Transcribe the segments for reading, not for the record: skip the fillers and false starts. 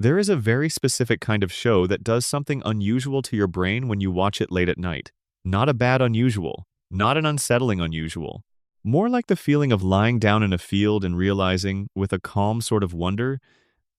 There is a very specific kind of show that does something unusual to your brain when you watch it late at night. Not a bad unusual, not an unsettling unusual. More like the feeling of lying down in a field and realizing, with a calm sort of wonder,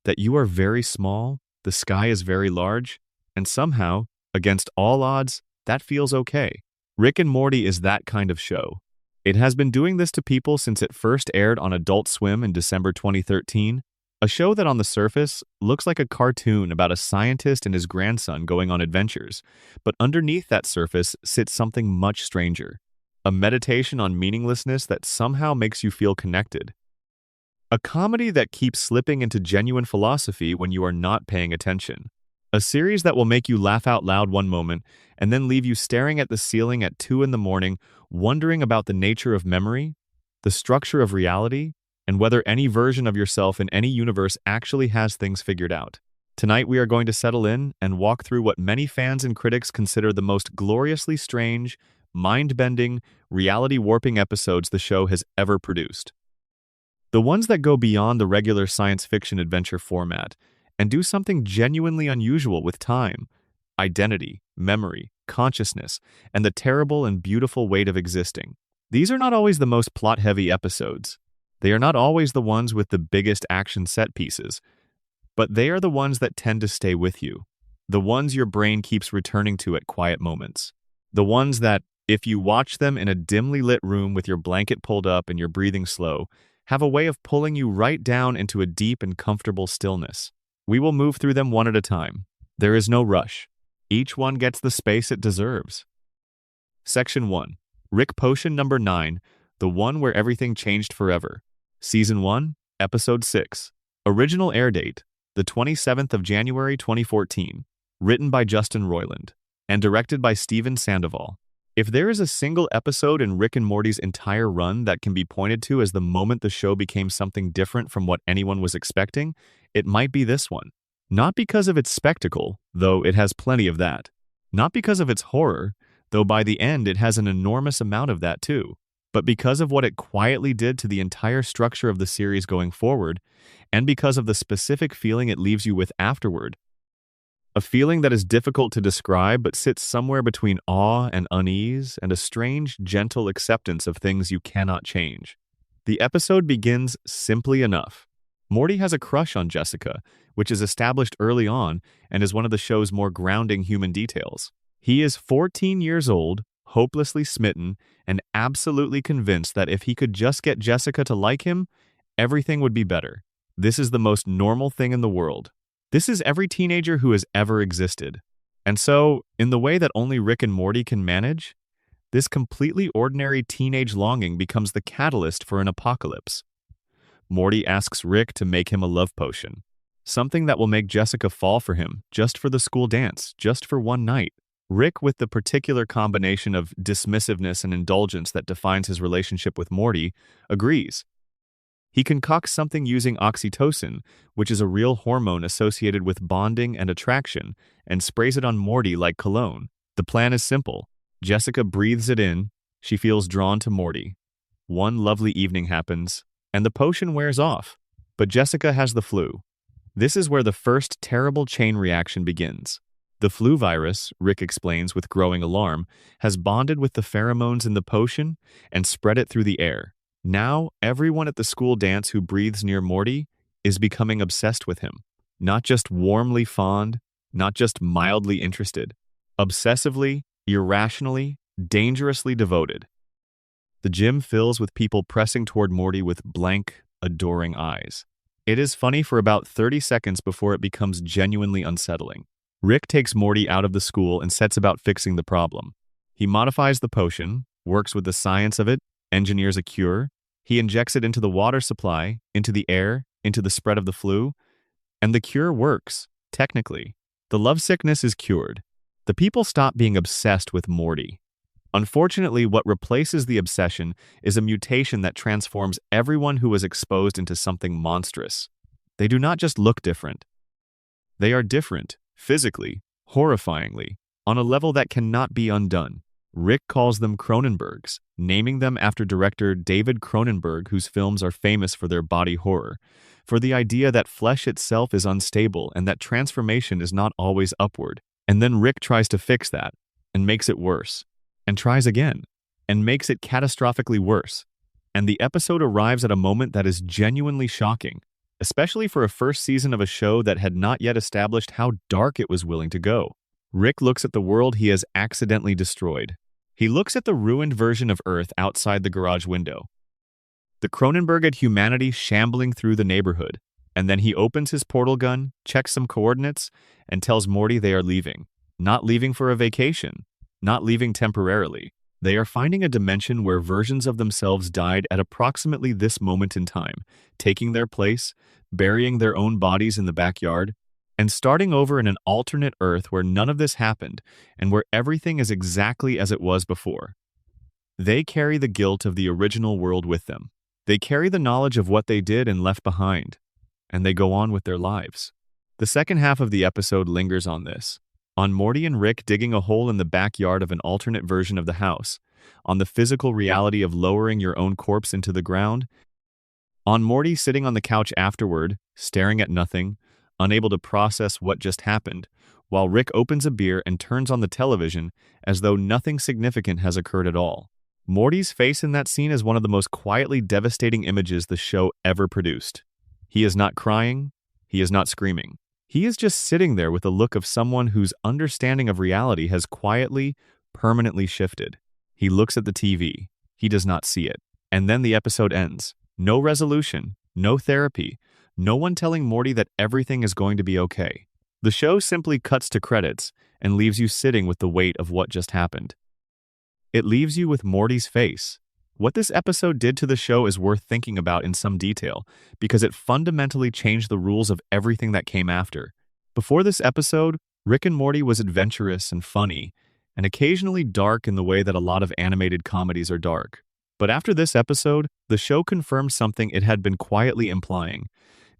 that you are very small, the sky is very large, and somehow, against all odds, that feels okay. Rick and Morty is that kind of show. It has been doing this to people since it first aired on Adult Swim in December 2013, a show that on the surface looks like a cartoon about a scientist and his grandson going on adventures, but underneath that surface sits something much stranger. A meditation on meaninglessness that somehow makes you feel connected. A comedy that keeps slipping into genuine philosophy when you are not paying attention. A series that will make you laugh out loud one moment and then leave you staring at the ceiling at 2 in the morning, wondering about the nature of memory, the structure of reality, and whether any version of yourself in any universe actually has things figured out. Tonight we are going to settle in and walk through what many fans and critics consider the most gloriously strange, mind-bending, reality-warping episodes the show has ever produced. The ones that go beyond the regular science fiction adventure format and do something genuinely unusual with time, identity, memory, consciousness, and the terrible and beautiful weight of existing. These are not always the most plot-heavy episodes. They are not always the ones with the biggest action set pieces, but they are the ones that tend to stay with you. The ones your brain keeps returning to at quiet moments. The ones that, if you watch them in a dimly lit room with your blanket pulled up and your breathing slow, have a way of pulling you right down into a deep and comfortable stillness. We will move through them one at a time. There is no rush. Each one gets the space it deserves. Section 1. Rick Potion number 9, the one where everything changed forever. Season 1, Episode 6. Original air date, the 27th of January 2014. Written by Justin Roiland. And directed by Steven Sandoval. If there is a single episode in Rick and Morty's entire run that can be pointed to as the moment the show became something different from what anyone was expecting, it might be this one. Not because of its spectacle, though it has plenty of that. Not because of its horror, though by the end it has an enormous amount of that too. But because of what it quietly did to the entire structure of the series going forward, and because of the specific feeling it leaves you with afterward. A feeling that is difficult to describe but sits somewhere between awe and unease and a strange, gentle acceptance of things you cannot change. The episode begins simply enough. Morty has a crush on Jessica, which is established early on and is one of the show's more grounding human details. He is 14 years old, hopelessly smitten, and absolutely convinced that if he could just get Jessica to like him, everything would be better. This is the most normal thing in the world. This is every teenager who has ever existed. And so, in the way that only Rick and Morty can manage, this completely ordinary teenage longing becomes the catalyst for an apocalypse. Morty asks Rick to make him a love potion, something that will make Jessica fall for him just for the school dance, just for one night. Rick, with the particular combination of dismissiveness and indulgence that defines his relationship with Morty, agrees. He concocts something using oxytocin, which is a real hormone associated with bonding and attraction, and sprays it on Morty like cologne. The plan is simple. Jessica breathes it in. She feels drawn to Morty. One lovely evening happens, and the potion wears off. But Jessica has the flu. This is where the first terrible chain reaction begins. The flu virus, Rick explains with growing alarm, has bonded with the pheromones in the potion and spread it through the air. Now, everyone at the school dance who breathes near Morty is becoming obsessed with him. Not just warmly fond, not just mildly interested. Obsessively, irrationally, dangerously devoted. The gym fills with people pressing toward Morty with blank, adoring eyes. It is funny for about 30 seconds before it becomes genuinely unsettling. Rick takes Morty out of the school and sets about fixing the problem. He modifies the potion, works with the science of it, engineers a cure. He injects it into the water supply, into the air, into the spread of the flu, and the cure works, technically. The lovesickness is cured. The people stop being obsessed with Morty. Unfortunately, what replaces the obsession is a mutation that transforms everyone who was exposed into something monstrous. They do not just look different. They are different, physically, horrifyingly, on a level that cannot be undone. Rick calls them Cronenbergs, naming them after director David Cronenberg, whose films are famous for their body horror. for the idea that flesh itself is unstable and that transformation is not always upward. And then Rick tries to fix that, and makes it worse, and tries again, and makes it catastrophically worse. And the episode arrives at a moment that is genuinely shocking, especially for a first season of a show that had not yet established how dark it was willing to go. Rick looks at the world he has accidentally destroyed. He looks at the ruined version of Earth outside the garage window. The Cronenberg had humanity shambling through the neighborhood, and then he opens his portal gun, checks some coordinates, and tells Morty they are leaving. Not leaving for a vacation, not leaving temporarily. They are finding a dimension where versions of themselves died at approximately this moment in time, taking their place, burying their own bodies in the backyard, and starting over in an alternate Earth where none of this happened and where everything is exactly as it was before. They carry the guilt of the original world with them. They carry the knowledge of what they did and left behind, and they go on with their lives. The second half of the episode lingers on this, on Morty and Rick digging a hole in the backyard of an alternate version of the house, on the physical reality of lowering your own corpse into the ground, on Morty sitting on the couch afterward, staring at nothing, unable to process what just happened, while Rick opens a beer and turns on the television as though nothing significant has occurred at all. Morty's face in that scene is one of the most quietly devastating images the show ever produced. He is not crying, he is not screaming. He is just sitting there with the look of someone whose understanding of reality has quietly, permanently shifted. He looks at the TV. He does not see it. And then the episode ends. No resolution, no therapy, no one telling Morty that everything is going to be okay. The show simply cuts to credits and leaves you sitting with the weight of what just happened. It leaves you with Morty's face. What this episode did to the show is worth thinking about in some detail, because it fundamentally changed the rules of everything that came after. Before this episode, Rick and Morty was adventurous and funny, and occasionally dark in the way that a lot of animated comedies are dark. But after this episode, the show confirmed something it had been quietly implying.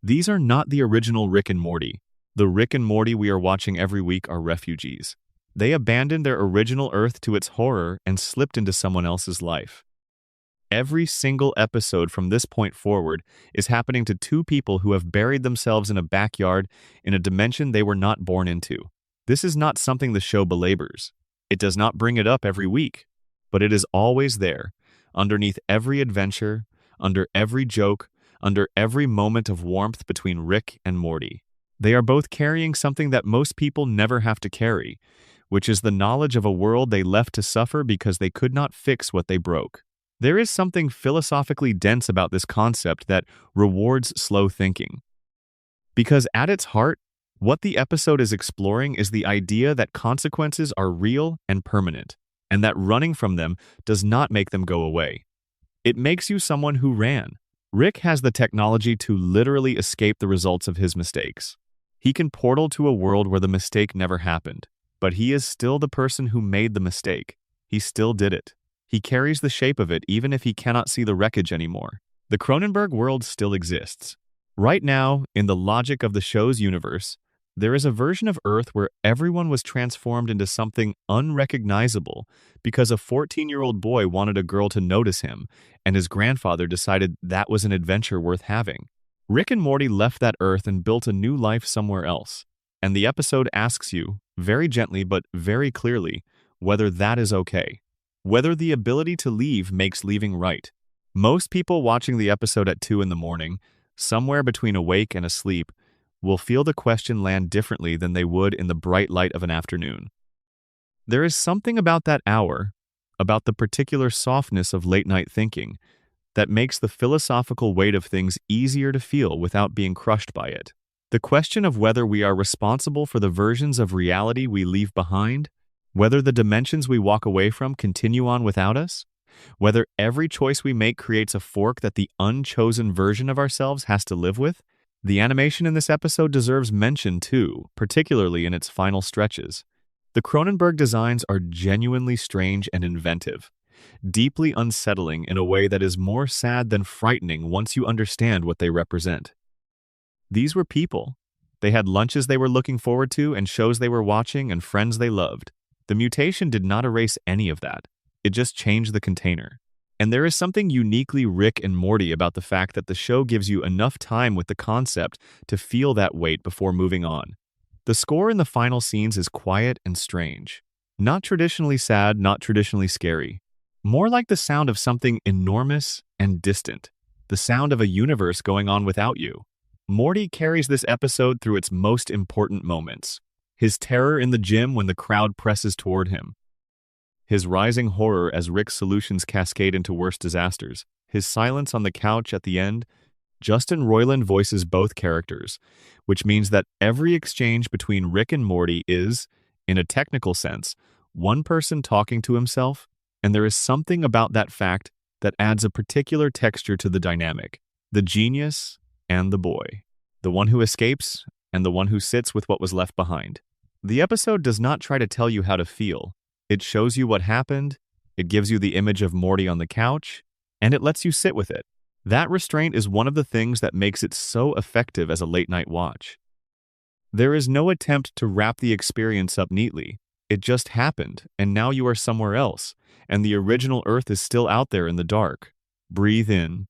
These are not the original Rick and Morty. The Rick and Morty we are watching every week are refugees. They abandoned their original Earth to its horror and slipped into someone else's life. Every single episode from this point forward is happening to two people who have buried themselves in a backyard in a dimension they were not born into. This is not something the show belabors. It does not bring it up every week, but it is always there, underneath every adventure, under every joke, under every moment of warmth between Rick and Morty. They are both carrying something that most people never have to carry, which is the knowledge of a world they left to suffer because they could not fix what they broke. There is something philosophically dense about this concept that rewards slow thinking. Because at its heart, what the episode is exploring is the idea that consequences are real and permanent, and that running from them does not make them go away. It makes you someone who ran. Rick has the technology to literally escape the results of his mistakes. He can portal to a world where the mistake never happened, but he is still the person who made the mistake. He still did it. He carries the shape of it even if he cannot see the wreckage anymore. The Cronenberg world still exists. Right now, in the logic of the show's universe, there is a version of Earth where everyone was transformed into something unrecognizable because a 14-year-old boy wanted a girl to notice him, and his grandfather decided that was an adventure worth having. Rick and Morty left that Earth and built a new life somewhere else, and the episode asks you, very gently but very clearly, whether that is okay. Whether the ability to leave makes leaving right. Most people watching the episode at 2 in the morning, somewhere between awake and asleep, will feel the question land differently than they would in the bright light of an afternoon. There is something about that hour, about the particular softness of late-night thinking, that makes the philosophical weight of things easier to feel without being crushed by it. The question of whether we are responsible for the versions of reality we leave behind, whether the dimensions we walk away from continue on without us, whether every choice we make creates a fork that the unchosen version of ourselves has to live with. The animation in this episode deserves mention too, particularly in its final stretches. The Cronenberg designs are genuinely strange and inventive, deeply unsettling in a way that is more sad than frightening once you understand what they represent. These were people. They had lunches they were looking forward to and shows they were watching and friends they loved. The mutation did not erase any of that. It just changed the container. And there is something uniquely Rick and Morty about the fact that the show gives you enough time with the concept to feel that weight before moving on. The score in the final scenes is quiet and strange. Not traditionally sad, not traditionally scary. More like the sound of something enormous and distant. The sound of a universe going on without you. Morty carries this episode through its most important moments. His terror in the gym when the crowd presses toward him. His rising horror as Rick's solutions cascade into worse disasters. His silence on the couch at the end. Justin Roiland voices both characters, which means that every exchange between Rick and Morty is, in a technical sense, one person talking to himself, and there is something about that fact that adds a particular texture to the dynamic. The genius and the boy. The one who escapes and the one who sits with what was left behind. The episode does not try to tell you how to feel. It shows you what happened, it gives you the image of Morty on the couch, and it lets you sit with it. That restraint is one of the things that makes it so effective as a late-night watch. There is no attempt to wrap the experience up neatly. It just happened, and now you are somewhere else, and the original Earth is still out there in the dark. Breathe in.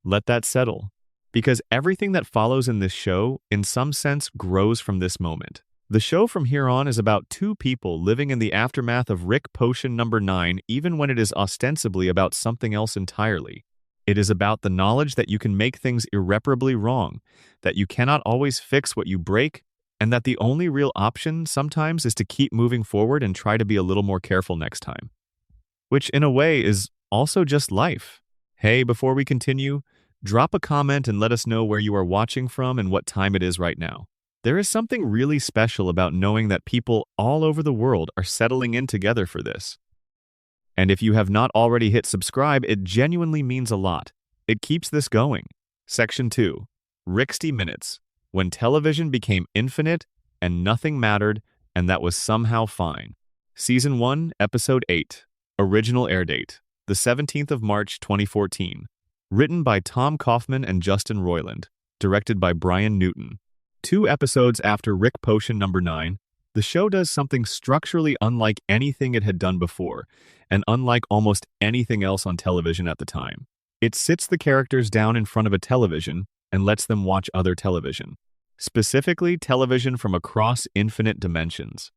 Let that settle. Because everything that follows in this show, in some sense, grows from this moment. The show from here on is about two people living in the aftermath of Rick Potion number 9, even when it is ostensibly about something else entirely. It is about the knowledge that you can make things irreparably wrong, that you cannot always fix what you break, and that the only real option sometimes is to keep moving forward and try to be a little more careful next time. Which, in a way, is also just life. Hey, before we continue, drop a comment and let us know where you are watching from and what time it is right now. There is something really special about knowing that people all over the world are settling in together for this. And if you have not already hit subscribe, it genuinely means a lot. It keeps this going. Section 2. Ricksty Minutes. When television became infinite and nothing mattered, and that was somehow fine. Season 1, Episode 8. Original air date. The 17th of March, 2014. Written by Tom Kaufman and Justin Roiland. Directed by Brian Newton. 2 episodes after Rick Potion number 9, the show does something structurally unlike anything it had done before, and unlike almost anything else on television at the time. It sits the characters down in front of a television and lets them watch other television. Specifically, television from across infinite dimensions.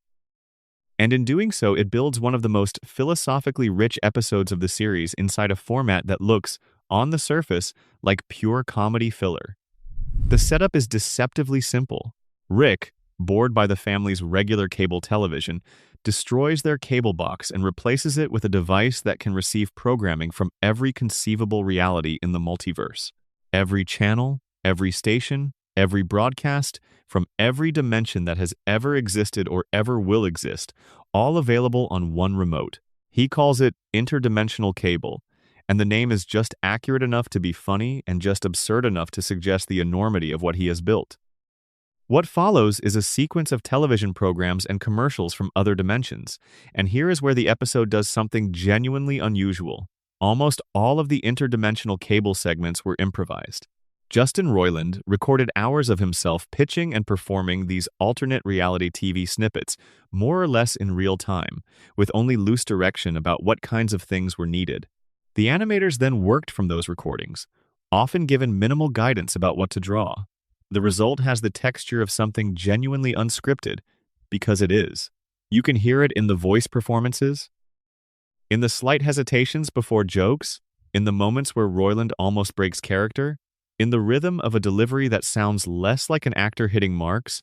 And in doing so, it builds one of the most philosophically rich episodes of the series inside a format that looks, on the surface, like pure comedy filler. The setup is deceptively simple. Rick, bored by the family's regular cable television, destroys their cable box and replaces it with a device that can receive programming from every conceivable reality in the multiverse. Every channel, every station, every broadcast, from every dimension that has ever existed or ever will exist, all available on one remote. He calls it interdimensional cable, and the name is just accurate enough to be funny and just absurd enough to suggest the enormity of what he has built. What follows is a sequence of television programs and commercials from other dimensions, and here is where the episode does something genuinely unusual. Almost all of the interdimensional cable segments were improvised. Justin Roiland recorded hours of himself pitching and performing these alternate reality TV snippets, more or less in real time, with only loose direction about what kinds of things were needed. The animators then worked from those recordings, often given minimal guidance about what to draw. The result has the texture of something genuinely unscripted, because it is. You can hear it in the voice performances, in the slight hesitations before jokes, in the moments where Roiland almost breaks character, in the rhythm of a delivery that sounds less like an actor hitting marks,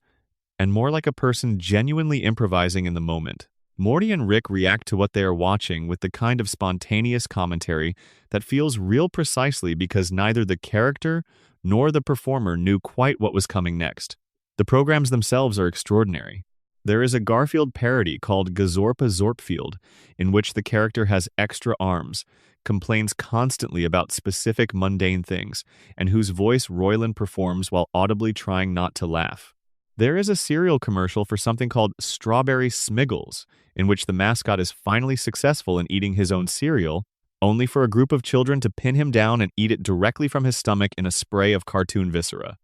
and more like a person genuinely improvising in the moment. Morty and Rick react to what they are watching with the kind of spontaneous commentary that feels real precisely because neither the character nor the performer knew quite what was coming next. The programs themselves are extraordinary. There is a Garfield parody called Gazorpa Zorpfield, in which the character has extra arms, complains constantly about specific mundane things, and whose voice Roiland performs while audibly trying not to laugh. There is a cereal commercial for something called Strawberry Smiggles, in which the mascot is finally successful in eating his own cereal, only for a group of children to pin him down and eat it directly from his stomach in a spray of cartoon viscera.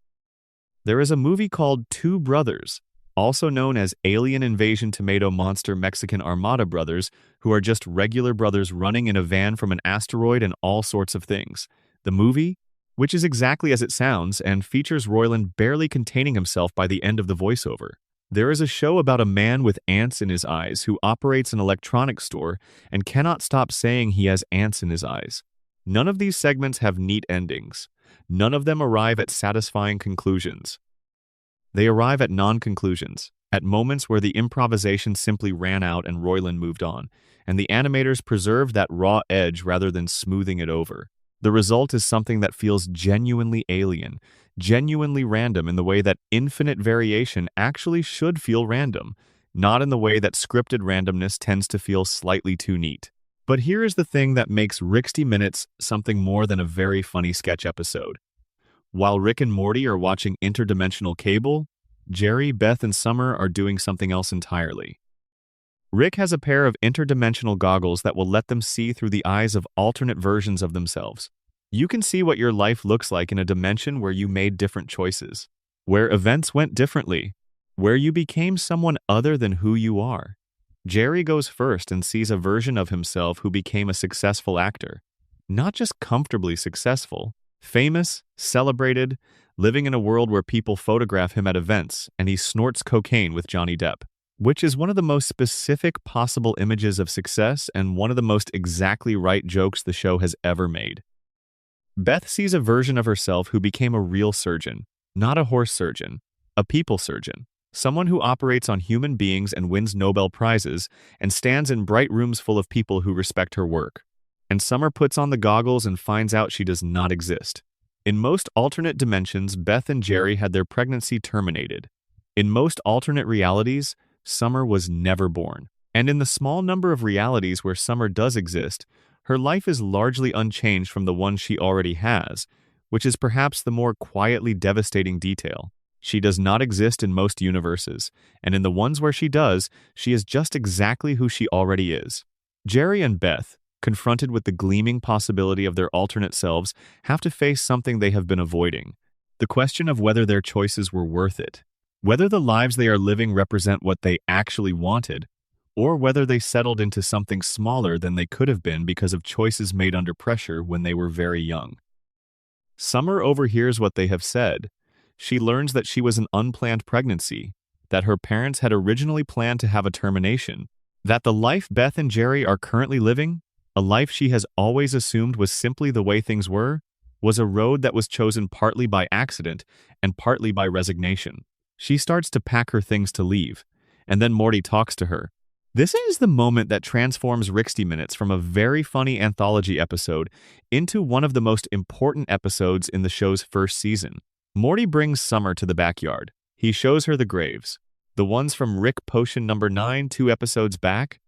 There is a movie called Two Brothers, also known as Alien Invasion Tomato Monster Mexican Armada brothers, who are just regular brothers running in a van from an asteroid and all sorts of things. The movie, which is exactly as it sounds and features Roiland barely containing himself by the end of the voiceover. There is a show about a man with ants in his eyes who operates an electronics store and cannot stop saying he has ants in his eyes. None of these segments have neat endings. None of them arrive at satisfying conclusions. They arrive at non-conclusions, at moments where the improvisation simply ran out and Roiland moved on, and the animators preserved that raw edge rather than smoothing it over. The result is something that feels genuinely alien, genuinely random in the way that infinite variation actually should feel random, not in the way that scripted randomness tends to feel slightly too neat. But here is the thing that makes 60 Minutes something more than a very funny sketch episode. While Rick and Morty are watching Interdimensional Cable, Jerry, Beth, and Summer are doing something else entirely. Rick has a pair of interdimensional goggles that will let them see through the eyes of alternate versions of themselves. You can see what your life looks like in a dimension where you made different choices, where events went differently, where you became someone other than who you are. Jerry goes first and sees a version of himself who became a successful actor. Not just comfortably successful, famous, celebrated, living in a world where people photograph him at events and he snorts cocaine with Johnny Depp, which is one of the most specific possible images of success and one of the most exactly right jokes the show has ever made. Beth sees a version of herself who became a real surgeon, not a horse surgeon, a people surgeon, someone who operates on human beings and wins Nobel Prizes and stands in bright rooms full of people who respect her work. And Summer puts on the goggles and finds out she does not exist. In most alternate dimensions, Beth and Jerry had their pregnancy terminated. In most alternate realities, Summer was never born. And in the small number of realities where Summer does exist, her life is largely unchanged from the one she already has, which is perhaps the more quietly devastating detail. She does not exist in most universes, and in the ones where she does, she is just exactly who she already is. Jerry and Beth, confronted with the gleaming possibility of their alternate selves, have to face something they have been avoiding: the question of whether their choices were worth it, whether the lives they are living represent what they actually wanted, or whether they settled into something smaller than they could have been because of choices made under pressure when they were very young. Summer overhears what they have said. She learns that she was an unplanned pregnancy, that her parents had originally planned to have a termination, that the life Beth and Jerry are currently living, a life she has always assumed was simply the way things were, was a road that was chosen partly by accident and partly by resignation. She starts to pack her things to leave, and then Morty talks to her. This is the moment that transforms 60 Minutes from a very funny anthology episode into one of the most important episodes in the show's first season. Morty brings Summer to the backyard. He shows her the graves, the ones from Rick Potion number 9 2 episodes back.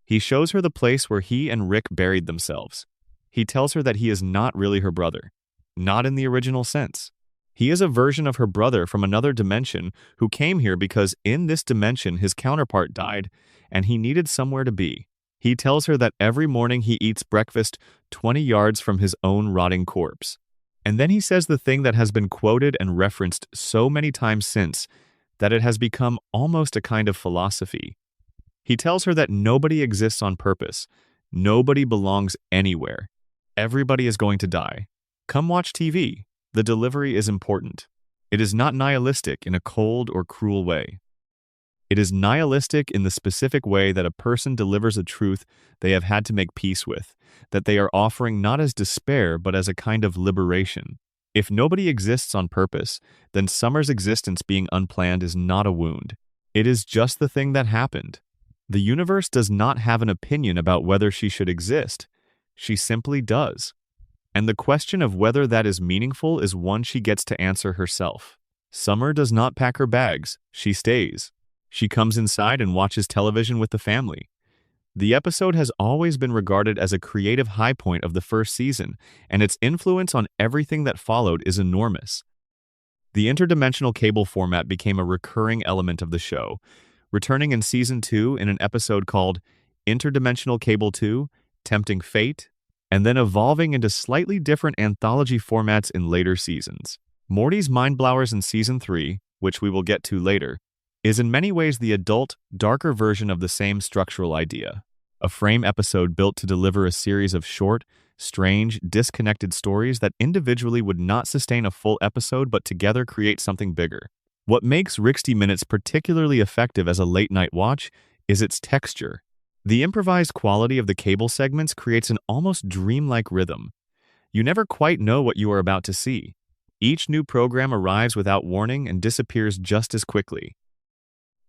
He shows her the place where he and Rick buried themselves. He tells her that he is not really her brother, not in the original sense. He is a version of her brother from another dimension who came here because in this dimension his counterpart died and he needed somewhere to be. He tells her that every morning he eats breakfast 20 yards from his own rotting corpse. And then he says the thing that has been quoted and referenced so many times since that it has become almost a kind of philosophy. He tells her that nobody exists on purpose. Nobody belongs anywhere. Everybody is going to die. Come watch TV. The delivery is important. It is not nihilistic in a cold or cruel way. It is nihilistic in the specific way that a person delivers a truth they have had to make peace with, that they are offering not as despair but as a kind of liberation. If nobody exists on purpose, then Summer's existence being unplanned is not a wound. It is just the thing that happened. The universe does not have an opinion about whether she should exist. She simply does. And the question of whether that is meaningful is one she gets to answer herself. Summer does not pack her bags. She stays. She comes inside and watches television with the family. The episode has always been regarded as a creative high point of the first season, and its influence on everything that followed is enormous. The interdimensional cable format became a recurring element of the show, returning in Season 2 in an episode called Interdimensional Cable 2, Tempting Fate, and then evolving into slightly different anthology formats in later seasons. Morty's Mindblowers in Season 3, which we will get to later, is in many ways the adult, darker version of the same structural idea. A frame episode built to deliver a series of short, strange, disconnected stories that individually would not sustain a full episode but together create something bigger. What makes 60 Minutes particularly effective as a late-night watch is its texture. The improvised quality of the cable segments creates an almost dreamlike rhythm. You never quite know what you are about to see. Each new program arrives without warning and disappears just as quickly.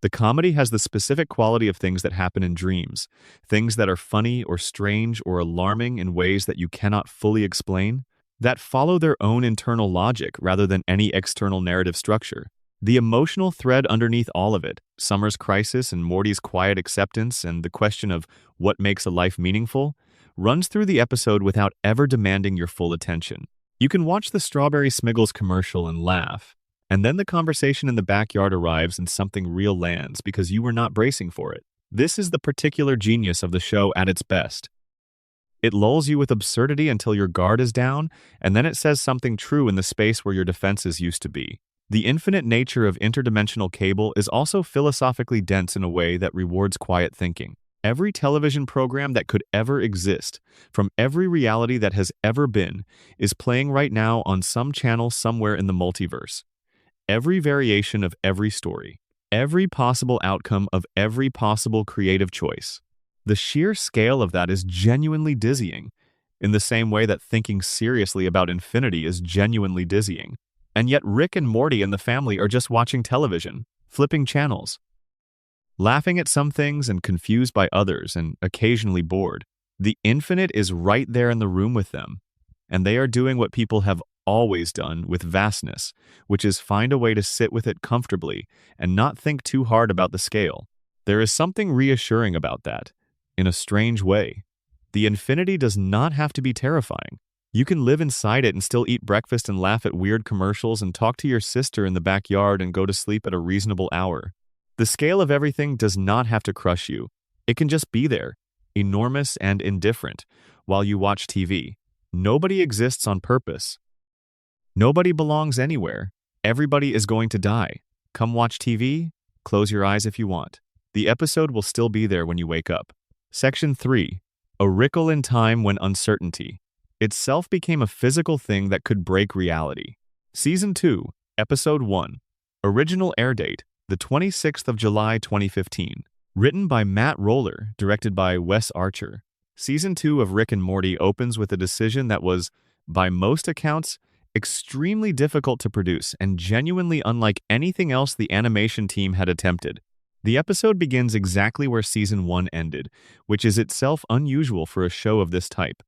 The comedy has the specific quality of things that happen in dreams, things that are funny or strange or alarming in ways that you cannot fully explain, that follow their own internal logic rather than any external narrative structure. The emotional thread underneath all of it, Summer's crisis and Morty's quiet acceptance and the question of what makes a life meaningful, runs through the episode without ever demanding your full attention. You can watch the Strawberry Smiggles commercial and laugh, and then the conversation in the backyard arrives and something real lands because you were not bracing for it. This is the particular genius of the show at its best. It lulls you with absurdity until your guard is down, and then it says something true in the space where your defenses used to be. The infinite nature of interdimensional cable is also philosophically dense in a way that rewards quiet thinking. Every television program that could ever exist, from every reality that has ever been, is playing right now on some channel somewhere in the multiverse. Every variation of every story, every possible outcome of every possible creative choice. The sheer scale of that is genuinely dizzying, in the same way that thinking seriously about infinity is genuinely dizzying. And yet Rick and Morty and the family are just watching television, flipping channels, laughing at some things and confused by others and occasionally bored. The infinite is right there in the room with them, and they are doing what people have always done with vastness, which is find a way to sit with it comfortably and not think too hard about the scale. There is something reassuring about that, in a strange way. The infinity does not have to be terrifying. You can live inside it and still eat breakfast and laugh at weird commercials and talk to your sister in the backyard and go to sleep at a reasonable hour. The scale of everything does not have to crush you. It can just be there, enormous and indifferent, while you watch TV. Nobody exists on purpose. Nobody belongs anywhere. Everybody is going to die. Come watch TV, close your eyes if you want. The episode will still be there when you wake up. Section 3. A Wrinkle in Time When Uncertainty itself became a physical thing that could break reality. Season 2, Episode 1. Original air date, the 26th of July 2015. Written by Matt Roller, directed by Wes Archer. Season 2 of Rick and Morty opens with a decision that was, by most accounts, extremely difficult to produce and genuinely unlike anything else the animation team had attempted. The episode begins exactly where Season 1 ended, which is itself unusual for a show of this type.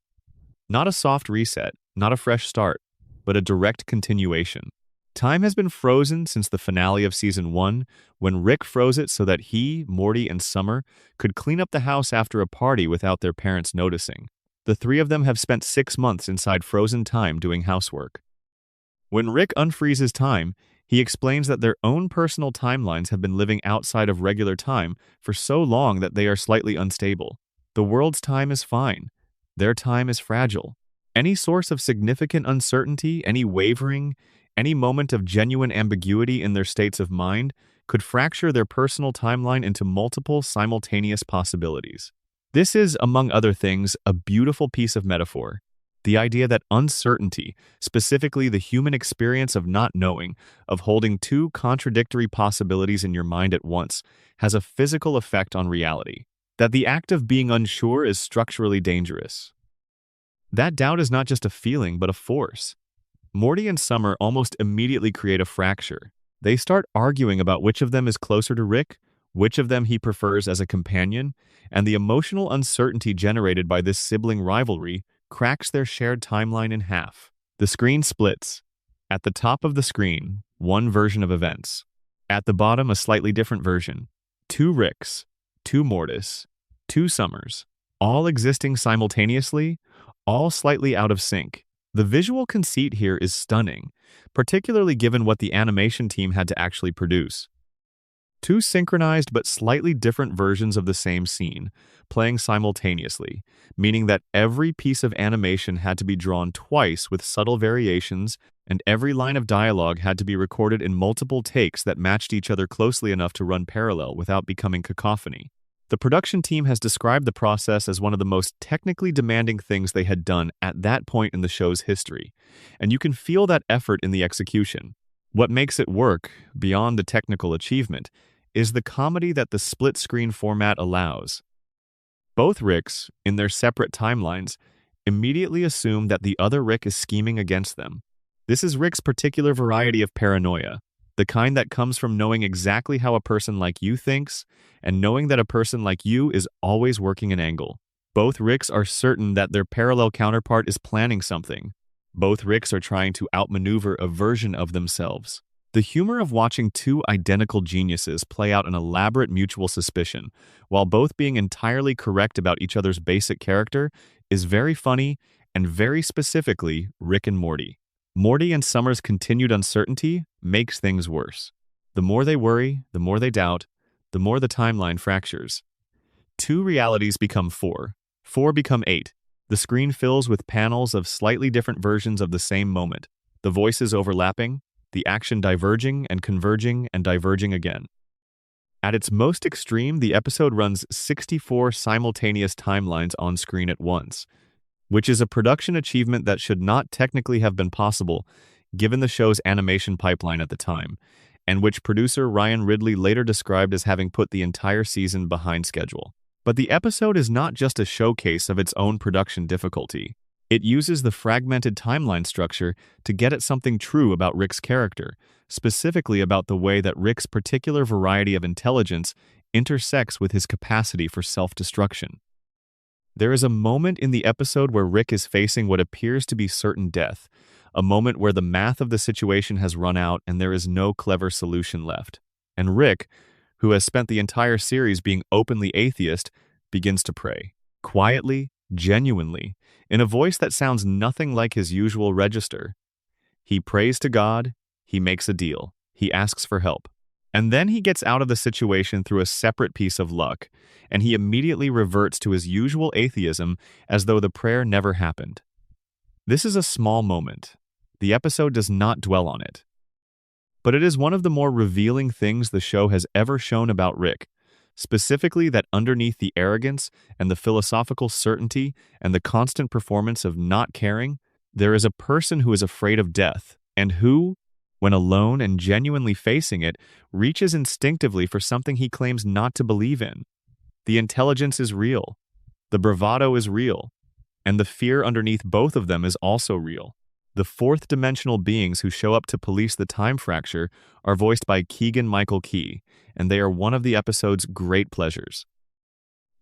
Not a soft reset, not a fresh start, but a direct continuation. Time has been frozen since the finale of Season 1, when Rick froze it so that he, Morty, and Summer could clean up the house after a party without their parents noticing. The three of them have spent 6 months inside frozen time doing housework. When Rick unfreezes time, he explains that their own personal timelines have been living outside of regular time for so long that they are slightly unstable. The world's time is fine. Their time is fragile. Any source of significant uncertainty, any wavering, any moment of genuine ambiguity in their states of mind could fracture their personal timeline into multiple simultaneous possibilities. This is, among other things, a beautiful piece of metaphor. The idea that uncertainty, specifically the human experience of not knowing, of holding two contradictory possibilities in your mind at once, has a physical effect on reality. That the act of being unsure is structurally dangerous. That doubt is not just a feeling, but a force. Morty and Summer almost immediately create a fracture. They start arguing about which of them is closer to Rick, which of them he prefers as a companion, and the emotional uncertainty generated by this sibling rivalry cracks their shared timeline in half. The screen splits. At the top of the screen, one version of events. At the bottom, a slightly different version. Two Ricks, two Mortis, two Summers, all existing simultaneously, all slightly out of sync. The visual conceit here is stunning, particularly given what the animation team had to actually produce. Two synchronized but slightly different versions of the same scene, playing simultaneously, meaning that every piece of animation had to be drawn twice with subtle variations, and every line of dialogue had to be recorded in multiple takes that matched each other closely enough to run parallel without becoming cacophony. The production team has described the process as one of the most technically demanding things they had done at that point in the show's history, and you can feel that effort in the execution. What makes it work, beyond the technical achievement, is the comedy that the split-screen format allows. Both Ricks, in their separate timelines, immediately assume that the other Rick is scheming against them. This is Rick's particular variety of paranoia, the kind that comes from knowing exactly how a person like you thinks and knowing that a person like you is always working an angle. Both Ricks are certain that their parallel counterpart is planning something. Both Ricks are trying to outmaneuver a version of themselves. The humor of watching two identical geniuses play out an elaborate mutual suspicion, while both being entirely correct about each other's basic character, is very funny and very specifically Rick and Morty. Morty and Summer's continued uncertainty makes things worse. The more they worry, the more they doubt, the more the timeline fractures. Two realities become four. Four become eight. The screen fills with panels of slightly different versions of the same moment, the voices overlapping, the action diverging and converging and diverging again. At its most extreme, the episode runs 64 simultaneous timelines on screen at once, which is a production achievement that should not technically have been possible given the show's animation pipeline at the time, and which producer Ryan Ridley later described as having put the entire season behind schedule. But the episode is not just a showcase of its own production difficulty. It uses the fragmented timeline structure to get at something true about Rick's character, specifically about the way that Rick's particular variety of intelligence intersects with his capacity for self-destruction. There is a moment in the episode where Rick is facing what appears to be certain death, a moment where the math of the situation has run out and there is no clever solution left. And Rick, who has spent the entire series being openly atheist, begins to pray. Quietly, genuinely, in a voice that sounds nothing like his usual register. He prays to God, he makes a deal, he asks for help. And then he gets out of the situation through a separate piece of luck, and he immediately reverts to his usual atheism as though the prayer never happened. This is a small moment. The episode does not dwell on it. But it is one of the more revealing things the show has ever shown about Rick, specifically that underneath the arrogance and the philosophical certainty and the constant performance of not caring, there is a person who is afraid of death, and who, when alone and genuinely facing it, reaches instinctively for something he claims not to believe in. The intelligence is real, the bravado is real, and the fear underneath both of them is also real. The fourth-dimensional beings who show up to police the time fracture are voiced by Keegan-Michael Key, and they are one of the episode's great pleasures.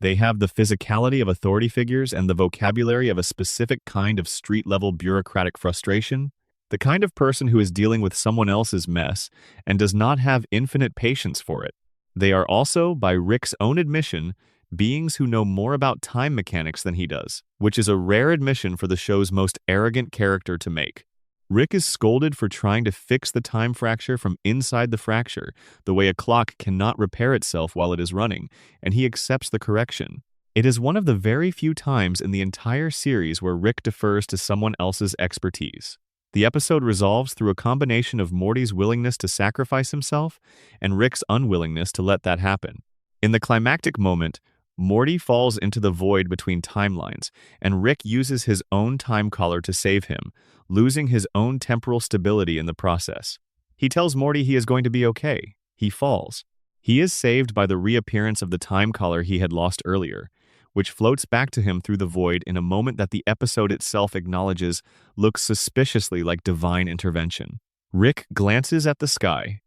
They have the physicality of authority figures and the vocabulary of a specific kind of street-level bureaucratic frustration, the kind of person who is dealing with someone else's mess and does not have infinite patience for it. They are also, by Rick's own admission, beings who know more about time mechanics than he does, which is a rare admission for the show's most arrogant character to make. Rick is scolded for trying to fix the time fracture from inside the fracture, the way a clock cannot repair itself while it is running, and he accepts the correction. It is one of the very few times in the entire series where Rick defers to someone else's expertise. The episode resolves through a combination of Morty's willingness to sacrifice himself and Rick's unwillingness to let that happen. In the climactic moment, Morty falls into the void between timelines, and Rick uses his own time collar to save him, losing his own temporal stability in the process. He tells Morty he is going to be okay. He falls. He is saved by the reappearance of the time collar he had lost earlier, which floats back to him through the void in a moment that the episode itself acknowledges looks suspiciously like divine intervention. Rick glances at the sky.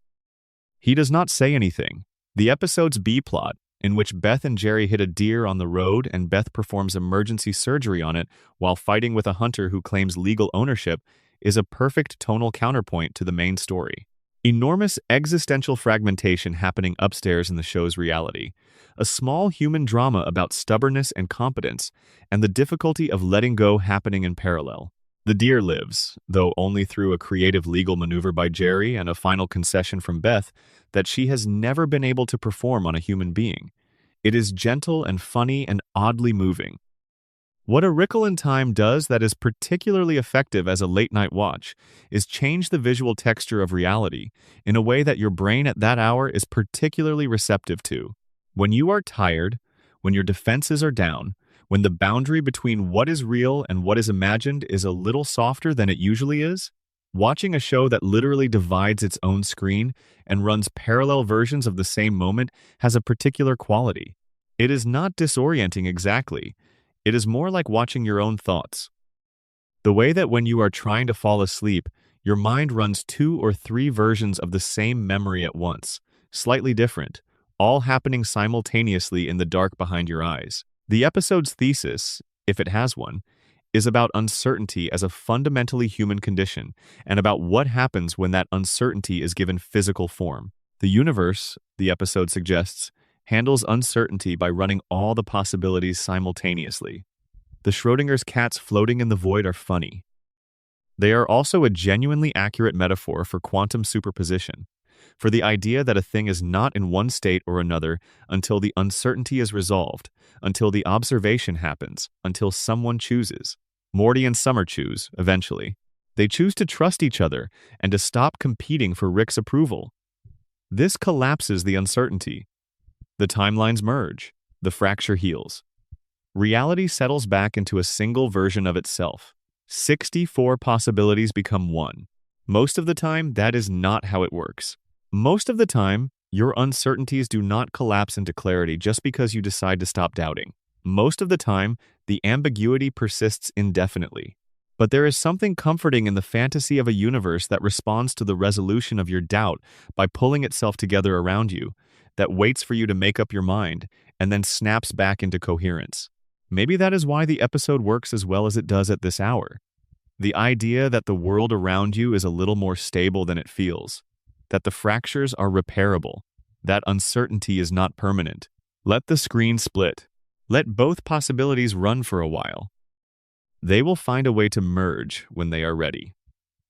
He does not say anything. The episode's B-plot, in which Beth and Jerry hit a deer on the road and Beth performs emergency surgery on it while fighting with a hunter who claims legal ownership, is a perfect tonal counterpoint to the main story. Enormous existential fragmentation happening upstairs in the show's reality, a small human drama about stubbornness and competence, and the difficulty of letting go happening in parallel. The deer lives, though only through a creative legal maneuver by Jerry and a final concession from Beth that she has never been able to perform on a human being. It is gentle and funny and oddly moving. What A Wrinkle in Time does that is particularly effective as a late-night watch is change the visual texture of reality in a way that your brain at that hour is particularly receptive to. When you are tired, when your defenses are down, when the boundary between what is real and what is imagined is a little softer than it usually is, watching a show that literally divides its own screen and runs parallel versions of the same moment has a particular quality. It is not disorienting exactly. It is more like watching your own thoughts. The way that when you are trying to fall asleep, your mind runs 2 or 3 versions of the same memory at once, slightly different, all happening simultaneously in the dark behind your eyes. The episode's thesis, if it has one, is about uncertainty as a fundamentally human condition and about what happens when that uncertainty is given physical form. The universe, the episode suggests, handles uncertainty by running all the possibilities simultaneously. The Schrodinger's cats floating in the void are funny. They are also a genuinely accurate metaphor for quantum superposition, for the idea that a thing is not in one state or another until the uncertainty is resolved, until the observation happens, until someone chooses. Morty and Summer choose, eventually. They choose to trust each other and to stop competing for Rick's approval. This collapses the uncertainty. The timelines merge. The fracture heals. Reality settles back into a single version of itself. 64 possibilities become one. Most of the time, that is not how it works. Most of the time, your uncertainties do not collapse into clarity just because you decide to stop doubting. Most of the time, the ambiguity persists indefinitely. But there is something comforting in the fantasy of a universe that responds to the resolution of your doubt by pulling itself together around you, that waits for you to make up your mind, and then snaps back into coherence. Maybe that is why the episode works as well as it does at this hour. The idea that the world around you is a little more stable than it feels, that the fractures are repairable, that uncertainty is not permanent. Let the screen split. Let both possibilities run for a while. They will find a way to merge when they are ready.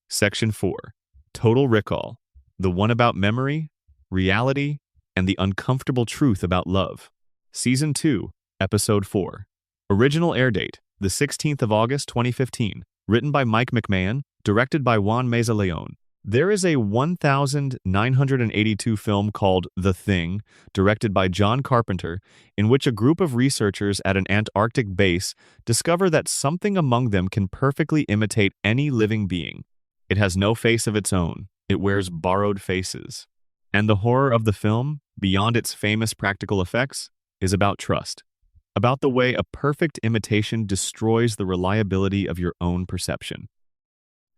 Section 4. Total Recall. The one about memory, reality, and the uncomfortable truth about love. Season 2, Episode 4. Original air date, the 16th of August 2015. Written by Mike McMahon, directed by Juan Meza Leon. There is a 1982 film called The Thing, directed by John Carpenter, in which a group of researchers at an Antarctic base discover that something among them can perfectly imitate any living being. It has no face of its own. It wears borrowed faces. And the horror of the film, beyond its famous practical effects, is about trust. About the way a perfect imitation destroys the reliability of your own perception.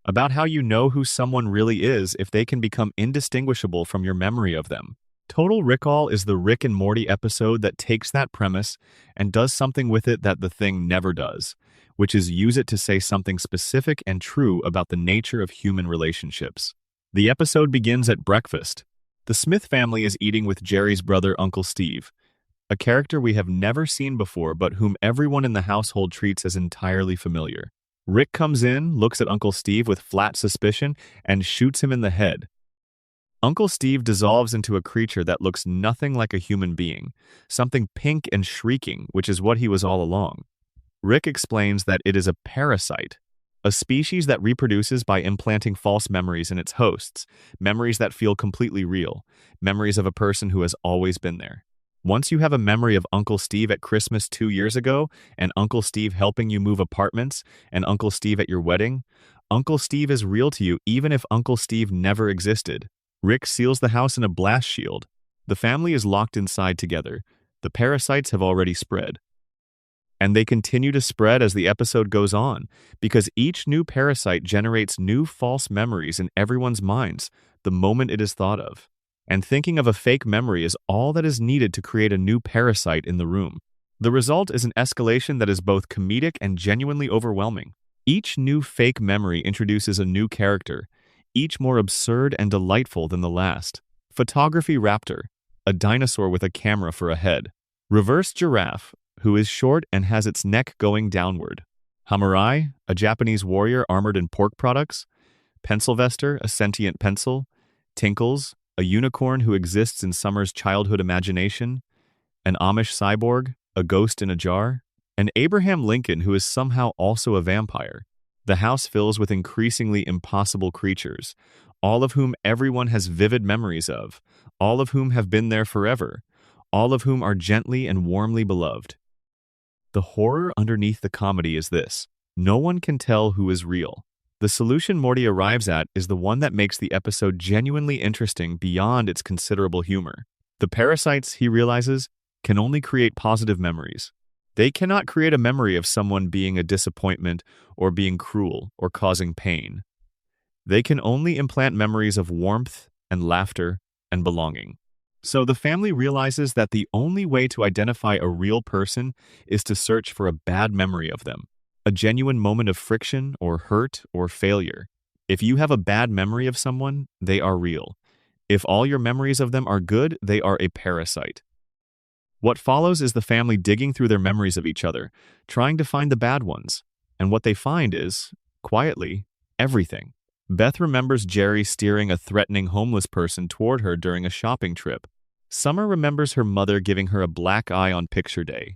About how you know who someone really is if they can become indistinguishable from your memory of them. Total Recall is the Rick and Morty episode that takes that premise and does something with it that The Thing never does, which is use it to say something specific and true about the nature of human relationships. The episode begins at breakfast. The Smith family is eating with Jerry's brother, Uncle Steve, a character we have never seen before but whom everyone in the household treats as entirely familiar. Rick comes in, looks at Uncle Steve with flat suspicion, and shoots him in the head. Uncle Steve dissolves into a creature that looks nothing like a human being, something pink and shrieking, which is what he was all along. Rick explains that it is a parasite, a species that reproduces by implanting false memories in its hosts, memories that feel completely real, memories of a person who has always been there. Once you have a memory of Uncle Steve at Christmas 2 years ago, and Uncle Steve helping you move apartments, and Uncle Steve at your wedding, Uncle Steve is real to you even if Uncle Steve never existed. Rick seals the house in a blast shield. The family is locked inside together. The parasites have already spread. And they continue to spread as the episode goes on, because each new parasite generates new false memories in everyone's minds the moment it is thought of. And thinking of a fake memory is all that is needed to create a new parasite in the room. The result is an escalation that is both comedic and genuinely overwhelming. Each new fake memory introduces a new character, each more absurd and delightful than the last. Photography raptor, a dinosaur with a camera for a head. Reverse giraffe, who is short and has its neck going downward. Hamurai, a Japanese warrior armored in pork products. Pencilvester, a sentient pencil. Tinkles, a unicorn who exists in Summer's childhood imagination. An Amish cyborg, a ghost in a jar. And Abraham Lincoln, who is somehow also a vampire. The house fills with increasingly impossible creatures, all of whom everyone has vivid memories of, all of whom have been there forever, all of whom are gently and warmly beloved. The horror underneath the comedy is this: no one can tell who is real. The solution Morty arrives at is the one that makes the episode genuinely interesting beyond its considerable humor. The parasites, he realizes, can only create positive memories. They cannot create a memory of someone being a disappointment or being cruel or causing pain. They can only implant memories of warmth and laughter and belonging. So the family realizes that the only way to identify a real person is to search for a bad memory of them, a genuine moment of friction or hurt or failure. If you have a bad memory of someone, they are real. If all your memories of them are good, they are a parasite. What follows is the family digging through their memories of each other, trying to find the bad ones. And what they find is, quietly, everything. Beth remembers Jerry steering a threatening homeless person toward her during a shopping trip. Summer remembers her mother giving her a black eye on picture day.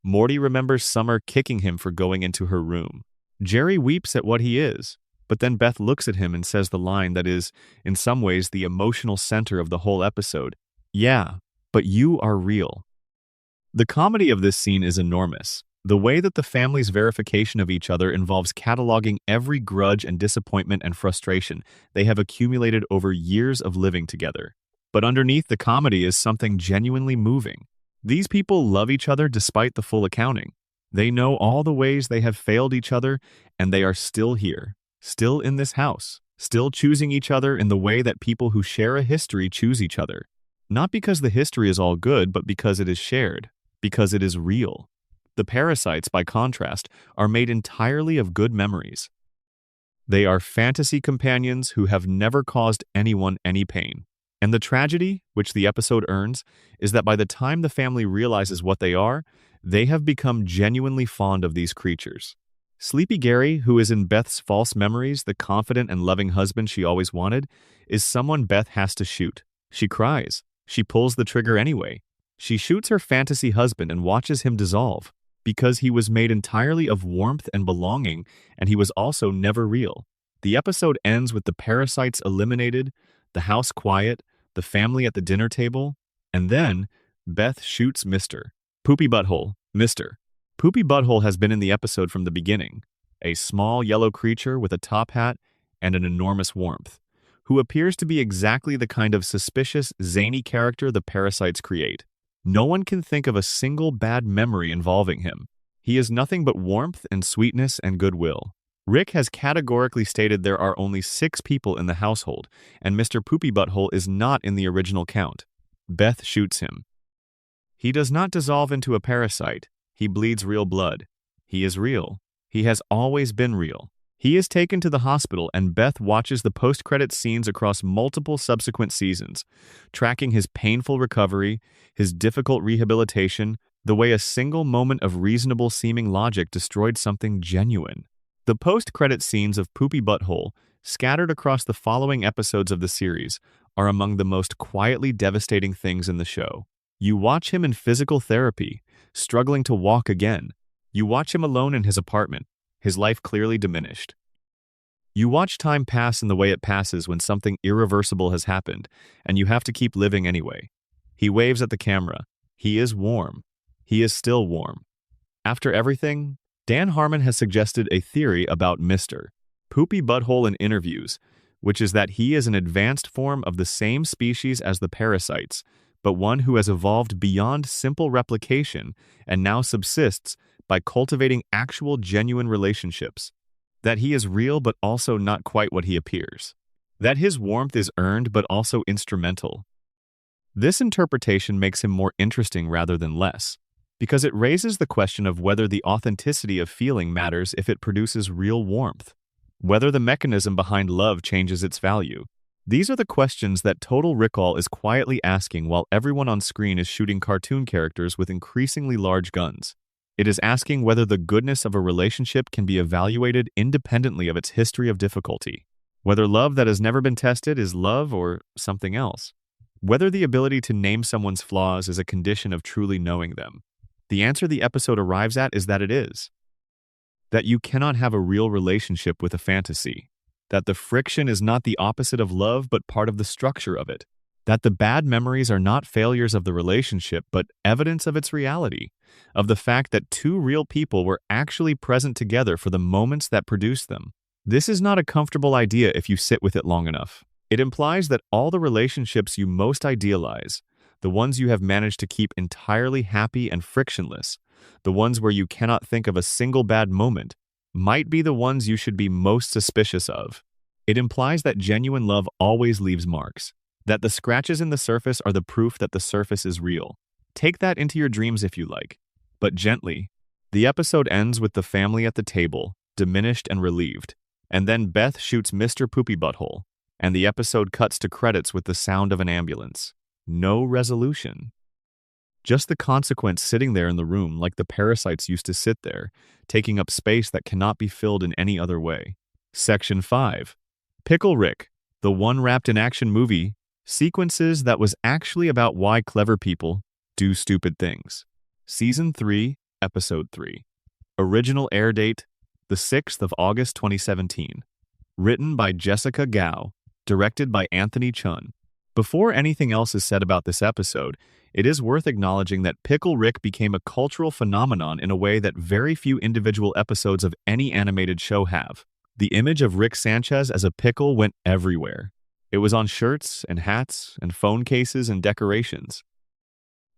Morty remembers Summer kicking him for going into her room. Jerry weeps at what he is, but then Beth looks at him and says the line that is, in some ways, the emotional center of the whole episode. Yeah, but you are real. The comedy of this scene is enormous. The way that the family's verification of each other involves cataloging every grudge and disappointment and frustration they have accumulated over years of living together. But underneath the comedy is something genuinely moving. These people love each other despite the full accounting. They know all the ways they have failed each other, and they are still here, still in this house, still choosing each other in the way that people who share a history choose each other. Not because the history is all good, but because it is shared. Because it is real. The parasites, by contrast, are made entirely of good memories. They are fantasy companions who have never caused anyone any pain. And the tragedy, which the episode earns, is that by the time the family realizes what they have become genuinely fond of these creatures. Sleepy Gary, who is in Beth's false memories the confident and loving husband she always wanted, is someone Beth has to shoot. She cries. She pulls the trigger anyway. She shoots her fantasy husband and watches him dissolve, because he was made entirely of warmth and belonging, and he was also never real. The episode ends with the parasites eliminated, the house quiet, the family at the dinner table, and then Beth shoots Mr. Poopy Butthole. Mr. Poopy Butthole has been in the episode from the beginning, a small yellow creature with a top hat and an enormous warmth, who appears to be exactly the kind of suspicious, zany character the parasites create. No one can think of a single bad memory involving him. He is nothing but warmth and sweetness and goodwill. Rick has categorically stated there are only 6 people in the household, and Mr. Poopy Butthole is not in the original count. Beth shoots him. He does not dissolve into a parasite. He bleeds real blood. He is real. He has always been real. He is taken to the hospital, and Beth watches the post-credit scenes across multiple subsequent seasons, tracking his painful recovery, his difficult rehabilitation, the way a single moment of reasonable-seeming logic destroyed something genuine. The post-credit scenes of Poopy Butthole, scattered across the following episodes of the series, are among the most quietly devastating things in the show. You watch him in physical therapy, struggling to walk again. You watch him alone in his apartment, his life clearly diminished. You watch time pass in the way it passes when something irreversible has happened, and you have to keep living anyway. He waves at the camera. He is warm. He is still warm. After everything, Dan Harmon has suggested a theory about Mr. Poopy Butthole in interviews, which is that he is an advanced form of the same species as the parasites, but one who has evolved beyond simple replication and now subsists by cultivating actual genuine relationships. That he is real but also not quite what he appears. That his warmth is earned but also instrumental. This interpretation makes him more interesting rather than less, because it raises the question of whether the authenticity of feeling matters if it produces real warmth, whether the mechanism behind love changes its value. These are the questions that Total Recall is quietly asking while everyone on screen is shooting cartoon characters with increasingly large guns. It is asking whether the goodness of a relationship can be evaluated independently of its history of difficulty. Whether love that has never been tested is love or something else. Whether the ability to name someone's flaws is a condition of truly knowing them. The answer the episode arrives at is that it is. That you cannot have a real relationship with a fantasy. That the friction is not the opposite of love but part of the structure of it. That the bad memories are not failures of the relationship but evidence of its reality. Of the fact that two real people were actually present together for the moments that produced them. This is not a comfortable idea if you sit with it long enough. It implies that all the relationships you most idealize, the ones you have managed to keep entirely happy and frictionless, the ones where you cannot think of a single bad moment, might be the ones you should be most suspicious of. It implies that genuine love always leaves marks, that the scratches in the surface are the proof that the surface is real. Take that into your dreams if you like, but gently. The episode ends with the family at the table, diminished and relieved, and then Beth shoots Mr. Poopy Butthole, and the episode cuts to credits with the sound of an ambulance. No resolution. Just the consequence sitting there in the room like the parasites used to sit there, taking up space that cannot be filled in any other way. Section 5. Pickle Rick, the one wrapped in action movie, sequences that was actually about why clever people do stupid things. Season 3, Episode 3. Original air date, the 6th of August 2017. Written by Jessica Gao. Directed by Anthony Chun. Before anything else is said about this episode, it is worth acknowledging that Pickle Rick became a cultural phenomenon in a way that very few individual episodes of any animated show have. The image of Rick Sanchez as a pickle went everywhere. It was on shirts and hats and phone cases and decorations.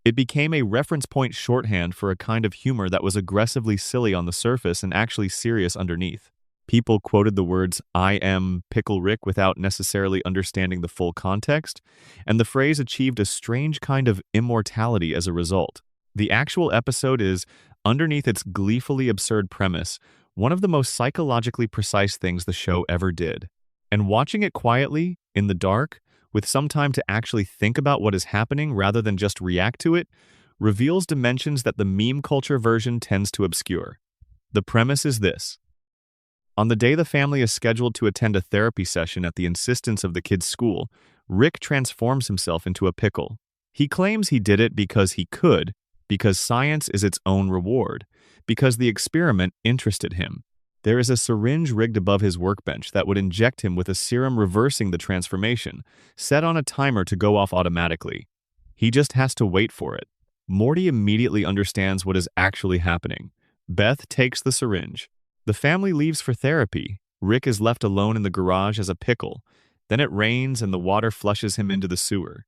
It became a reference point shorthand for a kind of humor that was aggressively silly on the surface and actually serious underneath. People quoted the words, "I am Pickle Rick," without necessarily understanding the full context, and the phrase achieved a strange kind of immortality as a result. The actual episode is, underneath its gleefully absurd premise, one of the most psychologically precise things the show ever did. And watching it quietly, in the dark, with some time to actually think about what is happening rather than just react to it, reveals dimensions that the meme culture version tends to obscure. The premise is this. On the day the family is scheduled to attend a therapy session at the insistence of the kid's school, Rick transforms himself into a pickle. He claims he did it because he could, because science is its own reward, because the experiment interested him. There is a syringe rigged above his workbench that would inject him with a serum reversing the transformation, set on a timer to go off automatically. He just has to wait for it. Morty immediately understands what is actually happening. Beth takes the syringe. The family leaves for therapy. Rick is left alone in the garage as a pickle. Then it rains and the water flushes him into the sewer.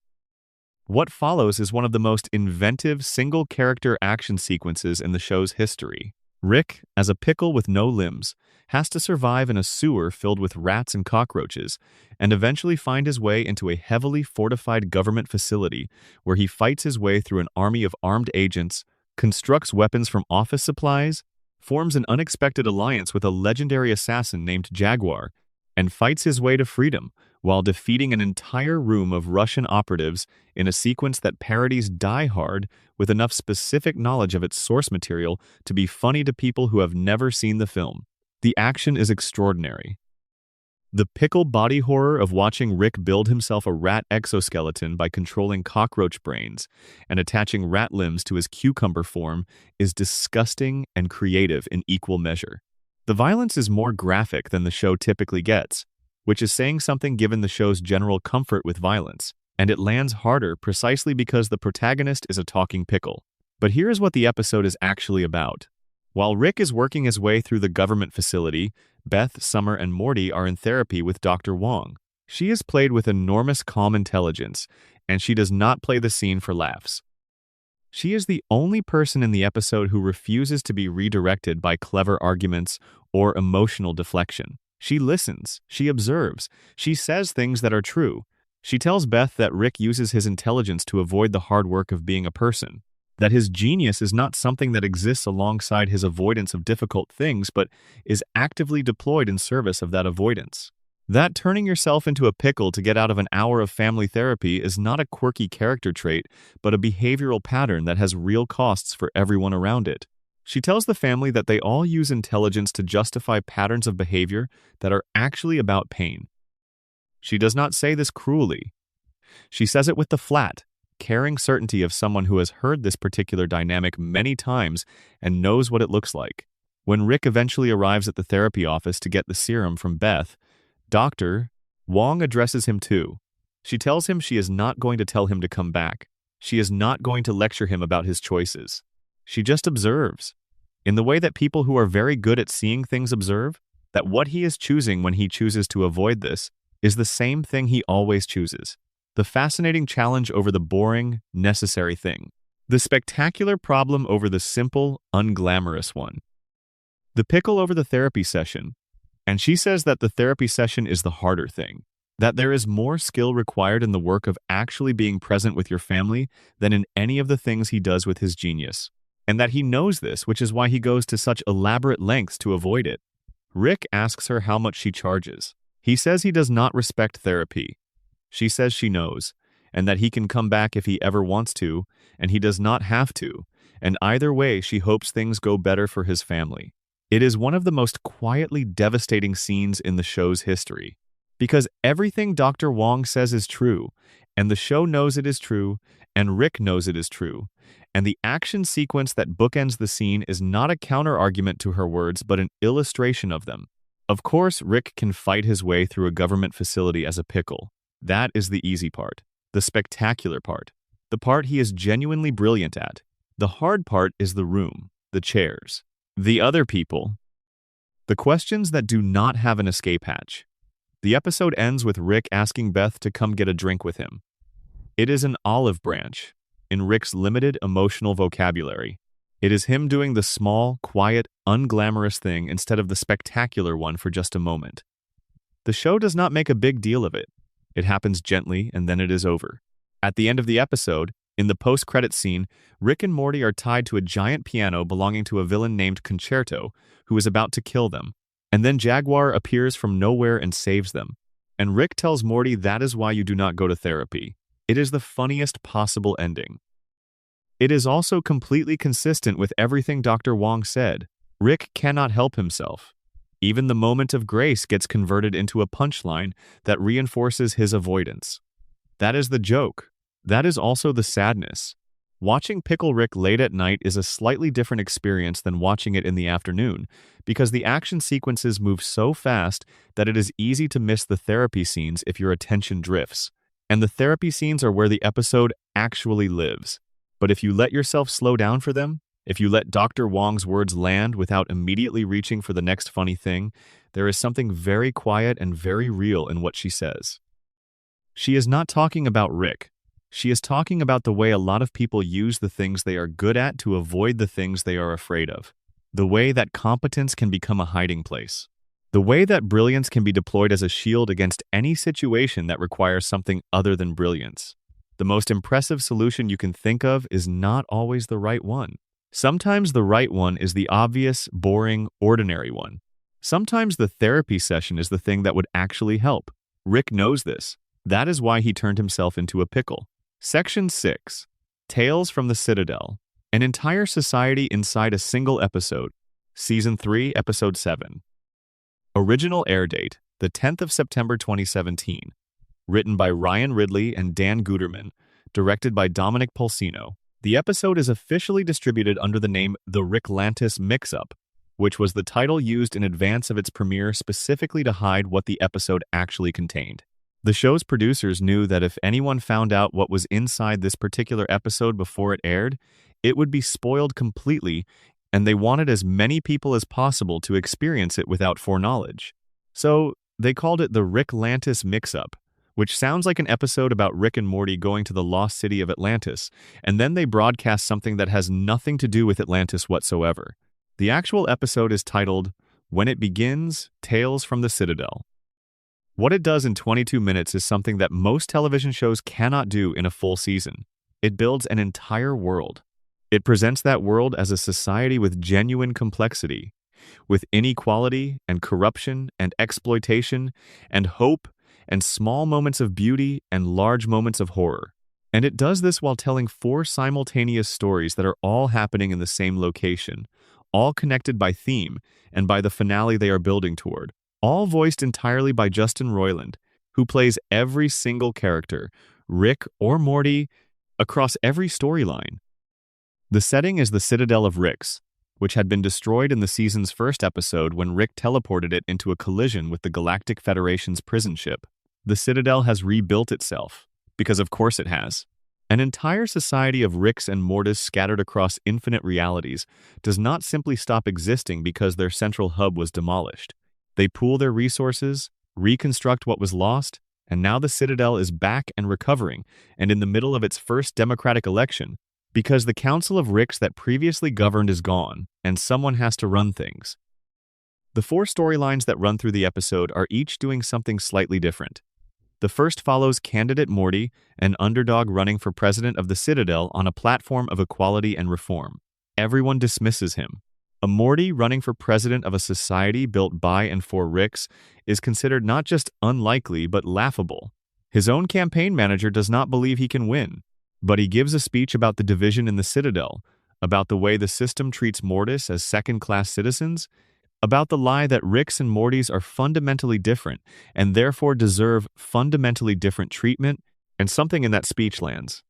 What follows is one of the most inventive single-character action sequences in the show's history. Rick, as a pickle with no limbs, has to survive in a sewer filled with rats and cockroaches, and eventually find his way into a heavily fortified government facility where he fights his way through an army of armed agents, constructs weapons from office supplies, forms an unexpected alliance with a legendary assassin named Jaguar, and fights his way to freedom while defeating an entire room of Russian operatives in a sequence that parodies Die Hard with enough specific knowledge of its source material to be funny to people who have never seen the film. The action is extraordinary. The pickle body horror of watching Rick build himself a rat exoskeleton by controlling cockroach brains and attaching rat limbs to his cucumber form is disgusting and creative in equal measure. The violence is more graphic than the show typically gets, which is saying something given the show's general comfort with violence, and it lands harder precisely because the protagonist is a talking pickle. But here is what the episode is actually about. While Rick is working his way through the government facility, Beth, Summer, and Morty are in therapy with Dr. Wong. She is played with enormous calm intelligence, and she does not play the scene for laughs. She is the only person in the episode who refuses to be redirected by clever arguments or emotional deflection. She listens, she observes, she says things that are true. She tells Beth that Rick uses his intelligence to avoid the hard work of being a person, that his genius is not something that exists alongside his avoidance of difficult things, but is actively deployed in service of that avoidance. That turning yourself into a pickle to get out of an hour of family therapy is not a quirky character trait, but a behavioral pattern that has real costs for everyone around it. She tells the family that they all use intelligence to justify patterns of behavior that are actually about pain. She does not say this cruelly. She says it with the flat, caring certainty of someone who has heard this particular dynamic many times and knows what it looks like. When Rick eventually arrives at the therapy office to get the serum from Beth, Dr. Wong addresses him too. She tells him she is not going to tell him to come back. She is not going to lecture him about his choices. She just observes, in the way that people who are very good at seeing things observe, that what he is choosing when he chooses to avoid this is the same thing he always chooses. The fascinating challenge over the boring, necessary thing. The spectacular problem over the simple, unglamorous one. The pickle over the therapy session. And she says that the therapy session is the harder thing. That there is more skill required in the work of actually being present with your family than in any of the things he does with his genius. And that he knows this, which is why he goes to such elaborate lengths to avoid it. Rick asks her how much she charges. He says he does not respect therapy. She says she knows, and that he can come back if he ever wants to, and he does not have to, and either way she hopes things go better for his family. It is one of the most quietly devastating scenes in the show's history. Because everything Dr. Wong says is true, and the show knows it is true, and Rick knows it is true, and the action sequence that bookends the scene is not a counter-argument to her words but an illustration of them. Of course, Rick can fight his way through a government facility as a pickle. That is the easy part, the spectacular part, the part he is genuinely brilliant at. The hard part is the room, the chairs, the other people, the questions that do not have an escape hatch. The episode ends with Rick asking Beth to come get a drink with him. It is an olive branch, in Rick's limited emotional vocabulary. It is him doing the small, quiet, unglamorous thing instead of the spectacular one for just a moment. The show does not make a big deal of it. It happens gently, and then it is over. At the end of the episode, in the post-credits scene, Rick and Morty are tied to a giant piano belonging to a villain named Concerto, who is about to kill them. And then Jaguar appears from nowhere and saves them. And Rick tells Morty that is why you do not go to therapy. It is the funniest possible ending. It is also completely consistent with everything Dr. Wong said. Rick cannot help himself. Even the moment of grace gets converted into a punchline that reinforces his avoidance. That is the joke. That is also the sadness. Watching Pickle Rick late at night is a slightly different experience than watching it in the afternoon, because the action sequences move so fast that it is easy to miss the therapy scenes if your attention drifts. And the therapy scenes are where the episode actually lives. But if you let yourself slow down for them, if you let Dr. Wong's words land without immediately reaching for the next funny thing, there is something very quiet and very real in what she says. She is not talking about Rick. She is talking about the way a lot of people use the things they are good at to avoid the things they are afraid of. The way that competence can become a hiding place. The way that brilliance can be deployed as a shield against any situation that requires something other than brilliance. The most impressive solution you can think of is not always the right one. Sometimes the right one is the obvious, boring, ordinary one. Sometimes the therapy session is the thing that would actually help. Rick knows this. That is why he turned himself into a pickle. Section 6. Tales from the Citadel. An entire society inside a single episode. Season 3, Episode 7. Original air date, the 10th of September 2017. Written by Ryan Ridley and Dan Guterman. Directed by Dominic Polsino. The episode is officially distributed under the name The Ricklantis Mix-Up, which was the title used in advance of its premiere specifically to hide what the episode actually contained. The show's producers knew that if anyone found out what was inside this particular episode before it aired, it would be spoiled completely, and they wanted as many people as possible to experience it without foreknowledge. So, they called it the Ricklantis Mix-Up, which sounds like an episode about Rick and Morty going to the lost city of Atlantis, and then they broadcast something that has nothing to do with Atlantis whatsoever. The actual episode is titled, When It Begins, Tales from the Citadel. What it does in 22 minutes is something that most television shows cannot do in a full season. It builds an entire world. It presents that world as a society with genuine complexity, with inequality and corruption and exploitation and hope and small moments of beauty and large moments of horror. And it does this while telling 4 simultaneous stories that are all happening in the same location, all connected by theme and by the finale they are building toward, all voiced entirely by Justin Roiland, who plays every single character, Rick or Morty, across every storyline. The setting is the Citadel of Ricks, which had been destroyed in the season's first episode when Rick teleported it into a collision with the Galactic Federation's prison ship. The Citadel has rebuilt itself, because of course it has. An entire society of Ricks and Mortys scattered across infinite realities does not simply stop existing because their central hub was demolished. They pool their resources, reconstruct what was lost, and now the Citadel is back and recovering, and in the middle of its first democratic election, because the Council of Ricks that previously governed is gone, and someone has to run things. The 4 storylines that run through the episode are each doing something slightly different. The first follows candidate Morty, an underdog running for president of the Citadel on a platform of equality and reform. Everyone dismisses him. A Morty running for president of a society built by and for Ricks is considered not just unlikely but laughable. His own campaign manager does not believe he can win, but he gives a speech about the division in the Citadel, about the way the system treats Mortys as second-class citizens, about the lie that Ricks and Mortys are fundamentally different and therefore deserve fundamentally different treatment, and something in that speech lands.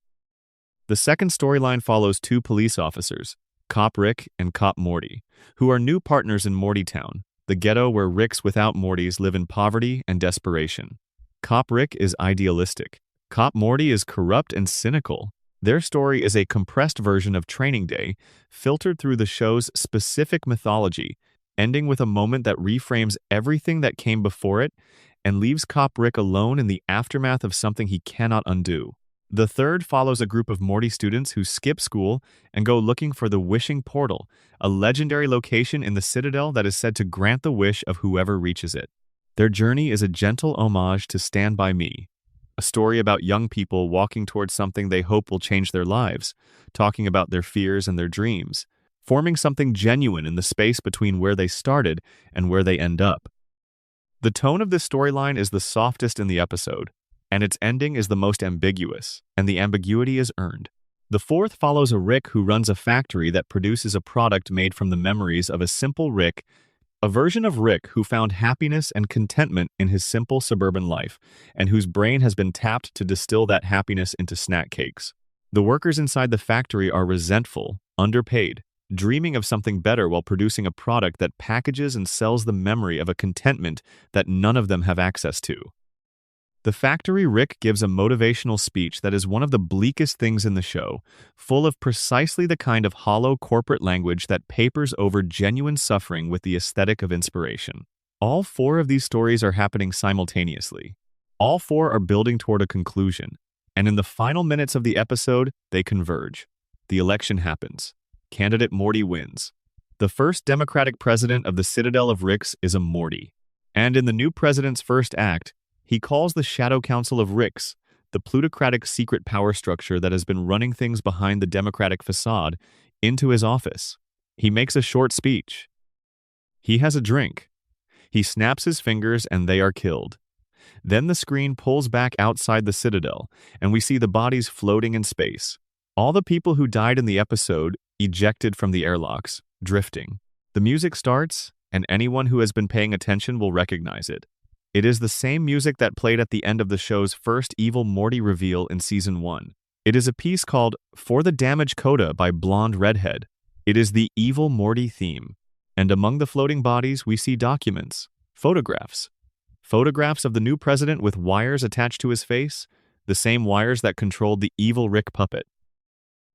The second storyline follows 2 police officers, Cop Rick and Cop Morty, who are new partners in Mortytown, the ghetto where Ricks without Mortys live in poverty and desperation. Cop Rick is idealistic. Cop Morty is corrupt and cynical. Their story is a compressed version of Training Day, filtered through the show's specific mythology, ending with a moment that reframes everything that came before it and leaves Cop Rick alone in the aftermath of something he cannot undo. The third follows a group of Morty students who skip school and go looking for the Wishing Portal, a legendary location in the Citadel that is said to grant the wish of whoever reaches it. Their journey is a gentle homage to Stand By Me, a story about young people walking towards something they hope will change their lives, talking about their fears and their dreams, forming something genuine in the space between where they started and where they end up. The tone of this storyline is the softest in the episode, and its ending is the most ambiguous, and the ambiguity is earned. The fourth follows a Rick who runs a factory that produces a product made from the memories of a simple Rick, a version of Rick who found happiness and contentment in his simple suburban life, and whose brain has been tapped to distill that happiness into snack cakes. The workers inside the factory are resentful, underpaid, dreaming of something better while producing a product that packages and sells the memory of a contentment that none of them have access to. The factory Rick gives a motivational speech that is one of the bleakest things in the show, full of precisely the kind of hollow corporate language that papers over genuine suffering with the aesthetic of inspiration. All 4 of these stories are happening simultaneously. All 4 are building toward a conclusion, and in the final minutes of the episode, they converge. The election happens. Candidate Morty wins. The first Democratic president of the Citadel of Ricks is a Morty. And in the new president's first act, he calls the Shadow Council of Ricks, the plutocratic secret power structure that has been running things behind the democratic facade, into his office. He makes a short speech. He has a drink. He snaps his fingers and they are killed. Then the screen pulls back outside the Citadel, and we see the bodies floating in space. All the people who died in the episode ejected from the airlocks, drifting. The music starts, and anyone who has been paying attention will recognize it. It is the same music that played at the end of the show's first Evil Morty reveal in Season 1. It is a piece called For the Damage Coda by Blonde Redhead. It is the Evil Morty theme. And among the floating bodies, we see documents, photographs. Photographs of the new president with wires attached to his face, the same wires that controlled the evil Rick puppet.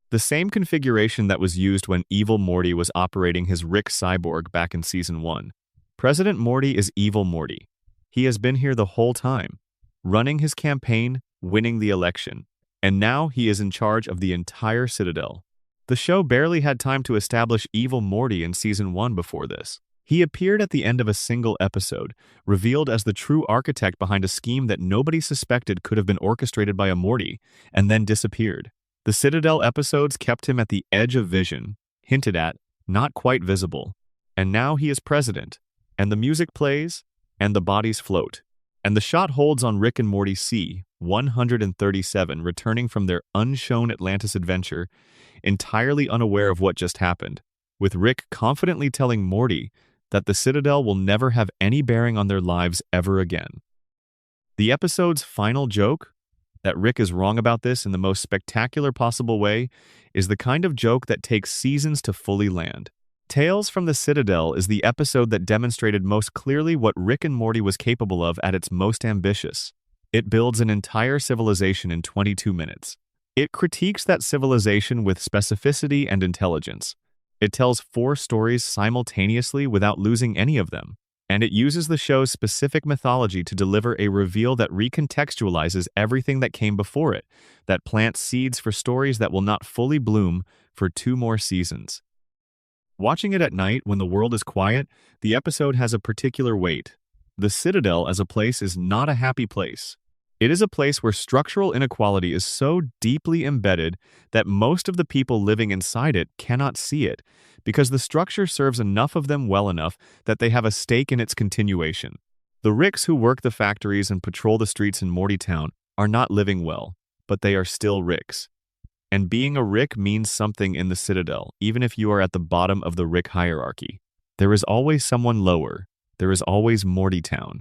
The same configuration that was used when Evil Morty was operating his Rick cyborg back in Season 1. President Morty is Evil Morty. He has been here the whole time, running his campaign, winning the election, and now he is in charge of the entire Citadel. The show barely had time to establish Evil Morty in Season 1 before this. He appeared at the end of a single episode, revealed as the true architect behind a scheme that nobody suspected could have been orchestrated by a Morty, and then disappeared. The Citadel episodes kept him at the edge of vision, hinted at, not quite visible. And now he is president, and the music plays, and the bodies float. And the shot holds on Rick and Morty C-137 returning from their unshown Atlantis adventure, entirely unaware of what just happened. with Rick confidently telling Morty that the Citadel will never have any bearing on their lives ever again. The episode's final joke, that Rick is wrong about this in the most spectacular possible way, is the kind of joke that takes seasons to fully land. Tales from the Citadel is the episode that demonstrated most clearly what Rick and Morty was capable of at its most ambitious. It builds an entire civilization in 22 minutes. It critiques that civilization with specificity and intelligence. It tells 4 stories simultaneously without losing any of them. And it uses the show's specific mythology to deliver a reveal that recontextualizes everything that came before it, that plants seeds for stories that will not fully bloom for 2 more seasons. Watching it at night when the world is quiet, the episode has a particular weight. The Citadel as a place is not a happy place. It is a place where structural inequality is so deeply embedded that most of the people living inside it cannot see it, because the structure serves enough of them well enough that they have a stake in its continuation. The Ricks who work the factories and patrol the streets in Mortytown are not living well, but they are still Ricks. And being a Rick means something in the Citadel, even if you are at the bottom of the Rick hierarchy. There is always someone lower. There is always Mortytown.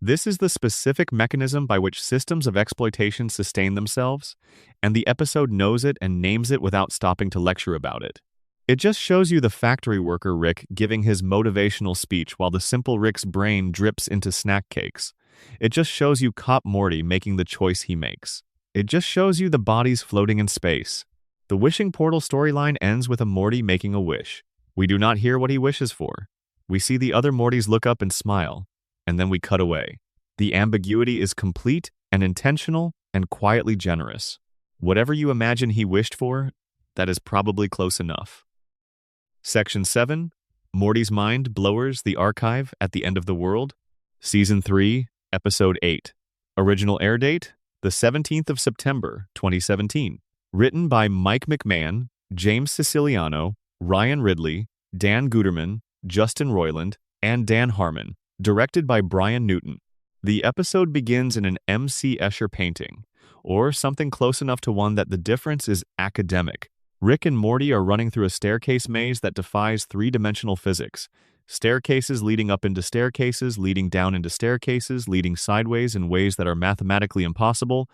This is the specific mechanism by which systems of exploitation sustain themselves, and the episode knows it and names it without stopping to lecture about it. It just shows you the factory worker Rick giving his motivational speech while the simple Rick's brain drips into snack cakes. It just shows you Cop Morty making the choice he makes. It just shows you the bodies floating in space. The wishing portal storyline ends with a Morty making a wish. We do not hear what he wishes for. We see the other Mortys look up and smile, and then we cut away. The ambiguity is complete and intentional and quietly generous. Whatever you imagine he wished for, that is probably close enough. Section 7, Morty's Mind Blowers, the Archive at the End of the World. Season 3, Episode 8. Original air date, the 17th of September, 2017. Written by Mike McMahon, James Siciliano, Ryan Ridley, Dan Guterman, Justin Roiland, and Dan Harmon. Directed by Brian Newton. The episode begins in an M.C. Escher painting, or something close enough to one that the difference is academic. Rick and Morty are running through a staircase maze that defies 3-dimensional physics. Staircases leading up into staircases, leading down into staircases, leading sideways in ways that are mathematically impossible,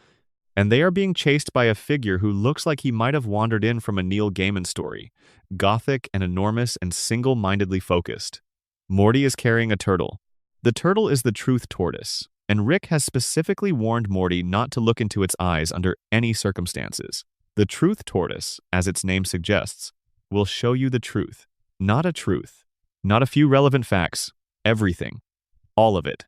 and they are being chased by a figure who looks like he might have wandered in from a Neil Gaiman story, gothic and enormous and single-mindedly focused. Morty is carrying a turtle. The turtle is the truth tortoise, and Rick has specifically warned Morty not to look into its eyes under any circumstances. The truth tortoise, as its name suggests, will show you the truth. Not a truth. Not a few relevant facts. Everything. All of it.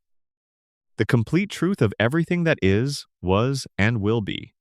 The complete truth of everything that is, was, and will be.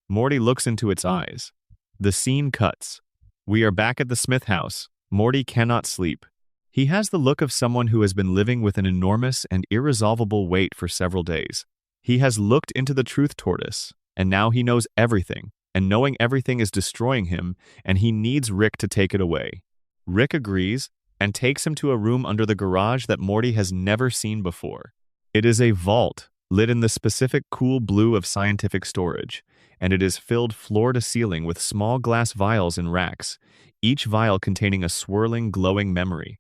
Morty looks into its eyes. The scene cuts. We are back at the Smith house. Morty cannot sleep. He has the look of someone who has been living with an enormous and irresolvable weight for several days. He has looked into the truth tortoise, and now he knows everything, and knowing everything is destroying him, and he needs Rick to take it away. Rick agrees, and takes him to a room under the garage that Morty has never seen before. It is a vault, lit in the specific cool blue of scientific storage, and it is filled floor to ceiling with small glass vials in racks, each vial containing a swirling, glowing memory.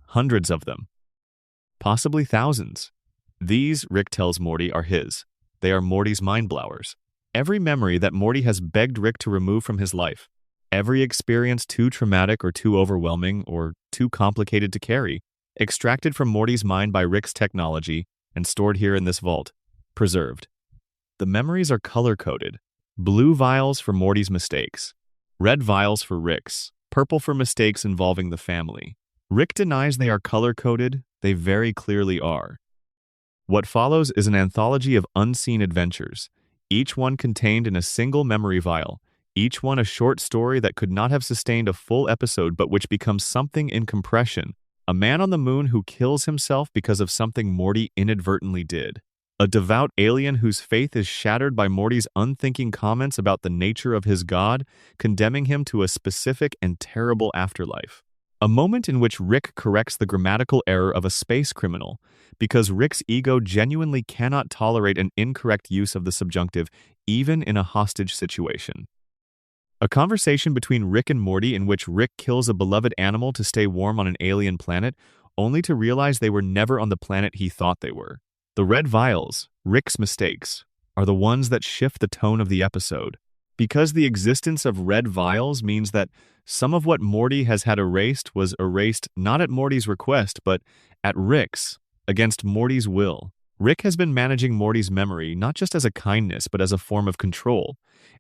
Hundreds of them. Possibly thousands. These, Rick tells Morty, are his. They are Morty's mind blowers. Every memory that Morty has begged Rick to remove from his life. Every experience too traumatic or too overwhelming or too complicated to carry. Extracted from Morty's mind by Rick's technology and stored here in this vault. Preserved. The memories are color-coded. Blue vials for Morty's mistakes. Red vials for Rick's. Purple for mistakes involving the family. Rick denies they are color-coded. They very clearly are. What follows is an anthology of unseen adventures, each one contained in a single memory vial, each one a short story that could not have sustained a full episode but which becomes something in compression. A man on the moon who kills himself because of something Morty inadvertently did. A devout alien whose faith is shattered by Morty's unthinking comments about the nature of his god, condemning him to a specific and terrible afterlife. A moment in which Rick corrects the grammatical error of a space criminal, because Rick's ego genuinely cannot tolerate an incorrect use of the subjunctive, even in a hostage situation. A conversation between Rick and Morty in which Rick kills a beloved animal to stay warm on an alien planet, only to realize they were never on the planet he thought they were. The red vials, Rick's mistakes, are the ones that shift the tone of the episode. Because the existence of red vials means that some of what Morty has had erased was erased not at Morty's request, but at Rick's, against Morty's will. Rick has been managing Morty's memory not just as a kindness, but as a form of control,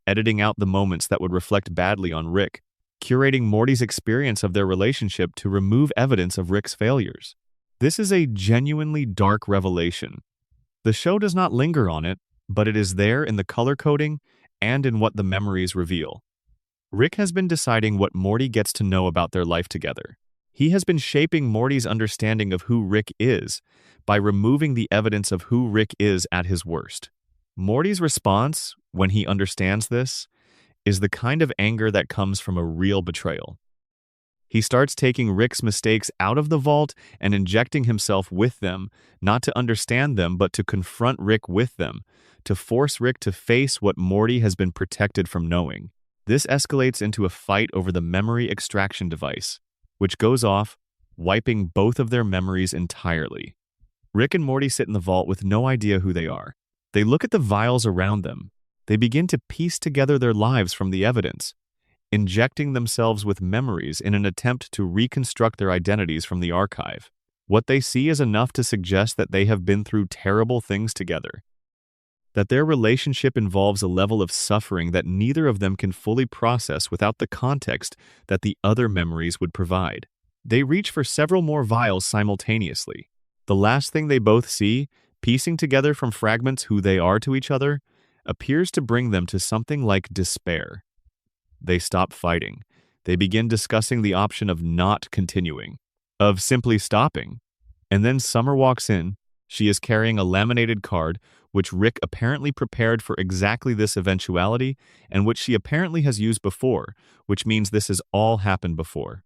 editing out the moments that would reflect badly on Rick, curating Morty's experience of their relationship to remove evidence of Rick's failures. This is a genuinely dark revelation. The show does not linger on it, but it is there in the color coding and in what the memories reveal. Rick has been deciding what Morty gets to know about their life together. He has been shaping Morty's understanding of who Rick is by removing the evidence of who Rick is at his worst. Morty's response, when he understands this, is the kind of anger that comes from a real betrayal. He starts taking Rick's mistakes out of the vault and injecting himself with them, not to understand them, but to confront Rick with them, to force Rick to face what Morty has been protected from knowing. This escalates into a fight over the memory extraction device, which goes off, wiping both of their memories entirely. Rick and Morty sit in the vault with no idea who they are. They look at the vials around them. They begin to piece together their lives from the evidence, injecting themselves with memories in an attempt to reconstruct their identities from the archive. What they see is enough to suggest that they have been through terrible things together, that their relationship involves a level of suffering that neither of them can fully process without the context that the other memories would provide. They reach for several more vials simultaneously. The last thing they both see, piecing together from fragments who they are to each other, appears to bring them to something like despair. They stop fighting. They begin discussing the option of not continuing, of simply stopping. And then Summer walks in. She is carrying a laminated card, which Rick apparently prepared for exactly this eventuality, and which she apparently has used before, which means this has all happened before.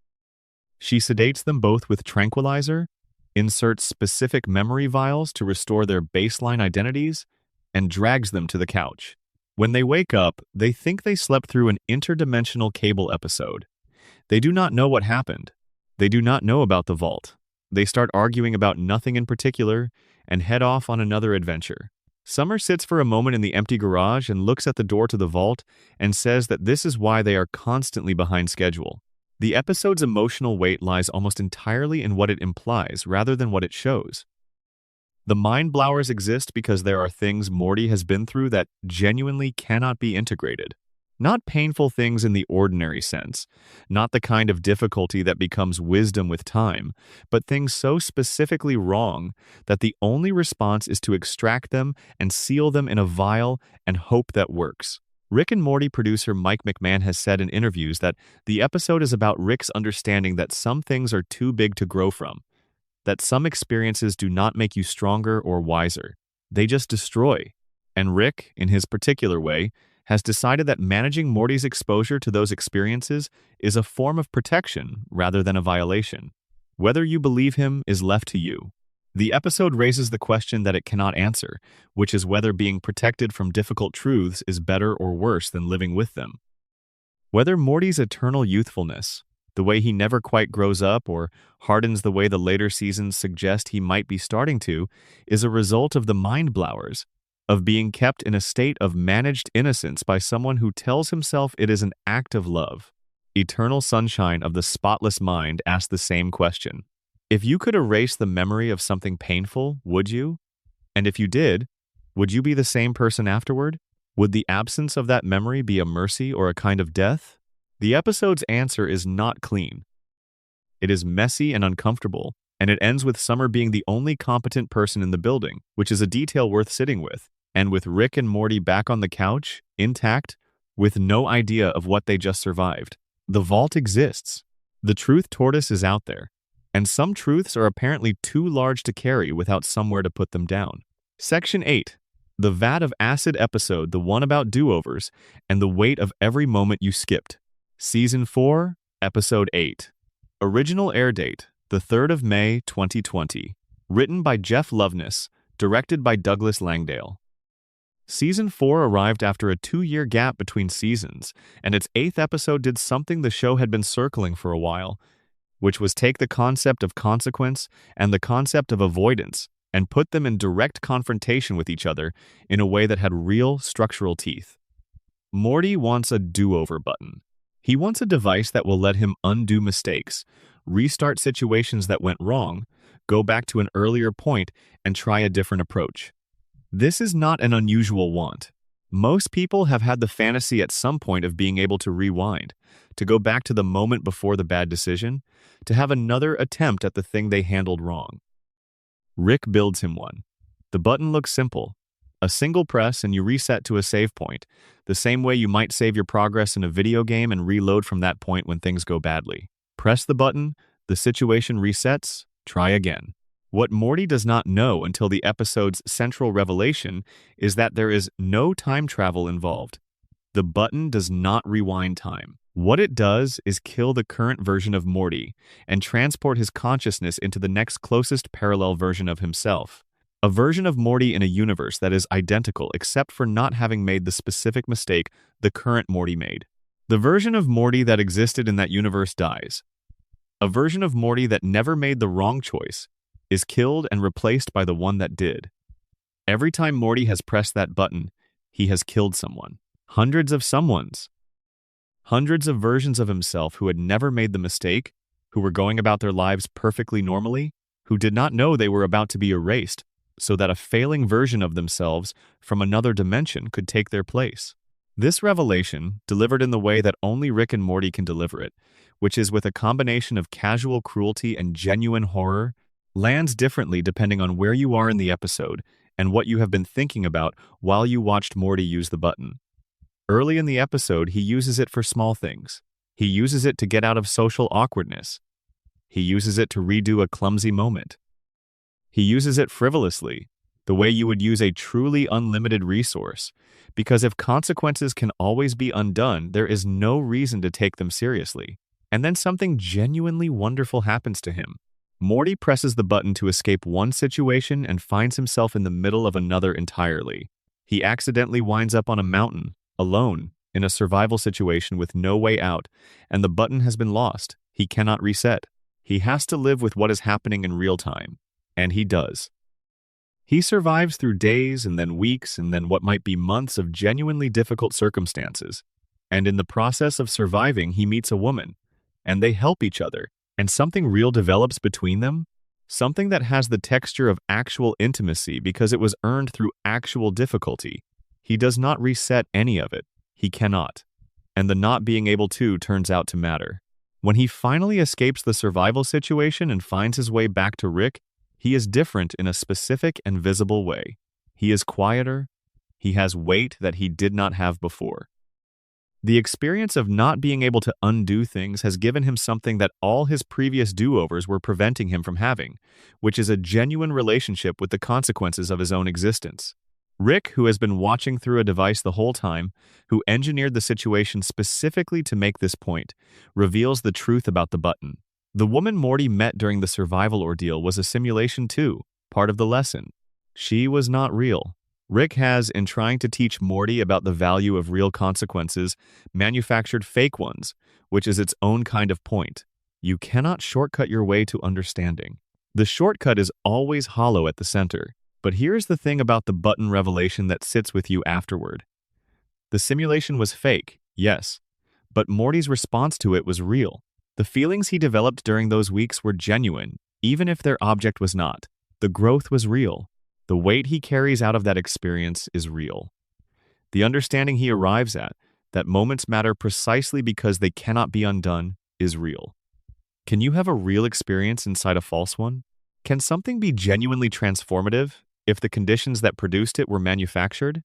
She sedates them both with tranquilizer, inserts specific memory vials to restore their baseline identities, and drags them to the couch. When they wake up, they think they slept through an interdimensional cable episode. They do not know what happened. They do not know about the vault. They start arguing about nothing in particular and head off on another adventure. Summer sits for a moment in the empty garage and looks at the door to the vault and says that this is why they are constantly behind schedule. The episode's emotional weight lies almost entirely in what it implies rather than what it shows. The mind blowers exist because there are things Morty has been through that genuinely cannot be integrated. Not painful things in the ordinary sense, not the kind of difficulty that becomes wisdom with time, but things so specifically wrong that the only response is to extract them and seal them in a vial and hope that works. Rick and Morty producer Mike McMahon has said in interviews that the episode is about Rick's understanding that some things are too big to grow from, that some experiences do not make you stronger or wiser. They just destroy. And Rick, in his particular way, has decided that managing Morty's exposure to those experiences is a form of protection rather than a violation. Whether you believe him is left to you. The episode raises the question that it cannot answer, which is whether being protected from difficult truths is better or worse than living with them. Whether Morty's eternal youthfulness, the way he never quite grows up or hardens the way the later seasons suggest he might be starting to, is a result of the mind blowers, of being kept in a state of managed innocence by someone who tells himself it is an act of love. Eternal Sunshine of the Spotless Mind asks the same question. If you could erase the memory of something painful, would you? And if you did, would you be the same person afterward? Would the absence of that memory be a mercy or a kind of death? The episode's answer is not clean. It is messy and uncomfortable, and it ends with Summer being the only competent person in the building, which is a detail worth sitting with, and with Rick and Morty back on the couch, intact, with no idea of what they just survived. The vault exists. The truth tortoise is out there. And some truths are apparently too large to carry without somewhere to put them down. Section 8. The Vat of Acid episode, the one about do-overs, and the weight of every moment you skipped. Season 4, Episode 8. Original air date, the 3rd of May, 2020. Written by Jeff Loveness, directed by Douglas Langdale. Season 4 arrived after a 2-year gap between seasons, and its 8th episode did something the show had been circling for a while, which was take the concept of consequence and the concept of avoidance and put them in direct confrontation with each other in a way that had real structural teeth. Morty wants a do-over button. He wants a device that will let him undo mistakes, restart situations that went wrong, go back to an earlier point, and try a different approach. This is not an unusual want. Most people have had the fantasy at some point of being able to rewind, to go back to the moment before the bad decision, to have another attempt at the thing they handled wrong. Rick builds him one. The button looks simple. A single press and you reset to a save point, the same way you might save your progress in a video game and reload from that point when things go badly. Press the button, the situation resets, try again. What Morty does not know until the episode's central revelation is that there is no time travel involved. The button does not rewind time. What it does is kill the current version of Morty and transport his consciousness into the next closest parallel version of himself. A version of Morty in a universe that is identical except for not having made the specific mistake the current Morty made. The version of Morty that existed in that universe dies. A version of Morty that never made the wrong choice is killed and replaced by the one that did. Every time Morty has pressed that button, he has killed someone. Hundreds of someones. Hundreds of versions of himself who had never made the mistake, who were going about their lives perfectly normally, who did not know they were about to be erased, so that a failing version of themselves from another dimension could take their place. This revelation, delivered in the way that only Rick and Morty can deliver it, which is with a combination of casual cruelty and genuine horror, lands differently depending on where you are in the episode and what you have been thinking about while you watched Morty use the button. Early in the episode, he uses it for small things. He uses it to get out of social awkwardness. He uses it to redo a clumsy moment. He uses it frivolously, the way you would use a truly unlimited resource, because if consequences can always be undone, there is no reason to take them seriously. And then something genuinely wonderful happens to him. Morty presses the button to escape one situation and finds himself in the middle of another entirely. He accidentally winds up on a mountain, alone, in a survival situation with no way out, and the button has been lost. He cannot reset. He has to live with what is happening in real time. And he does. He survives through days and then weeks and then what might be months of genuinely difficult circumstances. And in the process of surviving, he meets a woman, and they help each other. And something real develops between them, something that has the texture of actual intimacy because it was earned through actual difficulty. He does not reset any of it. He cannot. And the not being able to turns out to matter. When he finally escapes the survival situation and finds his way back to Rick, he is different in a specific and visible way. He is quieter. He has weight that he did not have before. The experience of not being able to undo things has given him something that all his previous do-overs were preventing him from having, which is a genuine relationship with the consequences of his own existence. Rick, who has been watching through a device the whole time, who engineered the situation specifically to make this point, reveals the truth about the button. The woman Morty met during the survival ordeal was a simulation too, part of the lesson. She was not real. Rick has, in trying to teach Morty about the value of real consequences, manufactured fake ones, which is its own kind of point. You cannot shortcut your way to understanding. The shortcut is always hollow at the center. But here's the thing about the button revelation that sits with you afterward. The simulation was fake, yes, but Morty's response to it was real. The feelings he developed during those weeks were genuine, even if their object was not. The growth was real. The weight he carries out of that experience is real. The understanding he arrives at, that moments matter precisely because they cannot be undone, is real. Can you have a real experience inside a false one? Can something be genuinely transformative if the conditions that produced it were manufactured?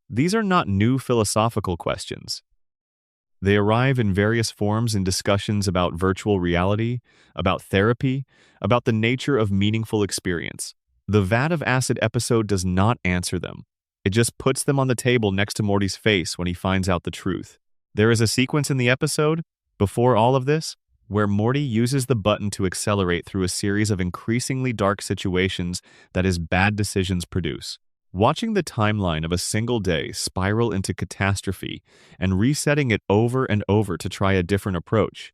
These are not new philosophical questions. They arrive in various forms in discussions about virtual reality, about therapy, about the nature of meaningful experience. The Vat of Acid episode does not answer them. It just puts them on the table next to Morty's face when he finds out the truth. There is a sequence in the episode, before all of this, where Morty uses the button to accelerate through a series of increasingly dark situations that his bad decisions produce. Watching the timeline of a single day spiral into catastrophe and resetting it over and over to try a different approach.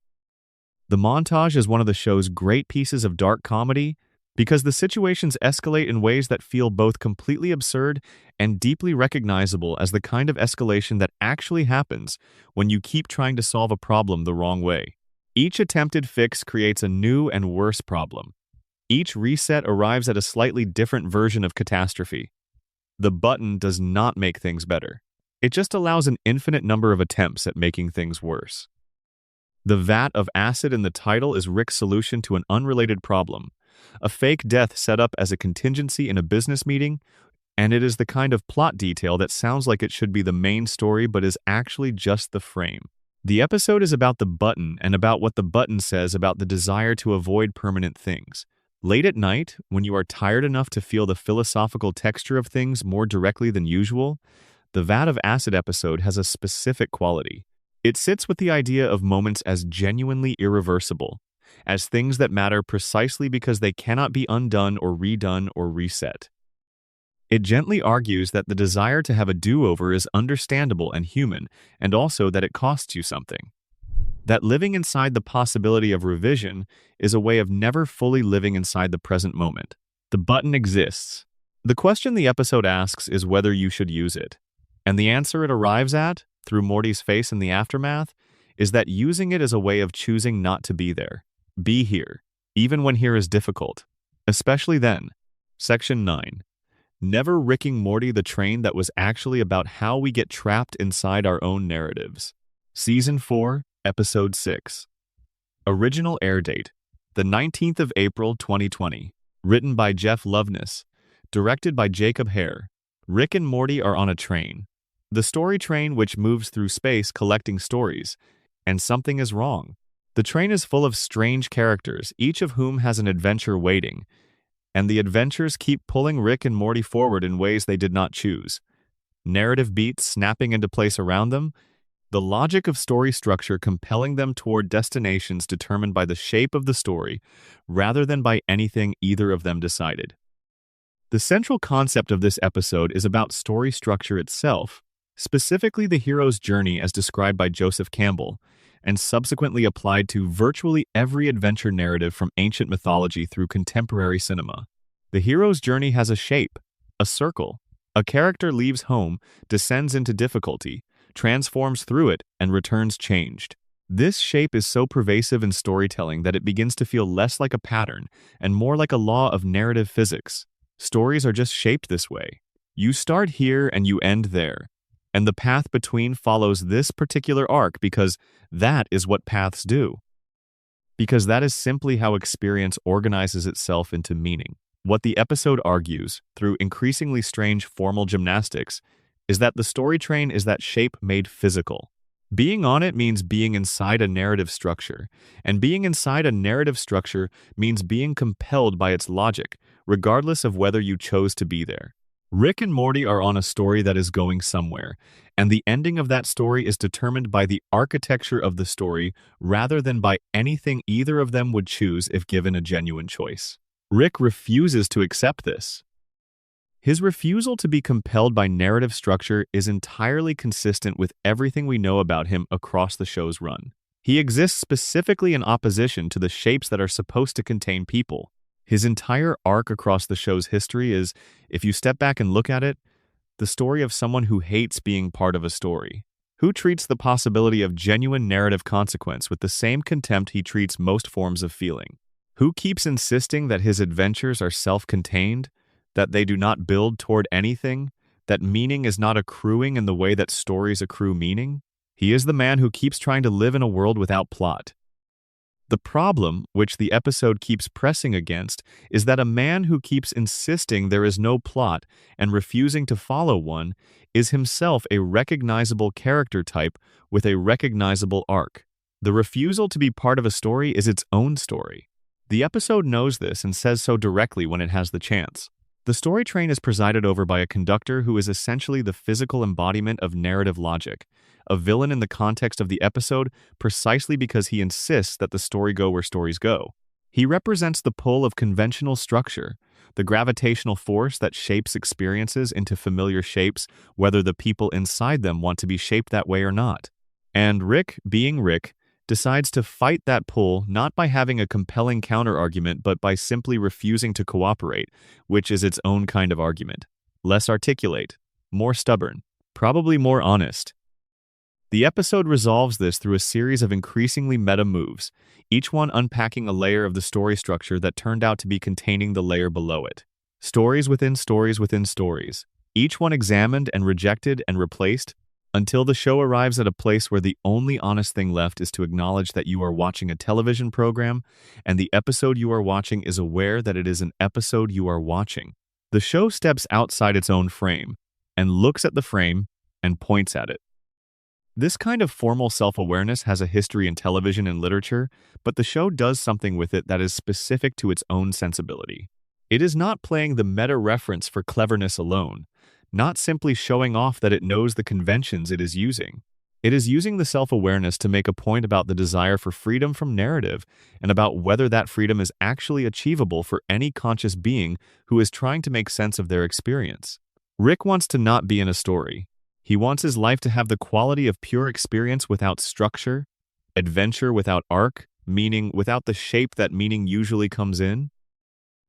The montage is one of the show's great pieces of dark comedy because the situations escalate in ways that feel both completely absurd and deeply recognizable as the kind of escalation that actually happens when you keep trying to solve a problem the wrong way. Each attempted fix creates a new and worse problem. Each reset arrives at a slightly different version of catastrophe. The button does not make things better. It just allows an infinite number of attempts at making things worse. The vat of acid in the title is Rick's solution to an unrelated problem, a fake death set up as a contingency in a business meeting, and it is the kind of plot detail that sounds like it should be the main story but is actually just the frame. The episode is about the button and about what the button says about the desire to avoid permanent things. Late at night, when you are tired enough to feel the philosophical texture of things more directly than usual, the Vat of Acid episode has a specific quality. It sits with the idea of moments as genuinely irreversible, as things that matter precisely because they cannot be undone or redone or reset. It gently argues that the desire to have a do-over is understandable and human, and also that it costs you something. That living inside the possibility of revision is a way of never fully living inside the present moment. The button exists. The question the episode asks is whether you should use it. And the answer it arrives at, through Morty's face in the aftermath, is that using it is a way of choosing not to be there. Be here, even when here is difficult. Especially then. Section 9. Never Ricking Morty, the train that was actually about how we get trapped inside our own narratives. Season 4, Episode 6. Original air date, the 19th of April 2020. Written by Jeff Loveness. Directed by Jacob Hare. Rick and Morty are on a train. The story train which moves through space collecting stories. And something is wrong. The train is full of strange characters, each of whom has an adventure waiting. And the adventures keep pulling Rick and Morty forward in ways they did not choose. Narrative beats snapping into place around them, the logic of story structure compelling them toward destinations determined by the shape of the story, rather than by anything either of them decided. The central concept of this episode is about story structure itself, specifically the hero's journey as described by Joseph Campbell, and subsequently applied to virtually every adventure narrative from ancient mythology through contemporary cinema. The hero's journey has a shape, a circle. A character leaves home, descends into difficulty, transforms through it, and returns changed. This shape is so pervasive in storytelling that it begins to feel less like a pattern and more like a law of narrative physics. Stories are just shaped this way. You start here and you end there, and the path between follows this particular arc because that is what paths do. Because that is simply how experience organizes itself into meaning. What the episode argues, through increasingly strange formal gymnastics, is that the story train is that shape made physical. Being on it means being inside a narrative structure, and being inside a narrative structure means being compelled by its logic, regardless of whether you chose to be there. Rick and Morty are on a story that is going somewhere, and the ending of that story is determined by the architecture of the story rather than by anything either of them would choose if given a genuine choice. Rick refuses to accept this. His refusal to be compelled by narrative structure is entirely consistent with everything we know about him across the show's run. He exists specifically in opposition to the shapes that are supposed to contain people. His entire arc across the show's history is, if you step back and look at it, the story of someone who hates being part of a story, who treats the possibility of genuine narrative consequence with the same contempt he treats most forms of feeling, who keeps insisting that his adventures are self-contained, that they do not build toward anything, that meaning is not accruing in the way that stories accrue meaning. He is the man who keeps trying to live in a world without plot. The problem, which the episode keeps pressing against, is that a man who keeps insisting there is no plot and refusing to follow one is himself a recognizable character type with a recognizable arc. The refusal to be part of a story is its own story. The episode knows this and says so directly when it has the chance. The story train is presided over by a conductor who is essentially the physical embodiment of narrative logic, a villain in the context of the episode precisely because he insists that the story go where stories go. He represents the pull of conventional structure, the gravitational force that shapes experiences into familiar shapes, whether the people inside them want to be shaped that way or not. And Rick, being Rick, decides to fight that pull not by having a compelling counterargument but by simply refusing to cooperate, which is its own kind of argument. Less articulate, more stubborn, probably more honest. The episode resolves this through a series of increasingly meta moves, each one unpacking a layer of the story structure that turned out to be containing the layer below it. Stories within stories within stories, each one examined and rejected and replaced, until the show arrives at a place where the only honest thing left is to acknowledge that you are watching a television program, and the episode you are watching is aware that it is an episode you are watching. The show steps outside its own frame, and looks at the frame, and points at it. This kind of formal self-awareness has a history in television and literature, but the show does something with it that is specific to its own sensibility. It is not playing the meta-reference for cleverness alone, not simply showing off that it knows the conventions it is using. It is using the self-awareness to make a point about the desire for freedom from narrative and about whether that freedom is actually achievable for any conscious being who is trying to make sense of their experience. Rick wants to not be in a story. He wants his life to have the quality of pure experience without structure, adventure without arc, meaning without the shape that meaning usually comes in.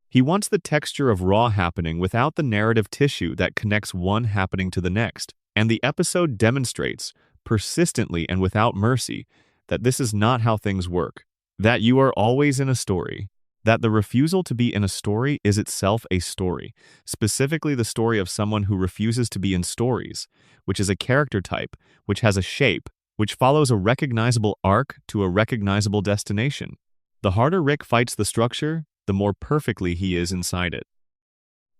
He wants the texture of raw happening without the narrative tissue that connects one happening to the next. And the episode demonstrates, persistently and without mercy, that this is not how things work. That you are always in a story. That the refusal to be in a story is itself a story, specifically the story of someone who refuses to be in stories, which is a character type, which has a shape, which follows a recognizable arc to a recognizable destination. The harder Rick fights the structure, the more perfectly he is inside it.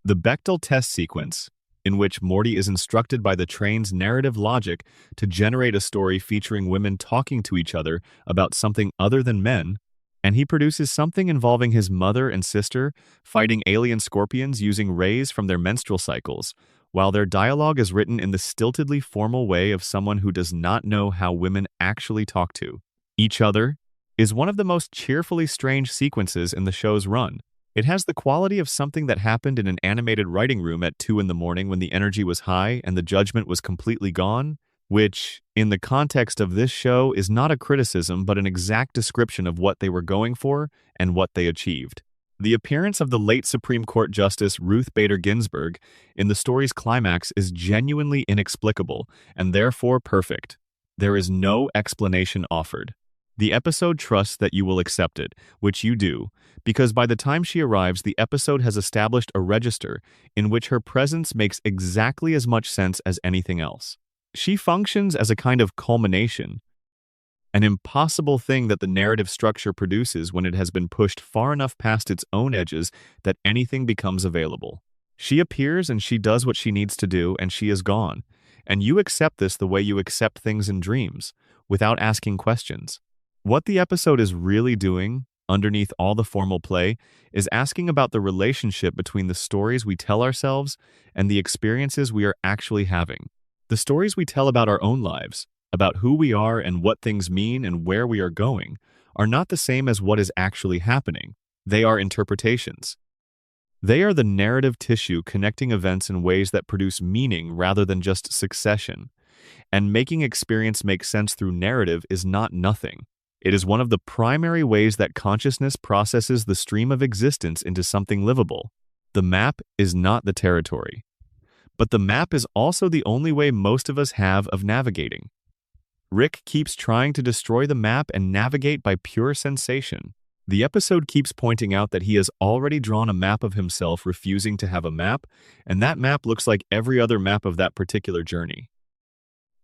The Bechdel test sequence, in which Morty is instructed by the train's narrative logic to generate a story featuring women talking to each other about something other than men, and he produces something involving his mother and sister fighting alien scorpions using rays from their menstrual cycles, while their dialogue is written in the stiltedly formal way of someone who does not know how women actually talk to each other, is one of the most cheerfully strange sequences in the show's run. It has the quality of something that happened in an animated writing room at 2 in the morning when the energy was high and the judgment was completely gone, which, in the context of this show, is not a criticism but an exact description of what they were going for and what they achieved. The appearance of the late Supreme Court Justice Ruth Bader Ginsburg in the story's climax is genuinely inexplicable and therefore perfect. There is no explanation offered. The episode trusts that you will accept it, which you do, because by the time she arrives, the episode has established a register in which her presence makes exactly as much sense as anything else. She functions as a kind of culmination, an impossible thing that the narrative structure produces when it has been pushed far enough past its own edges that anything becomes available. She appears and she does what she needs to do and she is gone, and you accept this the way you accept things in dreams, without asking questions. What the episode is really doing, underneath all the formal play, is asking about the relationship between the stories we tell ourselves and the experiences we are actually having. The stories we tell about our own lives, about who we are and what things mean and where we are going, are not the same as what is actually happening. They are interpretations. They are the narrative tissue connecting events in ways that produce meaning rather than just succession. And making experience make sense through narrative is not nothing. It is one of the primary ways that consciousness processes the stream of existence into something livable. The map is not the territory. But the map is also the only way most of us have of navigating. Rick keeps trying to destroy the map and navigate by pure sensation. The episode keeps pointing out that he has already drawn a map of himself refusing to have a map, and that map looks like every other map of that particular journey.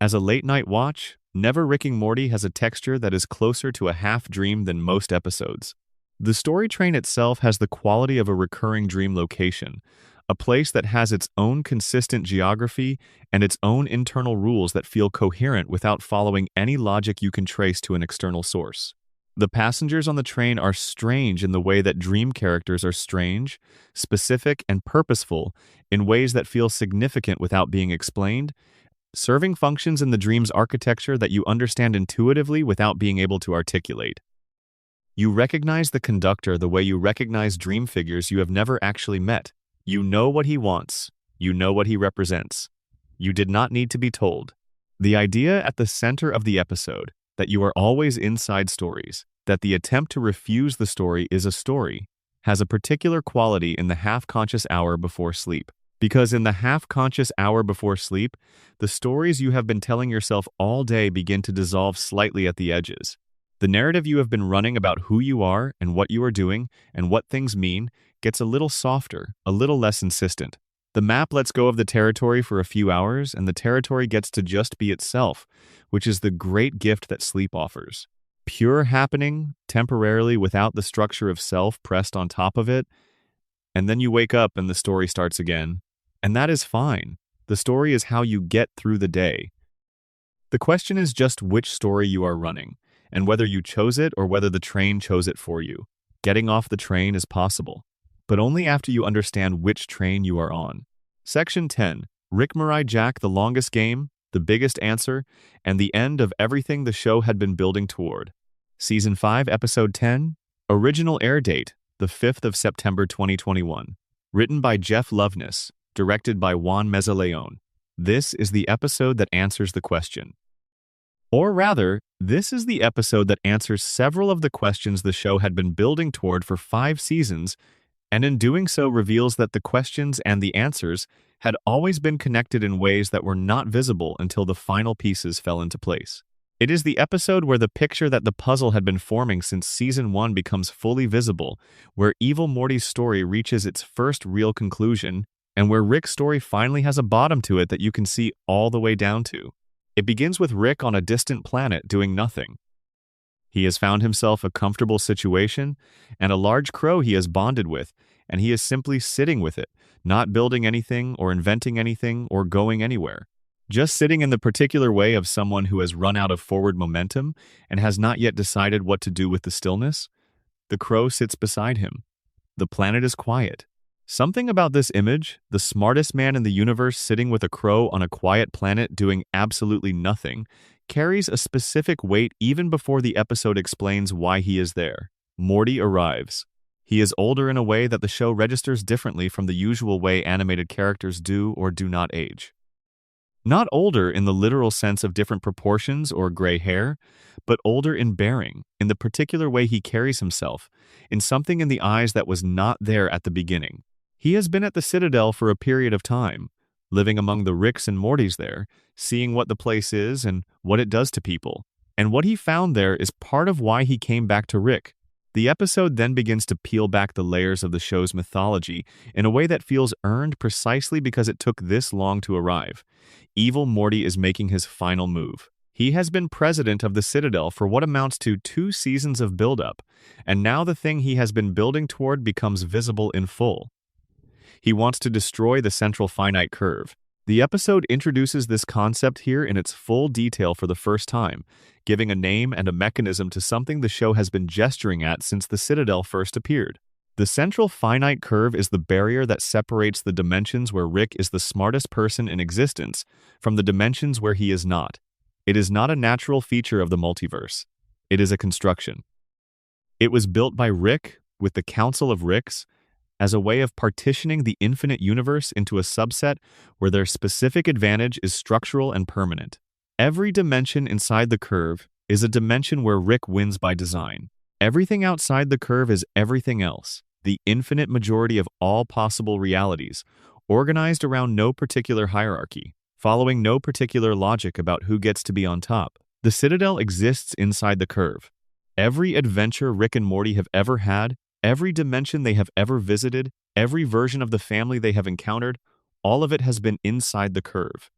As a late-night watch, Never Rick and Morty has a texture that is closer to a half-dream than most episodes. The story train itself has the quality of a recurring dream location, a place that has its own consistent geography and its own internal rules that feel coherent without following any logic you can trace to an external source. The passengers on the train are strange in the way that dream characters are strange, specific, and purposeful in ways that feel significant without being explained, serving functions in the dream's architecture that you understand intuitively without being able to articulate. You recognize the conductor the way you recognize dream figures you have never actually met. You know what he wants. You know what he represents. You did not need to be told. The idea at the center of the episode, that you are always inside stories, that the attempt to refuse the story is a story, has a particular quality in the half-conscious hour before sleep. Because in the half-conscious hour before sleep, the stories you have been telling yourself all day begin to dissolve slightly at the edges. The narrative you have been running about who you are and what you are doing and what things mean gets a little softer, a little less insistent. The map lets go of the territory for a few hours, and the territory gets to just be itself, which is the great gift that sleep offers. Pure happening, temporarily without the structure of self pressed on top of it, and then you wake up and the story starts again. And that is fine. The story is how you get through the day. The question is just which story you are running, and whether you chose it or whether the train chose it for you. Getting off the train is possible, but only after you understand which train you are on. Section 10. Rick Morty Jack, the longest game, the biggest answer, and the end of everything the show had been building toward. Season 5, Episode 10. Original air date, the 5th of September 2021. Written by Jeff Loveness. Directed by Juan Mezaleon. This is the episode that answers the question. Or rather, this is the episode that answers several of the questions the show had been building toward for 5 seasons, and in doing so reveals that the questions and the answers had always been connected in ways that were not visible until the final pieces fell into place. It is the episode where the picture that the puzzle had been forming since Season 1 becomes fully visible, where Evil Morty's story reaches its first real conclusion, and where Rick's story finally has a bottom to it that you can see all the way down to. It begins with Rick on a distant planet doing nothing. He has found himself a comfortable situation and a large crow he has bonded with, and he is simply sitting with it, not building anything or inventing anything or going anywhere. Just sitting in the particular way of someone who has run out of forward momentum and has not yet decided what to do with the stillness. The crow sits beside him. The planet is quiet. Something about this image, the smartest man in the universe sitting with a crow on a quiet planet doing absolutely nothing, carries a specific weight even before the episode explains why he is there. Morty arrives. He is older in a way that the show registers differently from the usual way animated characters do or do not age. Not older in the literal sense of different proportions or gray hair, but older in bearing, in the particular way he carries himself, in something in the eyes that was not there at the beginning. He has been at the Citadel for a period of time, living among the Ricks and Mortys there, seeing what the place is and what it does to people. And what he found there is part of why he came back to Rick. The episode then begins to peel back the layers of the show's mythology in a way that feels earned precisely because it took this long to arrive. Evil Morty is making his final move. He has been president of the Citadel for what amounts to 2 seasons of build-up, and now the thing he has been building toward becomes visible in full. He wants to destroy the central finite curve. The episode introduces this concept here in its full detail for the first time, giving a name and a mechanism to something the show has been gesturing at since the Citadel first appeared. The central finite curve is the barrier that separates the dimensions where Rick is the smartest person in existence from the dimensions where he is not. It is not a natural feature of the multiverse. It is a construction. It was built by Rick, with the Council of Ricks, as a way of partitioning the infinite universe into a subset where their specific advantage is structural and permanent. Every dimension inside the curve is a dimension where Rick wins by design. Everything outside the curve is everything else, the infinite majority of all possible realities, organized around no particular hierarchy, following no particular logic about who gets to be on top. The Citadel exists inside the curve. Every adventure Rick and Morty have ever had, every dimension they have ever visited, every version of the family they have encountered, all of it has been inside the curve.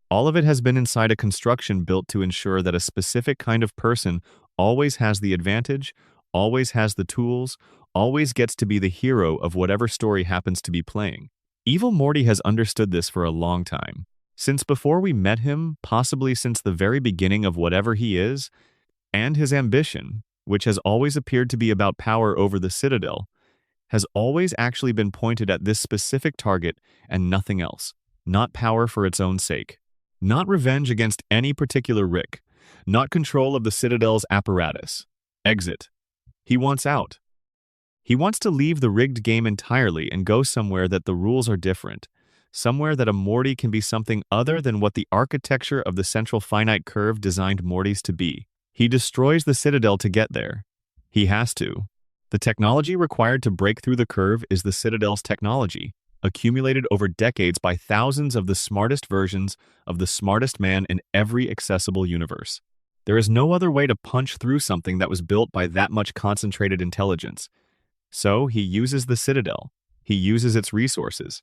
All of it has been inside a construction built to ensure that a specific kind of person always has the advantage, always has the tools, always gets to be the hero of whatever story happens to be playing. Evil Morty has understood this for a long time. Since before we met him, possibly since the very beginning of whatever he is, and his ambition, which has always appeared to be about power over the Citadel, has always actually been pointed at this specific target and nothing else. Not power for its own sake. Not revenge against any particular Rick. Not control of the Citadel's apparatus. Exit. He wants out. He wants to leave the rigged game entirely and go somewhere that the rules are different, somewhere that a Morty can be something other than what the architecture of the central finite curve designed Mortys to be. He destroys the Citadel to get there. He has to. The technology required to break through the curve is the Citadel's technology, accumulated over decades by thousands of the smartest versions of the smartest man in every accessible universe. There is no other way to punch through something that was built by that much concentrated intelligence. So he uses the Citadel. He uses its resources.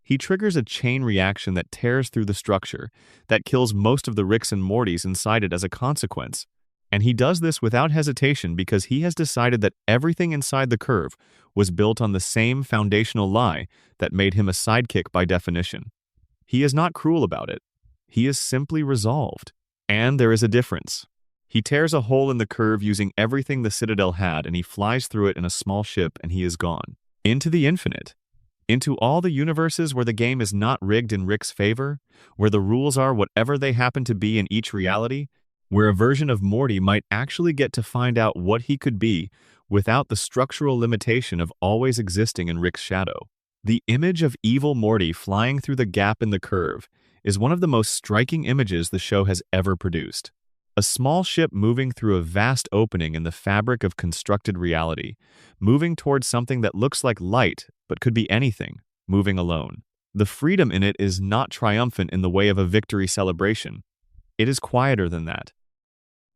He triggers a chain reaction that tears through the structure, that kills most of the Ricks and Mortys inside it as a consequence. And he does this without hesitation because he has decided that everything inside the curve was built on the same foundational lie that made him a sidekick by definition. He is not cruel about it. He is simply resolved. And there is a difference. He tears a hole in the curve using everything the Citadel had, and he flies through it in a small ship, and he is gone. Into the infinite. Into all the universes where the game is not rigged in Rick's favor, where the rules are whatever they happen to be in each reality, where a version of Morty might actually get to find out what he could be without the structural limitation of always existing in Rick's shadow. The image of Evil Morty flying through the gap in the curve is one of the most striking images the show has ever produced. A small ship moving through a vast opening in the fabric of constructed reality, moving towards something that looks like light but could be anything, moving alone. The freedom in it is not triumphant in the way of a victory celebration. It is quieter than that.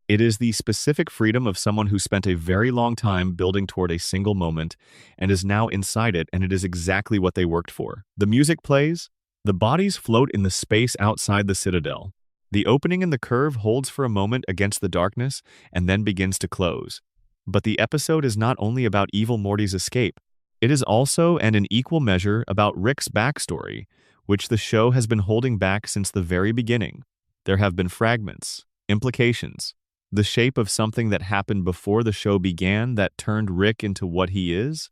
It is the specific freedom of someone who spent a very long time building toward a single moment and is now inside it, and it is exactly what they worked for. The music plays. The bodies float in the space outside the Citadel. The opening in the curve holds for a moment against the darkness and then begins to close. But the episode is not only about Evil Morty's escape. It is also, and in equal measure, about Rick's backstory, which the show has been holding back since the very beginning. There have been fragments, implications, the shape of something that happened before the show began that turned Rick into what he is.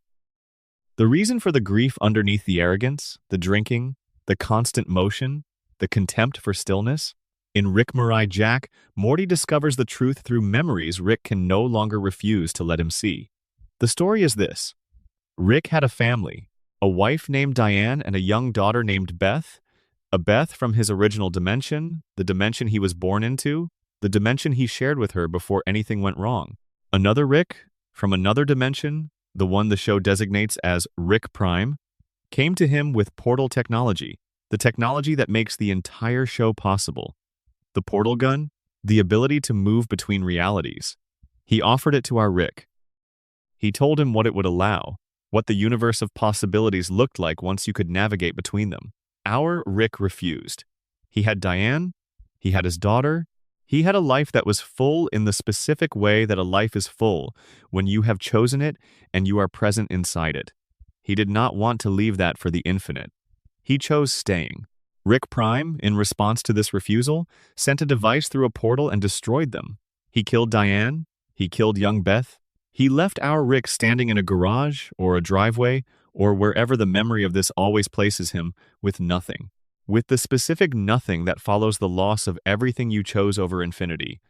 The reason for the grief underneath the arrogance, the drinking, the constant motion, the contempt for stillness. In Rick Morty Jack, Morty discovers the truth through memories Rick can no longer refuse to let him see. The story is this. Rick had a family, a wife named Diane and a young daughter named Beth, a Beth from his original dimension, the dimension he was born into, the dimension he shared with her before anything went wrong. Another Rick, from another dimension, the one the show designates as Rick Prime, came to him with portal technology, the technology that makes the entire show possible. The portal gun, the ability to move between realities. He offered it to our Rick. He told him what it would allow, what the universe of possibilities looked like once you could navigate between them. Our Rick refused. He had Diane, he had his daughter, he had a life that was full in the specific way that a life is full when you have chosen it and you are present inside it. He did not want to leave that for the infinite. He chose staying. Rick Prime, in response to this refusal, sent a device through a portal and destroyed them. He killed Diane. He killed young Beth. He left our Rick standing in a garage or a driveway or wherever the memory of this always places him with nothing. With the specific nothing that follows the loss of everything you chose over infinity.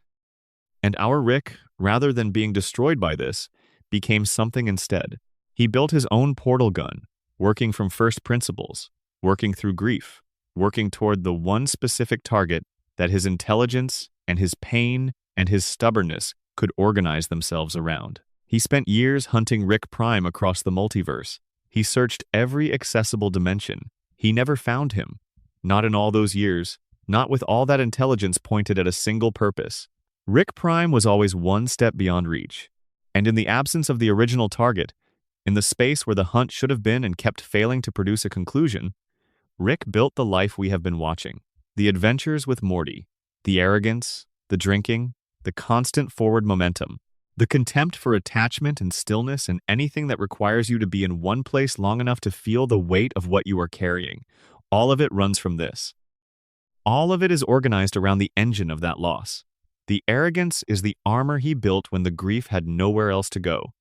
And our Rick, rather than being destroyed by this, became something instead. He built his own portal gun, working from first principles, working through grief, working toward the one specific target that his intelligence and his pain and his stubbornness could organize themselves around. He spent years hunting Rick Prime across the multiverse. He searched every accessible dimension. He never found him. Not in all those years, not with all that intelligence pointed at a single purpose. Rick Prime was always one step beyond reach. And in the absence of the original target, in the space where the hunt should have been and kept failing to produce a conclusion, Rick built the life we have been watching. The adventures with Morty, the arrogance, the drinking, the constant forward momentum, the contempt for attachment and stillness and anything that requires you to be in one place long enough to feel the weight of what you are carrying. All of it runs from this. All of it is organized around the engine of that loss. The arrogance is the armor he built when the grief had nowhere else to go.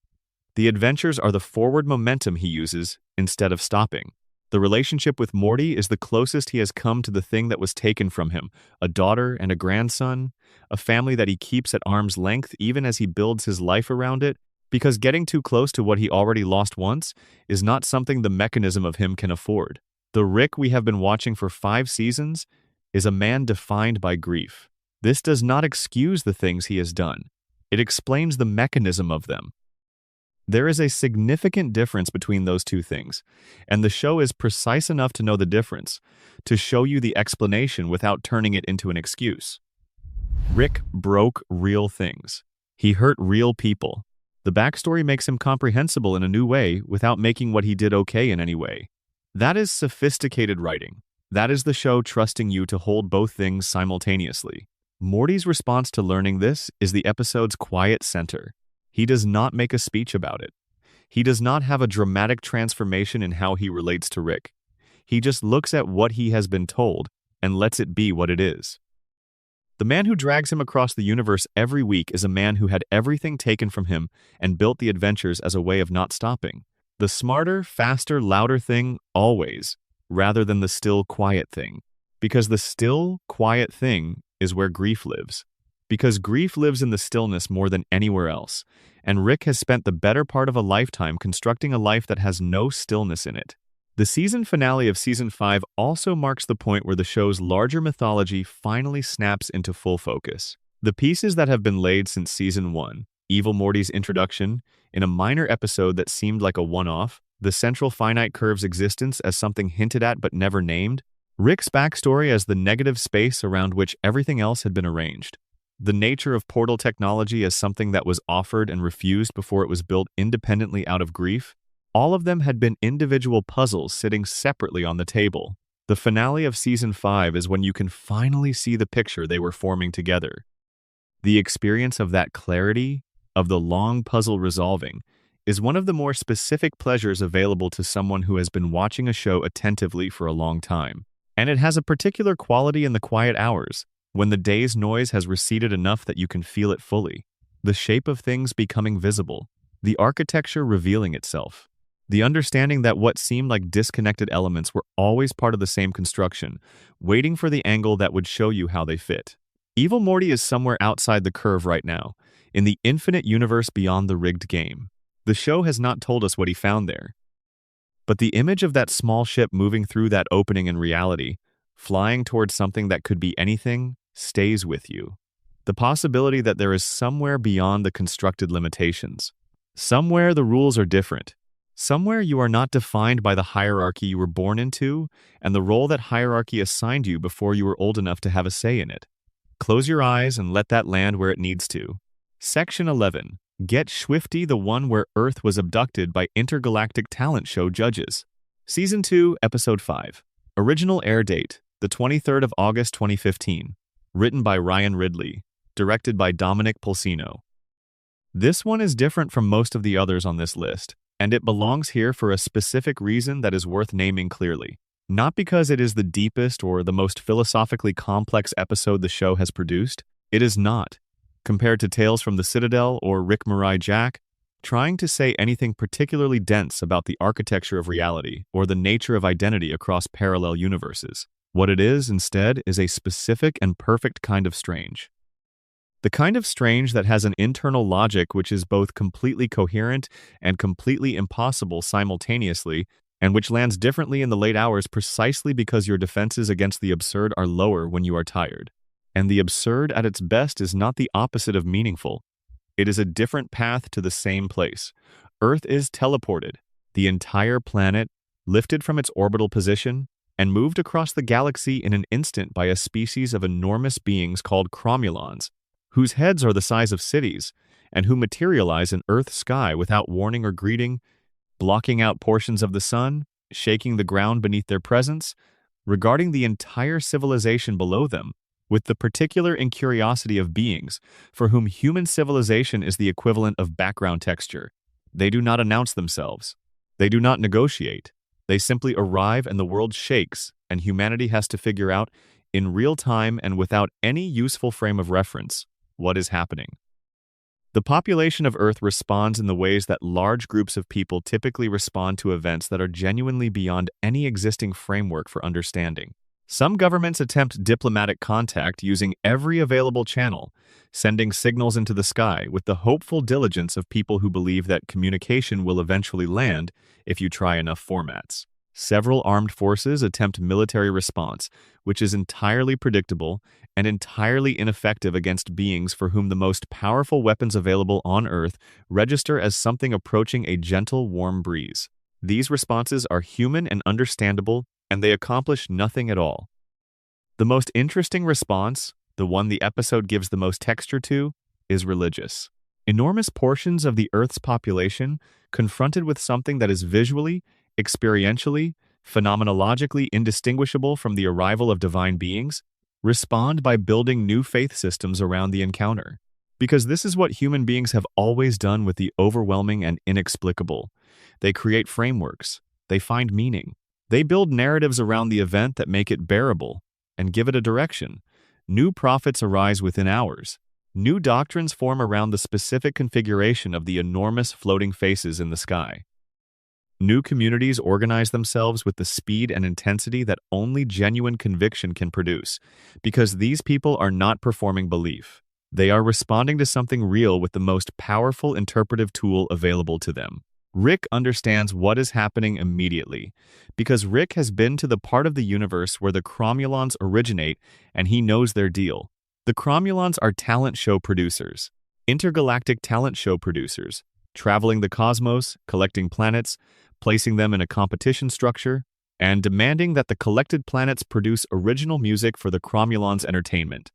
The adventures are the forward momentum he uses instead of stopping. The relationship with Morty is the closest he has come to the thing that was taken from him, a daughter and a grandson, a family that he keeps at arm's length even as he builds his life around it, Because getting too close to what he already lost once is not something the mechanism of him can afford. The Rick we have been watching for 5 seasons is a man defined by grief. This does not excuse the things he has done. It explains the mechanism of them. There is a significant difference between those two things, and the show is precise enough to know the difference, to show you the explanation without turning it into an excuse. Rick broke real things. He hurt real people. The backstory makes him comprehensible in a new way without making what he did okay in any way. That is sophisticated writing. That is the show trusting you to hold both things simultaneously. Morty's response to learning this is the episode's quiet center. He does not make a speech about it. He does not have a dramatic transformation in how he relates to Rick. He just looks at what he has been told and lets it be what it is. The man who drags him across the universe every week is a man who had everything taken from him and built the adventures as a way of not stopping. The smarter, faster, louder thing always, rather than the still, quiet thing. Because the still, quiet thing is where grief lives. Because grief lives in the stillness more than anywhere else, and Rick has spent the better part of a lifetime constructing a life that has no stillness in it. The season finale of Season 5 also marks the point where the show's larger mythology finally snaps into full focus. The pieces that have been laid since Season 1, Evil Morty's introduction, in a minor episode that seemed like a one-off, the central finite curve's existence as something hinted at but never named, Rick's backstory as the negative space around which everything else had been arranged, the nature of portal technology as something that was offered and refused before it was built independently out of grief, all of them had been individual puzzles sitting separately on the table. The finale of Season 5 is when you can finally see the picture they were forming together. The experience of that clarity, of the long puzzle resolving, is one of the more specific pleasures available to someone who has been watching a show attentively for a long time. And it has a particular quality in the quiet hours, when the day's noise has receded enough that you can feel it fully. The shape of things becoming visible, the architecture revealing itself, the understanding that what seemed like disconnected elements were always part of the same construction, waiting for the angle that would show you how they fit. Evil Morty is somewhere outside the curve right now, in the infinite universe beyond the rigged game. The show has not told us what he found there. But the image of that small ship moving through that opening in reality, flying towards something that could be anything, stays with you. The possibility that there is somewhere beyond the constructed limitations. Somewhere the rules are different. Somewhere you are not defined by the hierarchy you were born into and the role that hierarchy assigned you before you were old enough to have a say in it. Close your eyes and let that land where it needs to. Section 11. Get Swifty, the one where Earth was abducted by intergalactic talent show judges. Season 2, Episode 5. Original air date, the 23rd of August 2015. Written by Ryan Ridley. Directed by Dominic Polsino. This one is different from most of the others on this list, and it belongs here for a specific reason that is worth naming clearly. Not because it is the deepest or the most philosophically complex episode the show has produced. It is not. Compared to Tales from the Citadel or Rick Mirai Jack, trying to say anything particularly dense about the architecture of reality or the nature of identity across parallel universes. What it is, instead, is a specific and perfect kind of strange. The kind of strange that has an internal logic which is both completely coherent and completely impossible simultaneously, and which lands differently in the late hours precisely because your defenses against the absurd are lower when you are tired. And the absurd at its best is not the opposite of meaningful. It is a different path to the same place. Earth is teleported, the entire planet, lifted from its orbital position, and moved across the galaxy in an instant by a species of enormous beings called cromulons, whose heads are the size of cities, and who materialize in Earth's sky without warning or greeting, blocking out portions of the sun, shaking the ground beneath their presence, regarding the entire civilization below them, with the particular incuriosity of beings for whom human civilization is the equivalent of background texture. They do not announce themselves. They do not negotiate. They simply arrive and the world shakes, and humanity has to figure out, in real time and without any useful frame of reference, what is happening. The population of Earth responds in the ways that large groups of people typically respond to events that are genuinely beyond any existing framework for understanding. Some governments attempt diplomatic contact using every available channel, sending signals into the sky with the hopeful diligence of people who believe that communication will eventually land if you try enough formats. Several armed forces attempt military response, which is entirely predictable and entirely ineffective against beings for whom the most powerful weapons available on Earth register as something approaching a gentle, warm breeze. These responses are human and understandable, and they accomplish nothing at all. The most interesting response, the one the episode gives the most texture to, is religious. Enormous portions of the Earth's population, confronted with something that is visually, experientially, phenomenologically indistinguishable from the arrival of divine beings, respond by building new faith systems around the encounter. Because this is what human beings have always done with the overwhelming and inexplicable. They create frameworks. They find meaning. They build narratives around the event that make it bearable and give it a direction. New prophets arise within hours. New doctrines form around the specific configuration of the enormous floating faces in the sky. New communities organize themselves with the speed and intensity that only genuine conviction can produce, because these people are not performing belief. They are responding to something real with the most powerful interpretive tool available to them. Rick understands what is happening immediately, because Rick has been to the part of the universe where the Cromulons originate, and he knows their deal. The Cromulons are talent show producers, intergalactic talent show producers, traveling the cosmos, collecting planets, placing them in a competition structure, and demanding that the collected planets produce original music for the Cromulons' entertainment.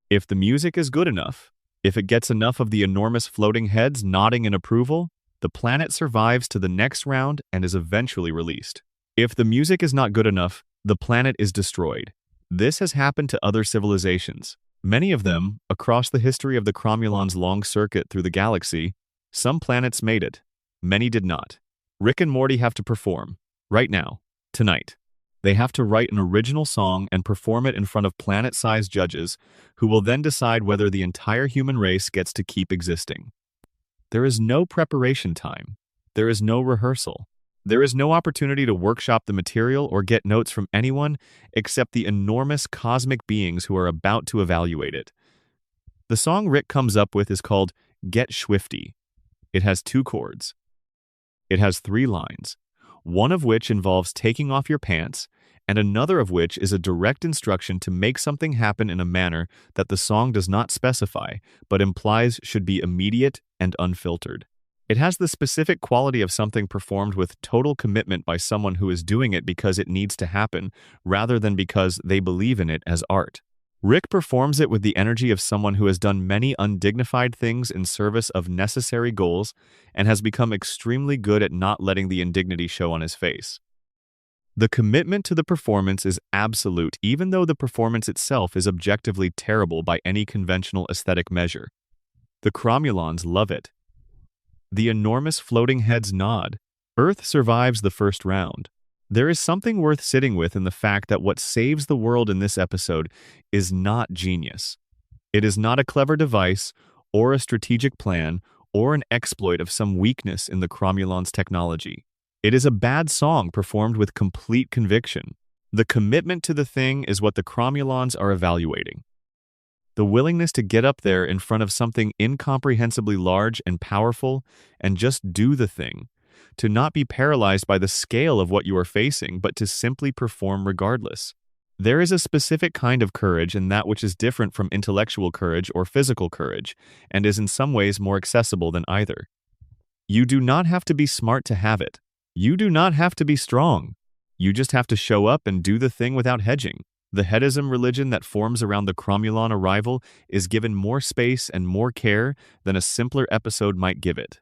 If the music is good enough, if it gets enough of the enormous floating heads nodding in approval, the planet survives to the next round and is eventually released. If the music is not good enough, the planet is destroyed. This has happened to other civilizations. Many of them, across the history of the Cromulons' long circuit through the galaxy. Some planets made it. Many did not. Rick and Morty have to perform. Right now. Tonight. They have to write an original song and perform it in front of planet-sized judges, who will then decide whether the entire human race gets to keep existing. There is no preparation time. There is no rehearsal. There is no opportunity to workshop the material or get notes from anyone except the enormous cosmic beings who are about to evaluate it. The song Rick comes up with is called Get Swifty. It has 2 chords. It has 3 lines, one of which involves taking off your pants, and another of which is a direct instruction to make something happen in a manner that the song does not specify, but implies should be immediate and unfiltered. It has the specific quality of something performed with total commitment by someone who is doing it because it needs to happen, rather than because they believe in it as art. Rick performs it with the energy of someone who has done many undignified things in service of necessary goals and has become extremely good at not letting the indignity show on his face. The commitment to the performance is absolute, even though the performance itself is objectively terrible by any conventional aesthetic measure. The Cromulons love it. The enormous floating heads nod. Earth survives the first round. There is something worth sitting with in the fact that what saves the world in this episode is not genius. It is not a clever device, or a strategic plan, or an exploit of some weakness in the Cromulons' technology. It is a bad song performed with complete conviction. The commitment to the thing is what the Cromulons are evaluating. The willingness to get up there in front of something incomprehensibly large and powerful and just do the thing. To not be paralyzed by the scale of what you are facing, but to simply perform regardless. There is a specific kind of courage in that which is different from intellectual courage or physical courage, and is in some ways more accessible than either. You do not have to be smart to have it. You do not have to be strong. You just have to show up and do the thing without hedging. The headism religion that forms around the Cromulon arrival is given more space and more care than a simpler episode might give it.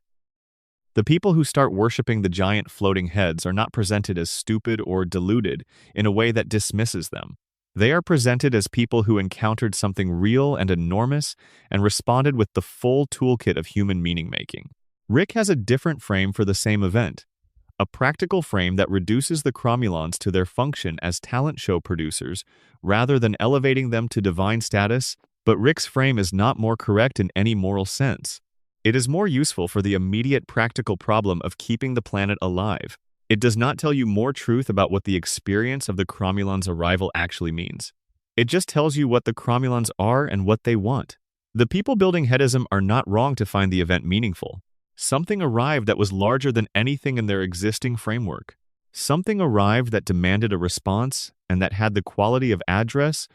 The people who start worshipping the giant floating heads are not presented as stupid or deluded in a way that dismisses them. They are presented as people who encountered something real and enormous and responded with the full toolkit of human meaning-making. Rick has a different frame for the same event, a practical frame that reduces the Cromulons to their function as talent show producers rather than elevating them to divine status, but Rick's frame is not more correct in any moral sense. It is more useful for the immediate practical problem of keeping the planet alive. It does not tell you more truth about what the experience of the Cromulons' arrival actually means. It just tells you what the Cromulons are and what they want. The people building Headism are not wrong to find the event meaningful. Something arrived that was larger than anything in their existing framework. Something arrived that demanded a response and that had the quality of address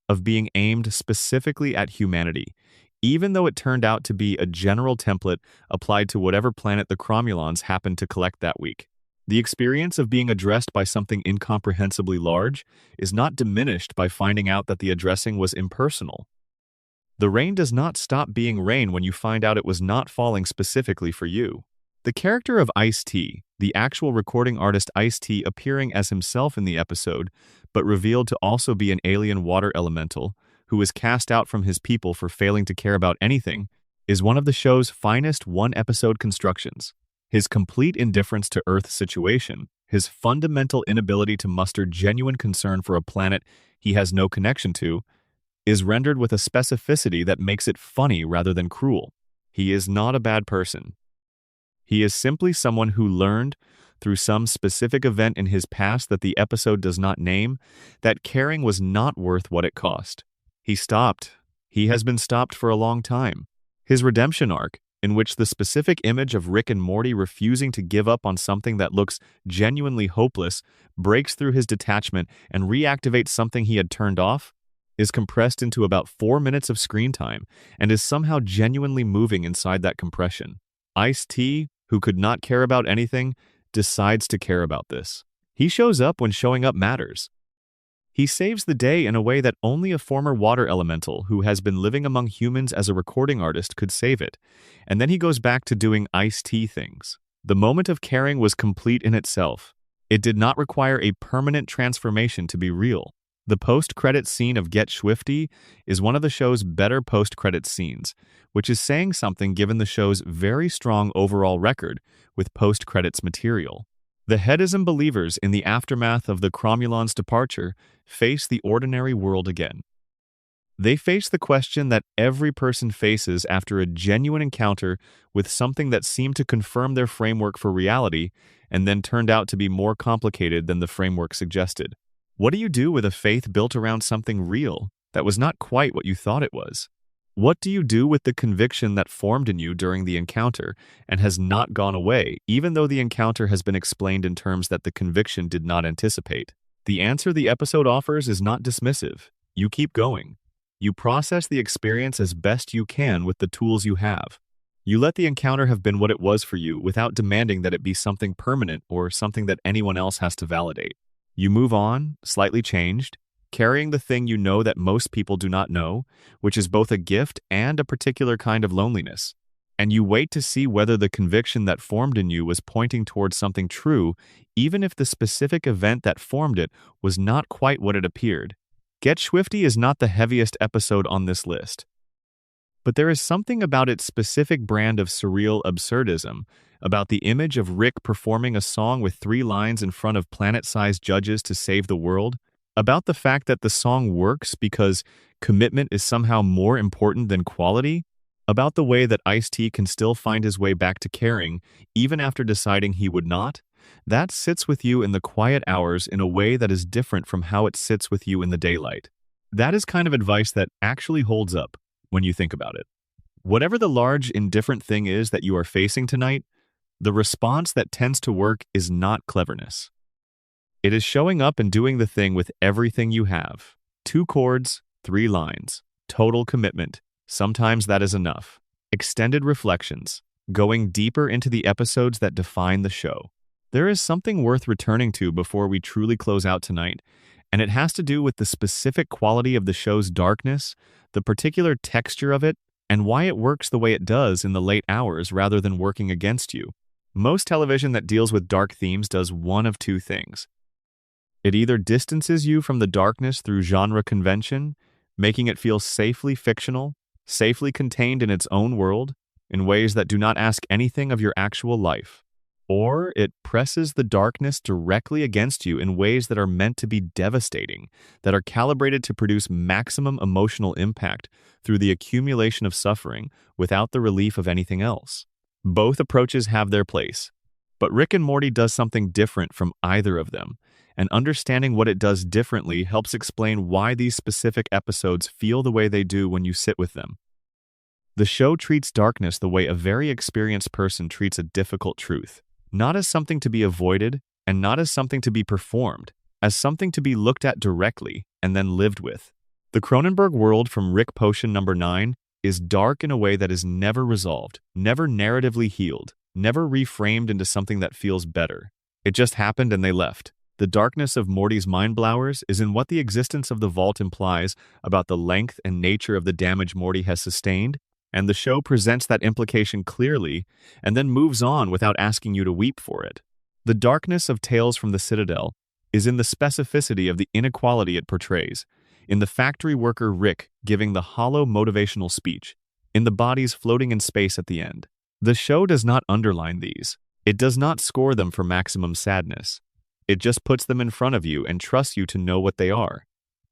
of being aimed specifically at humanity, even though it turned out to be a general template applied to whatever planet the Cromulons happened to collect that week. The experience of being addressed by something incomprehensibly large is not diminished by finding out that the addressing was impersonal. The rain does not stop being rain when you find out it was not falling specifically for you. The character of Ice-T, the actual recording artist Ice-T appearing as himself in the episode, but revealed to also be an alien water elemental who was cast out from his people for failing to care about anything, is one of the show's finest one-episode constructions. His complete indifference to Earth's situation, his fundamental inability to muster genuine concern for a planet he has no connection to, is rendered with a specificity that makes it funny rather than cruel. He is not a bad person. He is simply someone who learned, through some specific event in his past that the episode does not name, that caring was not worth what it cost. He stopped. He has been stopped for a long time. His redemption arc, in which the specific image of Rick and Morty refusing to give up on something that looks genuinely hopeless, breaks through his detachment and reactivates something he had turned off, is compressed into about 4 minutes of screen time and is somehow genuinely moving inside that compression. Ice-T, who could not care about anything, decides to care about this. He shows up when showing up matters. He saves the day in a way that only a former water elemental who has been living among humans as a recording artist could save it, and then he goes back to doing Ice-T things. The moment of caring was complete in itself. It did not require a permanent transformation to be real. The post-credits scene of Get Swifty is one of the show's better post-credits scenes, which is saying something given the show's very strong overall record with post-credits material. The Headism believers in the aftermath of the Cromulons' departure face the ordinary world again. They face the question that every person faces after a genuine encounter with something that seemed to confirm their framework for reality and then turned out to be more complicated than the framework suggested. What do you do with a faith built around something real that was not quite what you thought it was? What do you do with the conviction that formed in you during the encounter and has not gone away, even though the encounter has been explained in terms that the conviction did not anticipate? The answer the episode offers is not dismissive. You keep going. You process the experience as best you can with the tools you have. You let the encounter have been what it was for you without demanding that it be something permanent or something that anyone else has to validate. You move on, slightly changed, carrying the thing you know that most people do not know, which is both a gift and a particular kind of loneliness. And you wait to see whether the conviction that formed in you was pointing towards something true, even if the specific event that formed it was not quite what it appeared. Get Swifty is not the heaviest episode on this list. But there is something about its specific brand of surreal absurdism, about the image of Rick performing a song with 3 lines in front of planet-sized judges to save the world, about the fact that the song works because commitment is somehow more important than quality, about the way that Ice-T can still find his way back to caring, even after deciding he would not. That sits with you in the quiet hours in a way that is different from how it sits with you in the daylight. That is kind of advice that actually holds up when you think about it. Whatever the large, indifferent thing is that you are facing tonight, the response that tends to work is not cleverness. It is showing up and doing the thing with everything you have. 2 chords, 3 lines. Total commitment. Sometimes that is enough. Extended reflections. Going deeper into the episodes that define the show. There is something worth returning to before we truly close out tonight, and it has to do with the specific quality of the show's darkness, the particular texture of it, and why it works the way it does in the late hours rather than working against you. Most television that deals with dark themes does one of 2 things. It either distances you from the darkness through genre convention, making it feel safely fictional, safely contained in its own world, in ways that do not ask anything of your actual life. Or it presses the darkness directly against you in ways that are meant to be devastating, that are calibrated to produce maximum emotional impact through the accumulation of suffering without the relief of anything else. Both approaches have their place. But Rick and Morty does something different from either of them, and understanding what it does differently helps explain why these specific episodes feel the way they do when you sit with them. The show treats darkness the way a very experienced person treats a difficult truth, not as something to be avoided and not as something to be performed, as something to be looked at directly and then lived with. The Cronenberg world from Rick Potion number 9 is dark in a way that is never resolved, never narratively healed, never reframed into something that feels better. It just happened and they left. The darkness of Morty's mind blowers is in what the existence of the vault implies about the length and nature of the damage Morty has sustained, and the show presents that implication clearly and then moves on without asking you to weep for it. The darkness of Tales from the Citadel is in the specificity of the inequality it portrays, in the factory worker Rick giving the hollow motivational speech, in the bodies floating in space at the end. The show does not underline these. It does not score them for maximum sadness. It just puts them in front of you and trusts you to know what they are.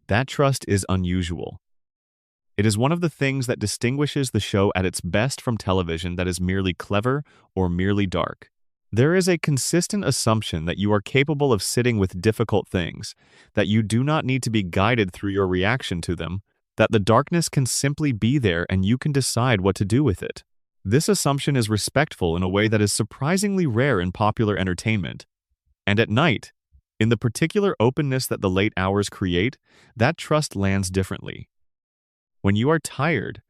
That trust is unusual. It is one of the things that distinguishes the show at its best from television that is merely clever or merely dark. There is a consistent assumption that you are capable of sitting with difficult things, that you do not need to be guided through your reaction to them, that the darkness can simply be there and you can decide what to do with it. This assumption is respectful in a way that is surprisingly rare in popular entertainment. And at night, in the particular openness that the late hours create, that trust lands differently. When you are tired,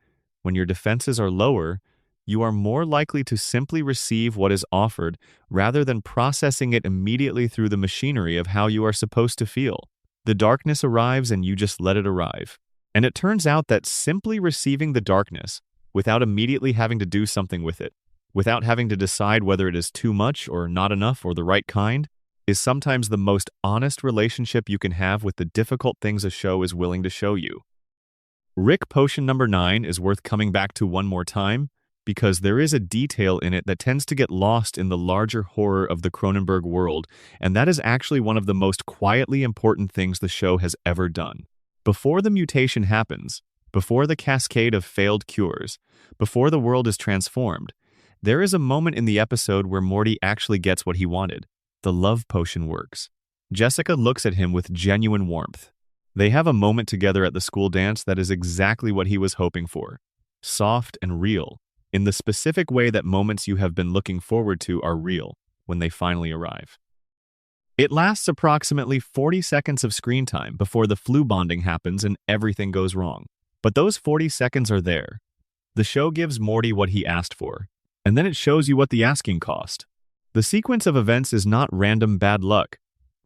when your defenses are lower, you are more likely to simply receive what is offered rather than processing it immediately through the machinery of how you are supposed to feel. The darkness arrives and you just let it arrive. And it turns out that simply receiving the darkness, without immediately having to do something with it, without having to decide whether it is too much or not enough or the right kind, is sometimes the most honest relationship you can have with the difficult things a show is willing to show you. Rick Potion number 9 is worth coming back to one more time because there is a detail in it that tends to get lost in the larger horror of the Cronenberg world, and that is actually one of the most quietly important things the show has ever done. Before the mutation happens, before the cascade of failed cures, before the world is transformed, there is a moment in the episode where Morty actually gets what he wanted. The love potion works. Jessica looks at him with genuine warmth. They have a moment together at the school dance that is exactly what he was hoping for. Soft and real, in the specific way that moments you have been looking forward to are real when they finally arrive. It lasts approximately 40 seconds of screen time before the flu bonding happens and everything goes wrong. But those 40 seconds are there. The show gives Morty what he asked for, and then it shows you what the asking cost. The sequence of events is not random bad luck.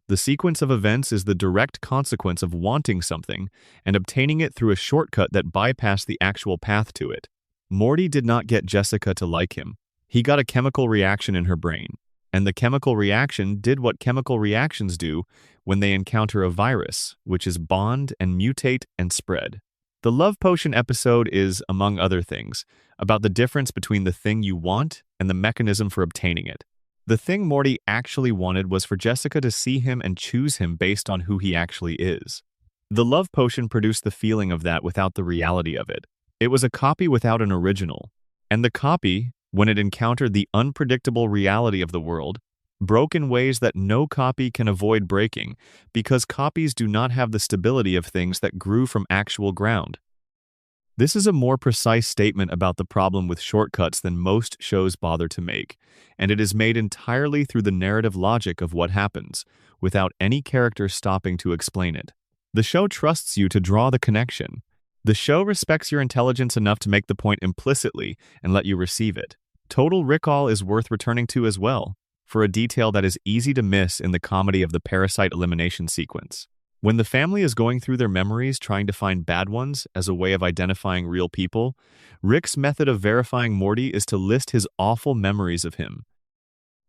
The sequence of events is the direct consequence of wanting something and obtaining it through a shortcut that bypassed the actual path to it. Morty did not get Jessica to like him. He got a chemical reaction in her brain, and the chemical reaction did what chemical reactions do when they encounter a virus, which is bond and mutate and spread. The Love Potion episode is, among other things, about the difference between the thing you want and the mechanism for obtaining it. The thing Morty actually wanted was for Jessica to see him and choose him based on who he actually is. The Love Potion produced the feeling of that without the reality of it. It was a copy without an original. And the copy, when it encountered the unpredictable reality of the world, broke in ways that no copy can avoid breaking because copies do not have the stability of things that grew from actual ground. This is a more precise statement about the problem with shortcuts than most shows bother to make, and it is made entirely through the narrative logic of what happens, without any character stopping to explain it. The show trusts you to draw the connection. The show respects your intelligence enough to make the point implicitly and let you receive it. Total Recall is worth returning to as well, for a detail that is easy to miss in the comedy of the parasite elimination sequence. When the family is going through their memories trying to find bad ones as a way of identifying real people, Rick's method of verifying Morty is to list his awful memories of him.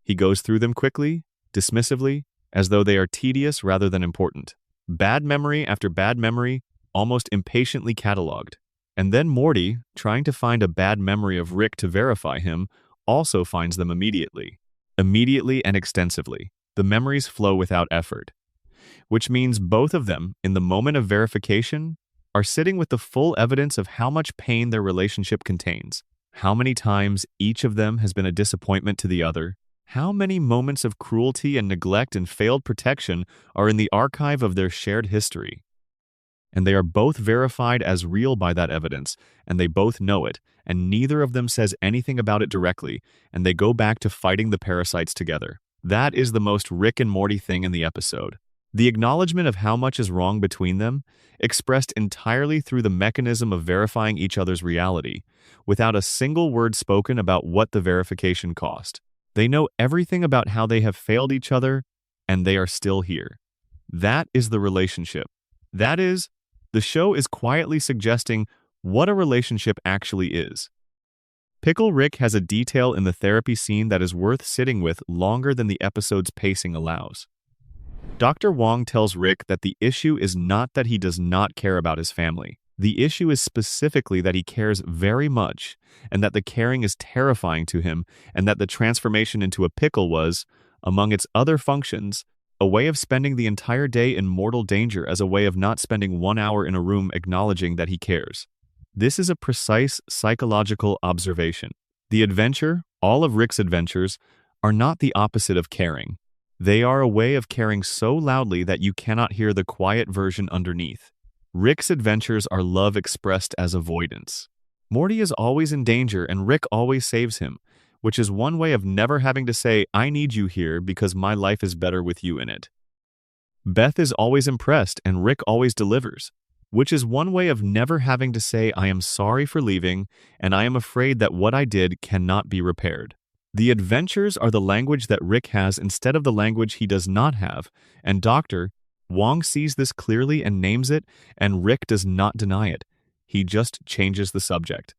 He goes through them quickly, dismissively, as though they are tedious rather than important. Bad memory after bad memory, almost impatiently cataloged. And then Morty, trying to find a bad memory of Rick to verify him, also finds them immediately. Immediately and extensively. The memories flow without effort. Which means both of them, in the moment of verification, are sitting with the full evidence of how much pain their relationship contains, how many times each of them has been a disappointment to the other, How many moments of cruelty and neglect and failed protection are in the archive of their shared history? And they are both verified as real by that evidence, and they both know it, and neither of them says anything about it directly, and they go back to fighting the parasites together. That is the most Rick and Morty thing in the episode. The acknowledgement of how much is wrong between them, expressed entirely through the mechanism of verifying each other's reality, without a single word spoken about what the verification cost. They know everything about how they have failed each other, and they are still here. That is the relationship. That is, the show is quietly suggesting what a relationship actually is. Pickle Rick has a detail in the therapy scene that is worth sitting with longer than the episode's pacing allows. Dr. Wong tells Rick that the issue is not that he does not care about his family. The issue is specifically that he cares very much, and that the caring is terrifying to him, and that the transformation into a pickle was, among its other functions, a way of spending the entire day in mortal danger as a way of not spending 1 hour in a room acknowledging that he cares. This is a precise psychological observation. The adventure, all of Rick's adventures, are not the opposite of caring. They are a way of caring so loudly that you cannot hear the quiet version underneath. Rick's adventures are love expressed as avoidance. Morty is always in danger and Rick always saves him, which is one way of never having to say, "I need you here because my life is better with you in it." Beth is always impressed and Rick always delivers, which is one way of never having to say, "I am sorry for leaving and I am afraid that what I did cannot be repaired." The adventures are the language that Rick has instead of the language he does not have, and Dr. Wong sees this clearly and names it, and Rick does not deny it. He just changes the subject.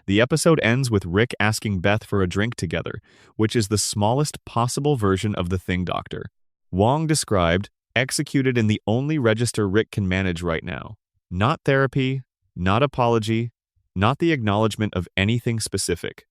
The episode ends with Rick asking Beth for a drink together, which is the smallest possible version of the thing Dr. Wong described, executed in the only register Rick can manage right now. Not therapy, not apology, not the acknowledgement of anything specific.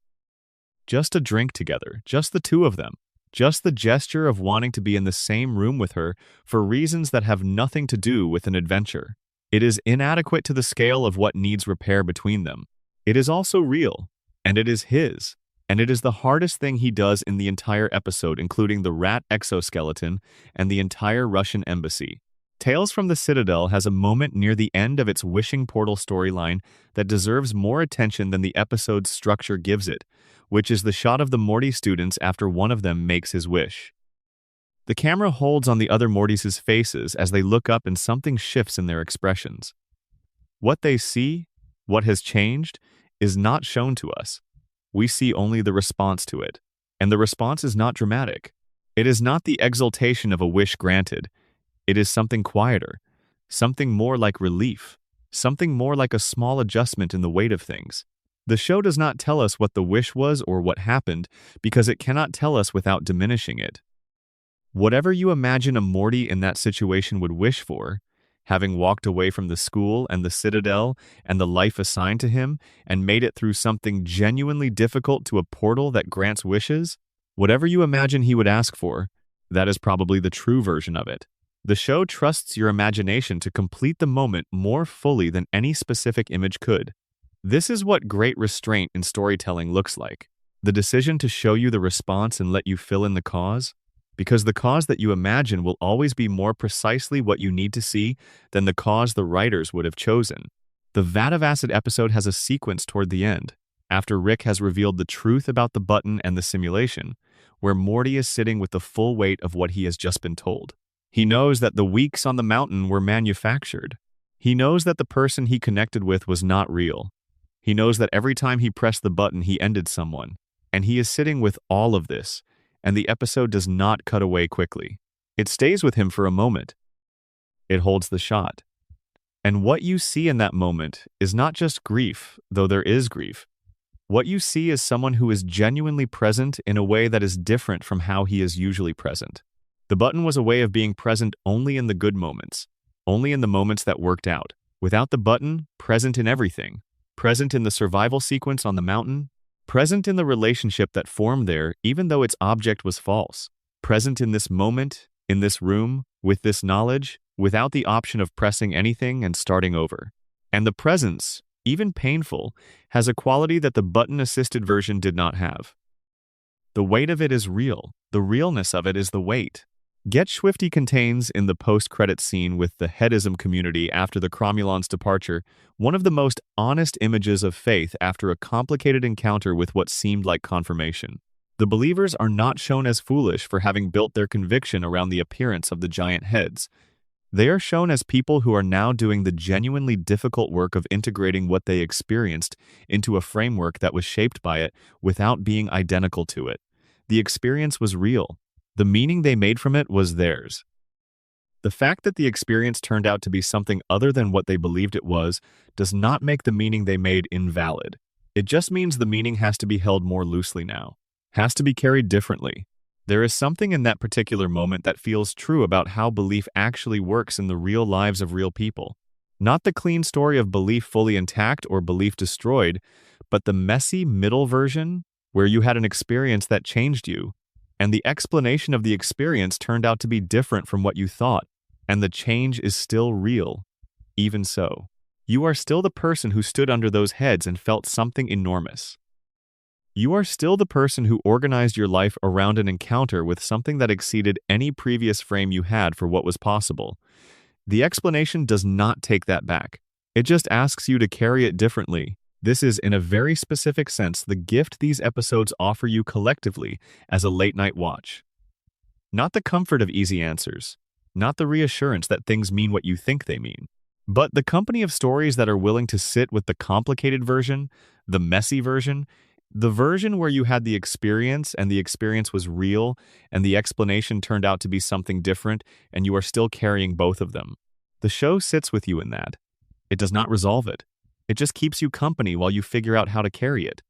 Just a drink together, just the two of them. Just the gesture of wanting to be in the same room with her for reasons that have nothing to do with an adventure. It is inadequate to the scale of what needs repair between them. It is also real, and it is his, and it is the hardest thing he does in the entire episode, including the rat exoskeleton and the entire Russian embassy. Tales from the Citadel has a moment near the end of its wishing portal storyline that deserves more attention than the episode's structure gives it, which is the shot of the Morty students after one of them makes his wish. The camera holds on the other Mortys' faces as they look up and something shifts in their expressions. What they see, what has changed, is not shown to us. We see only the response to it. And the response is not dramatic. It is not the exultation of a wish granted. It is something quieter, something more like relief, something more like a small adjustment in the weight of things. The show does not tell us what the wish was or what happened because it cannot tell us without diminishing it. Whatever you imagine a Morty in that situation would wish for, having walked away from the school and the Citadel and the life assigned to him and made it through something genuinely difficult to a portal that grants wishes, whatever you imagine he would ask for, that is probably the true version of it. The show trusts your imagination to complete the moment more fully than any specific image could. This is what great restraint in storytelling looks like. The decision to show you the response and let you fill in the cause. Because the cause that you imagine will always be more precisely what you need to see than the cause the writers would have chosen. The Vat of Acid episode has a sequence toward the end, after Rick has revealed the truth about the button and the simulation, where Morty is sitting with the full weight of what he has just been told. He knows that the weeks on the mountain were manufactured. He knows that the person he connected with was not real. He knows that every time he pressed the button, he ended someone. And he is sitting with all of this, and the episode does not cut away quickly. It stays with him for a moment. It holds the shot. And what you see in that moment is not just grief, though there is grief. What you see is someone who is genuinely present in a way that is different from how he is usually present. The button was a way of being present only in the good moments, only in the moments that worked out. Without the button, present in everything. Present in the survival sequence on the mountain, present in the relationship that formed there even though its object was false, present in this moment, in this room, with this knowledge, without the option of pressing anything and starting over. And the presence, even painful, has a quality that the button-assisted version did not have. The weight of it is real. The realness of it is the weight. Get Swifty contains, in the post-credit scene with the headism community after the Cromulon's departure, one of the most honest images of faith after a complicated encounter with what seemed like confirmation. The believers are not shown as foolish for having built their conviction around the appearance of the giant heads. They are shown as people who are now doing the genuinely difficult work of integrating what they experienced into a framework that was shaped by it without being identical to it. The experience was real. The meaning they made from it was theirs. The fact that the experience turned out to be something other than what they believed it was does not make the meaning they made invalid. It just means the meaning has to be held more loosely now, has to be carried differently. There is something in that particular moment that feels true about how belief actually works in the real lives of real people. Not the clean story of belief fully intact or belief destroyed, but the messy middle version where you had an experience that changed you, and the explanation of the experience turned out to be different from what you thought, and the change is still real. Even so, you are still the person who stood under those heads and felt something enormous. You are still the person who organized your life around an encounter with something that exceeded any previous frame you had for what was possible. The explanation does not take that back. It just asks you to carry it differently. This is, in a very specific sense, the gift these episodes offer you collectively as a late-night watch. Not the comfort of easy answers, not the reassurance that things mean what you think they mean, but the company of stories that are willing to sit with the complicated version, the messy version, the version where you had the experience and the experience was real and the explanation turned out to be something different and you are still carrying both of them. The show sits with you in that. It does not resolve it. It just keeps you company while you figure out how to carry it.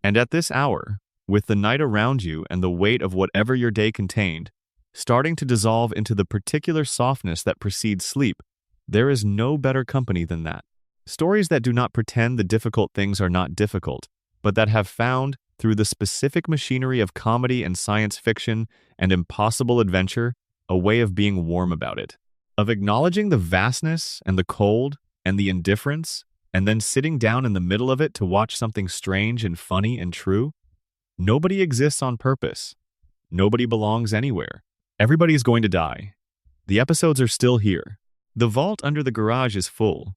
And at this hour, with the night around you and the weight of whatever your day contained, starting to dissolve into the particular softness that precedes sleep, there is no better company than that. Stories that do not pretend the difficult things are not difficult, but that have found, through the specific machinery of comedy and science fiction and impossible adventure, a way of being warm about it, of acknowledging the vastness and the cold and the indifference, and then sitting down in the middle of it to watch something strange and funny and true. Nobody exists on purpose. Nobody belongs anywhere. Everybody is going to die. The episodes are still here. The vault under the garage is full.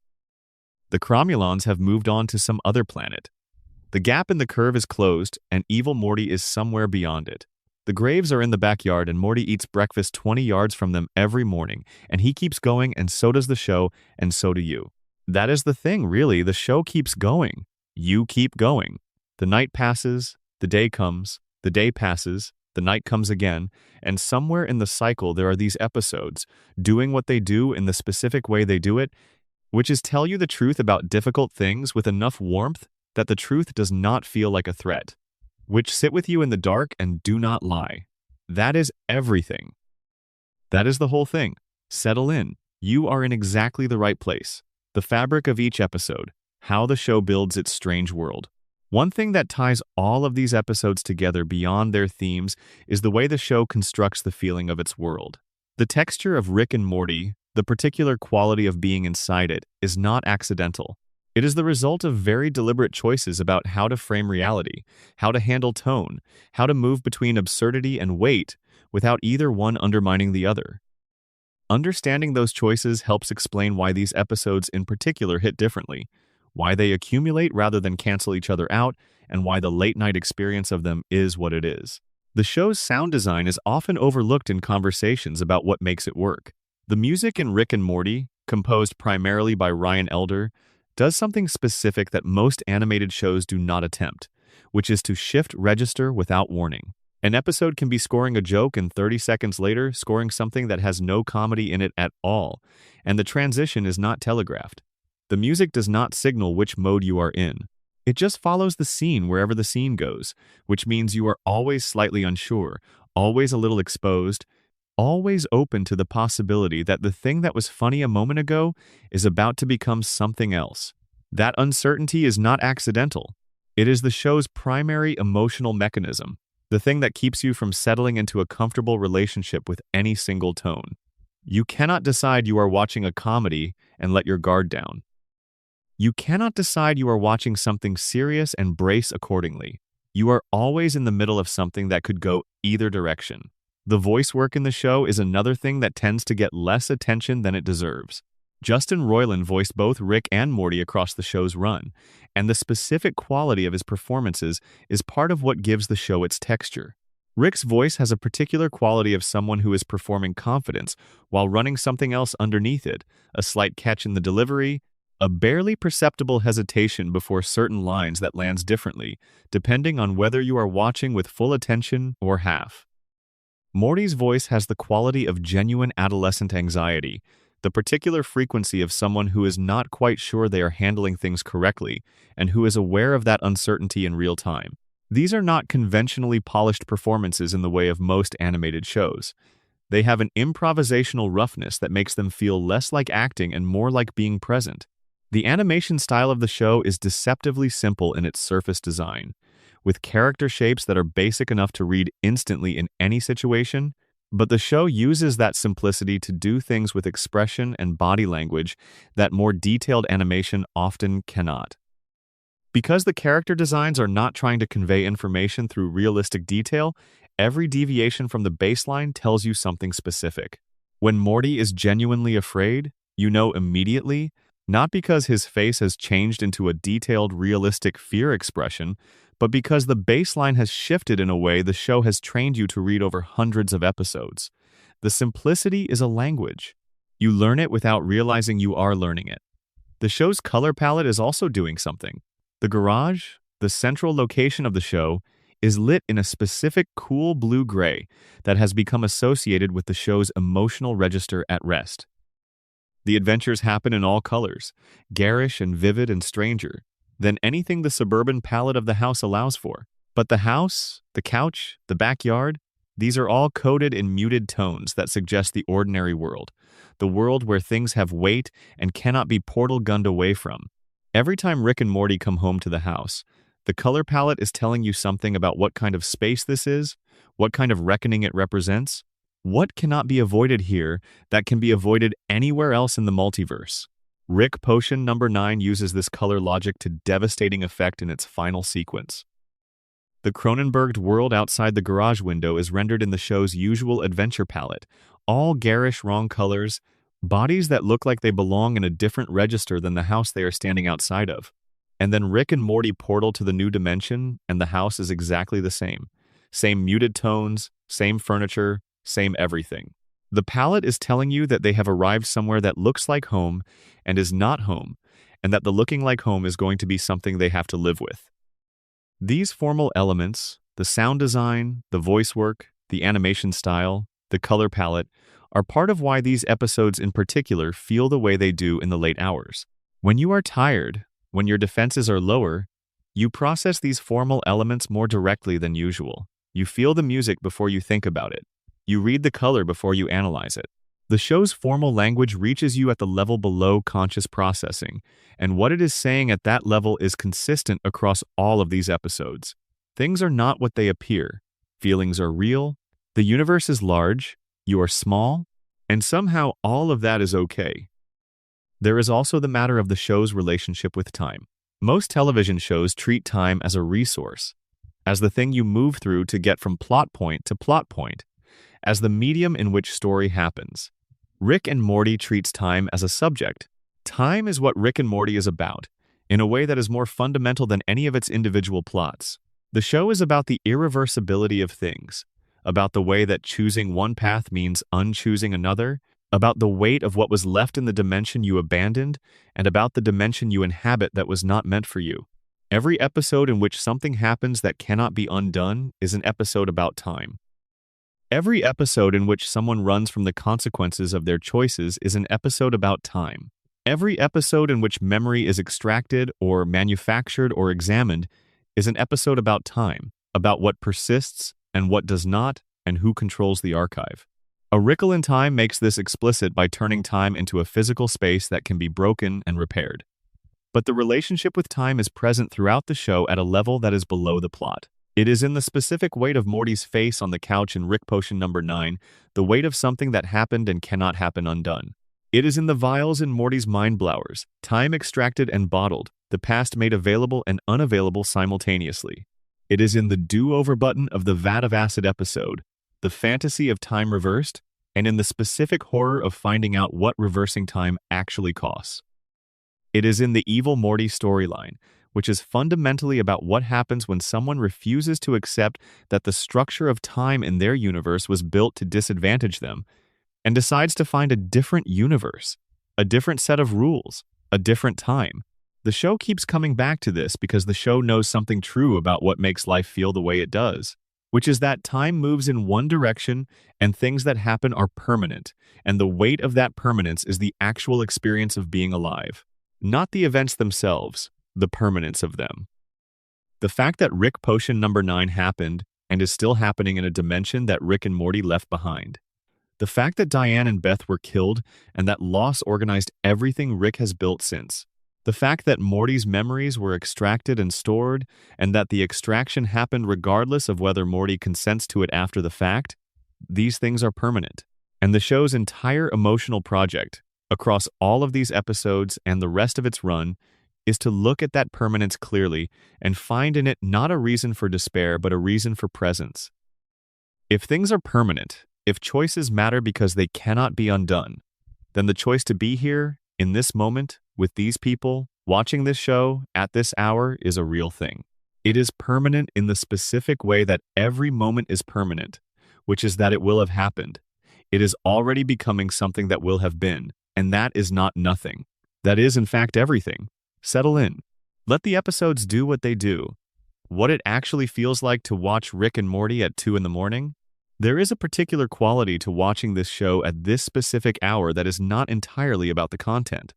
The Cromulons have moved on to some other planet. The gap in the curve is closed, and Evil Morty is somewhere beyond it. The graves are in the backyard, and Morty eats breakfast 20 yards from them every morning, and he keeps going, and so does the show, and so do you. That is the thing, really. The show keeps going. You keep going. The night passes, the day comes, the day passes, the night comes again, and somewhere in the cycle there are these episodes, doing what they do in the specific way they do it, which is tell you the truth about difficult things with enough warmth that the truth does not feel like a threat, which sit with you in the dark and do not lie. That is everything. That is the whole thing. Settle in. You are in exactly the right place. The fabric of each episode, how the show builds its strange world. One thing that ties all of these episodes together beyond their themes is the way the show constructs the feeling of its world. The texture of Rick and Morty, the particular quality of being inside it, is not accidental. It is the result of very deliberate choices about how to frame reality, how to handle tone, how to move between absurdity and weight without either one undermining the other. Understanding those choices helps explain why these episodes in particular hit differently, why they accumulate rather than cancel each other out, and why the late-night experience of them is what it is. The show's sound design is often overlooked in conversations about what makes it work. The music in Rick and Morty, composed primarily by Ryan Elder, does something specific that most animated shows do not attempt, which is to shift register without warning. An episode can be scoring a joke and 30 seconds later scoring something that has no comedy in it at all, and the transition is not telegraphed. The music does not signal which mode you are in. It just follows the scene wherever the scene goes, which means you are always slightly unsure, always a little exposed, always open to the possibility that the thing that was funny a moment ago is about to become something else. That uncertainty is not accidental. It is the show's primary emotional mechanism, the thing that keeps you from settling into a comfortable relationship with any single tone. You cannot decide you are watching a comedy and let your guard down. You cannot decide you are watching something serious and brace accordingly. You are always in the middle of something that could go either direction. The voice work in the show is another thing that tends to get less attention than it deserves. Justin Roiland voiced both Rick and Morty across the show's run, and the specific quality of his performances is part of what gives the show its texture. Rick's voice has a particular quality of someone who is performing confidence while running something else underneath it, a slight catch in the delivery, a barely perceptible hesitation before certain lines that lands differently, depending on whether you are watching with full attention or half. Morty's voice has the quality of genuine adolescent anxiety, the particular frequency of someone who is not quite sure they are handling things correctly and who is aware of that uncertainty in real time. These are not conventionally polished performances in the way of most animated shows. They have an improvisational roughness that makes them feel less like acting and more like being present. The animation style of the show is deceptively simple in its surface design, with character shapes that are basic enough to read instantly in any situation, but the show uses that simplicity to do things with expression and body language that more detailed animation often cannot. Because the character designs are not trying to convey information through realistic detail, every deviation from the baseline tells you something specific. When Morty is genuinely afraid, you know immediately, not because his face has changed into a detailed, realistic fear expression, but because the baseline has shifted in a way the show has trained you to read over hundreds of episodes. The simplicity is a language. You learn it without realizing you are learning it. The show's color palette is also doing something. The garage, the central location of the show, is lit in a specific cool blue-gray that has become associated with the show's emotional register at rest. The adventures happen in all colors, garish and vivid and stranger than anything the suburban palette of the house allows for. But the house, the couch, the backyard, these are all coded in muted tones that suggest the ordinary world, the world where things have weight and cannot be portal gunned away from. Every time Rick and Morty come home to the house, the color palette is telling you something about what kind of space this is, what kind of reckoning it represents, what cannot be avoided here that can be avoided anywhere else in the multiverse. Rick Potion number 9 uses this color logic to devastating effect in its final sequence. The Cronenberged world outside the garage window is rendered in the show's usual adventure palette, all garish wrong colors, bodies that look like they belong in a different register than the house they are standing outside of. And then Rick and Morty portal to the new dimension, and the house is exactly the same. Same muted tones, same furniture, same everything. The palette is telling you that they have arrived somewhere that looks like home and is not home, and that the looking like home is going to be something they have to live with. These formal elements, the sound design, the voice work, the animation style, the color palette, are part of why these episodes in particular feel the way they do in the late hours. When you are tired, when your defenses are lower, you process these formal elements more directly than usual. You feel the music before you think about it. You read the color before you analyze it. The show's formal language reaches you at the level below conscious processing, and what it is saying at that level is consistent across all of these episodes. Things are not what they appear. Feelings are real. The universe is large. You are small. And somehow all of that is okay. There is also the matter of the show's relationship with time. Most television shows treat time as a resource, as the thing you move through to get from plot point to plot point, as the medium in which story happens. Rick and Morty treats time as a subject. Time is what Rick and Morty is about, in a way that is more fundamental than any of its individual plots. The show is about the irreversibility of things, about the way that choosing one path means unchoosing another, about the weight of what was left in the dimension you abandoned, and about the dimension you inhabit that was not meant for you. Every episode in which something happens that cannot be undone is an episode about time. Every episode in which someone runs from the consequences of their choices is an episode about time. Every episode in which memory is extracted or manufactured or examined is an episode about time, about what persists and what does not, and who controls the archive. A Wrinkle in Time makes this explicit by turning time into a physical space that can be broken and repaired. But the relationship with time is present throughout the show at a level that is below the plot. It is in the specific weight of Morty's face on the couch in Rick Potion number 9, the weight of something that happened and cannot happen undone. It is in the vials in Morty's mind blowers, time extracted and bottled, the past made available and unavailable simultaneously. It is in the do-over button of the Vat of Acid episode, the fantasy of time reversed, and in the specific horror of finding out what reversing time actually costs. It is in the Evil Morty storyline, which is fundamentally about what happens when someone refuses to accept that the structure of time in their universe was built to disadvantage them, and decides to find a different universe, a different set of rules, a different time. The show keeps coming back to this because the show knows something true about what makes life feel the way it does, which is that time moves in one direction and things that happen are permanent, and the weight of that permanence is the actual experience of being alive. Not the events themselves, the permanence of them. The fact that Rick Potion number 9 happened and is still happening in a dimension that Rick and Morty left behind. The fact that Diane and Beth were killed and that loss organized everything Rick has built since. The fact that Morty's memories were extracted and stored and that the extraction happened regardless of whether Morty consents to it after the fact. These things are permanent. And the show's entire emotional project, across all of these episodes and the rest of its run, is to look at that permanence clearly and find in it not a reason for despair but a reason for presence. If things are permanent, if choices matter because they cannot be undone, then the choice to be here, in this moment, with these people, watching this show, at this hour, is a real thing. It is permanent in the specific way that every moment is permanent, which is that it will have happened. It is already becoming something that will have been, and that is not nothing. That is, in fact, everything. Settle in. Let the episodes do what they do. What it actually feels like to watch Rick and Morty at 2 in the morning? There is a particular quality to watching this show at this specific hour that is not entirely about the content.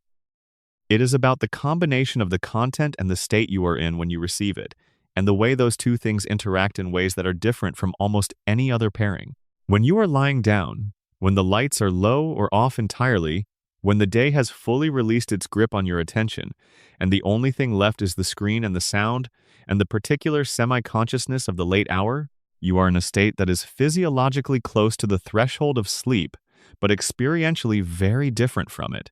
It is about the combination of the content and the state you are in when you receive it, and the way those two things interact in ways that are different from almost any other pairing. When you are lying down, when the lights are low or off entirely, when the day has fully released its grip on your attention, and the only thing left is the screen and the sound, and the particular semi-consciousness of the late hour, you are in a state that is physiologically close to the threshold of sleep, but experientially very different from it.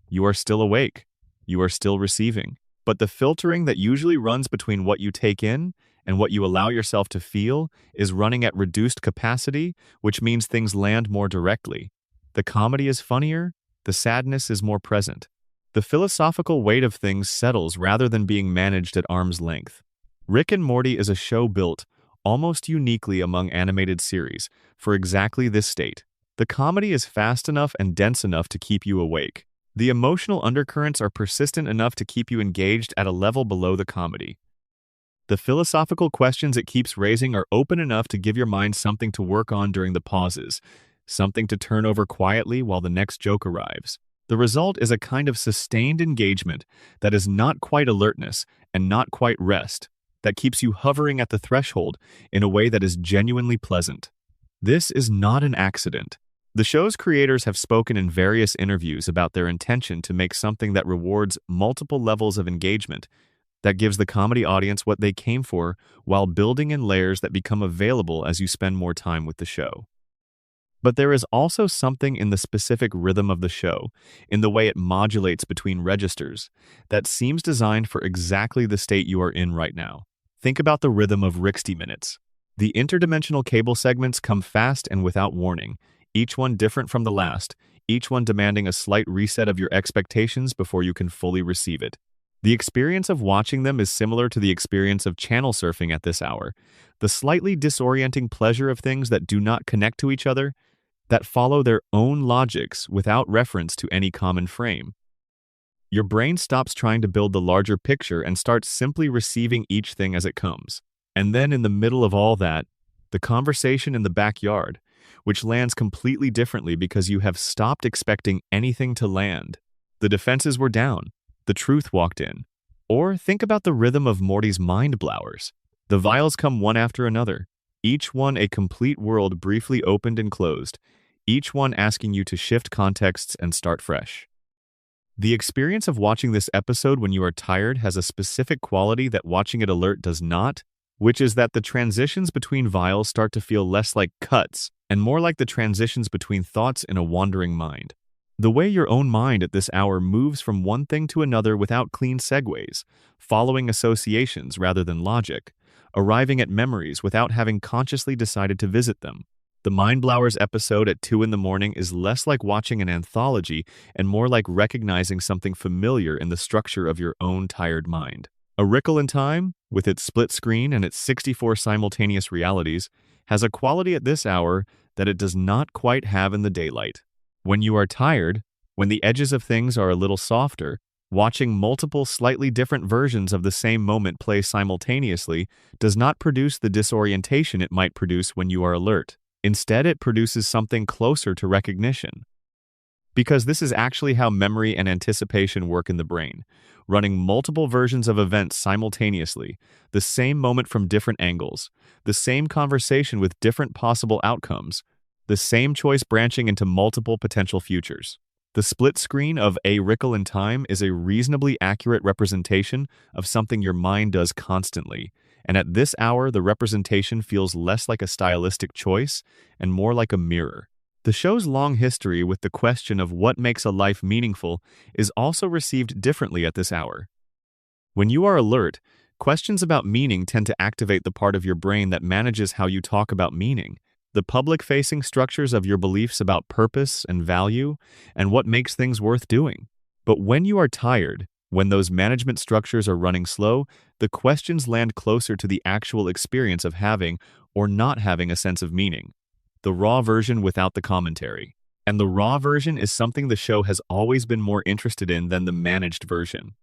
You are still awake. You are still receiving. But the filtering that usually runs between what you take in and what you allow yourself to feel is running at reduced capacity, which means things land more directly. The comedy is funnier. The sadness is more present. The philosophical weight of things settles rather than being managed at arm's length. Rick and Morty is a show built, almost uniquely among animated series, for exactly this state. The comedy is fast enough and dense enough to keep you awake. The emotional undercurrents are persistent enough to keep you engaged at a level below the comedy. The philosophical questions it keeps raising are open enough to give your mind something to work on during the pauses, something to turn over quietly while the next joke arrives. The result is a kind of sustained engagement that is not quite alertness and not quite rest, that keeps you hovering at the threshold in a way that is genuinely pleasant. This is not an accident. The show's creators have spoken in various interviews about their intention to make something that rewards multiple levels of engagement, that gives the comedy audience what they came for while building in layers that become available as you spend more time with the show. But there is also something in the specific rhythm of the show, in the way it modulates between registers, that seems designed for exactly the state you are in right now. Think about the rhythm of Rixty minutes. The interdimensional cable segments come fast and without warning, each one different from the last, each one demanding a slight reset of your expectations before you can fully receive it. The experience of watching them is similar to the experience of channel surfing at this hour, the slightly disorienting pleasure of things that do not connect to each other, that follow their own logics without reference to any common frame. Your brain stops trying to build the larger picture and starts simply receiving each thing as it comes. And then in the middle of all that, the conversation in the backyard, which lands completely differently because you have stopped expecting anything to land. The defenses were down. The truth walked in. Or think about the rhythm of Morty's mind blowers. The vials come one after another, each one a complete world briefly opened and closed, each one asking you to shift contexts and start fresh. The experience of watching this episode when you are tired has a specific quality that watching it alert does not, which is that the transitions between vials start to feel less like cuts and more like the transitions between thoughts in a wandering mind. The way your own mind at this hour moves from one thing to another without clean segues, following associations rather than logic, arriving at memories without having consciously decided to visit them. The Mind Blowers episode at 2 in the morning is less like watching an anthology and more like recognizing something familiar in the structure of your own tired mind. A Wrinkle in Time, with its split screen and its 64 simultaneous realities, has a quality at this hour that it does not quite have in the daylight. When you are tired, when the edges of things are a little softer, watching multiple slightly different versions of the same moment play simultaneously does not produce the disorientation it might produce when you are alert. Instead, it produces something closer to recognition. Because this is actually how memory and anticipation work in the brain, running multiple versions of events simultaneously, the same moment from different angles, the same conversation with different possible outcomes, the same choice branching into multiple potential futures. The split screen of A Wrinkle in Time is a reasonably accurate representation of something your mind does constantly, and at this hour the representation feels less like a stylistic choice and more like a mirror. The show's long history with the question of what makes a life meaningful is also received differently at this hour. When you are alert, questions about meaning tend to activate the part of your brain that manages how you talk about meaning, the public-facing structures of your beliefs about purpose and value, and what makes things worth doing. But when you are tired, when those management structures are running slow, the questions land closer to the actual experience of having or not having a sense of meaning. The raw version without the commentary. And the raw version is something the show has always been more interested in than the managed version.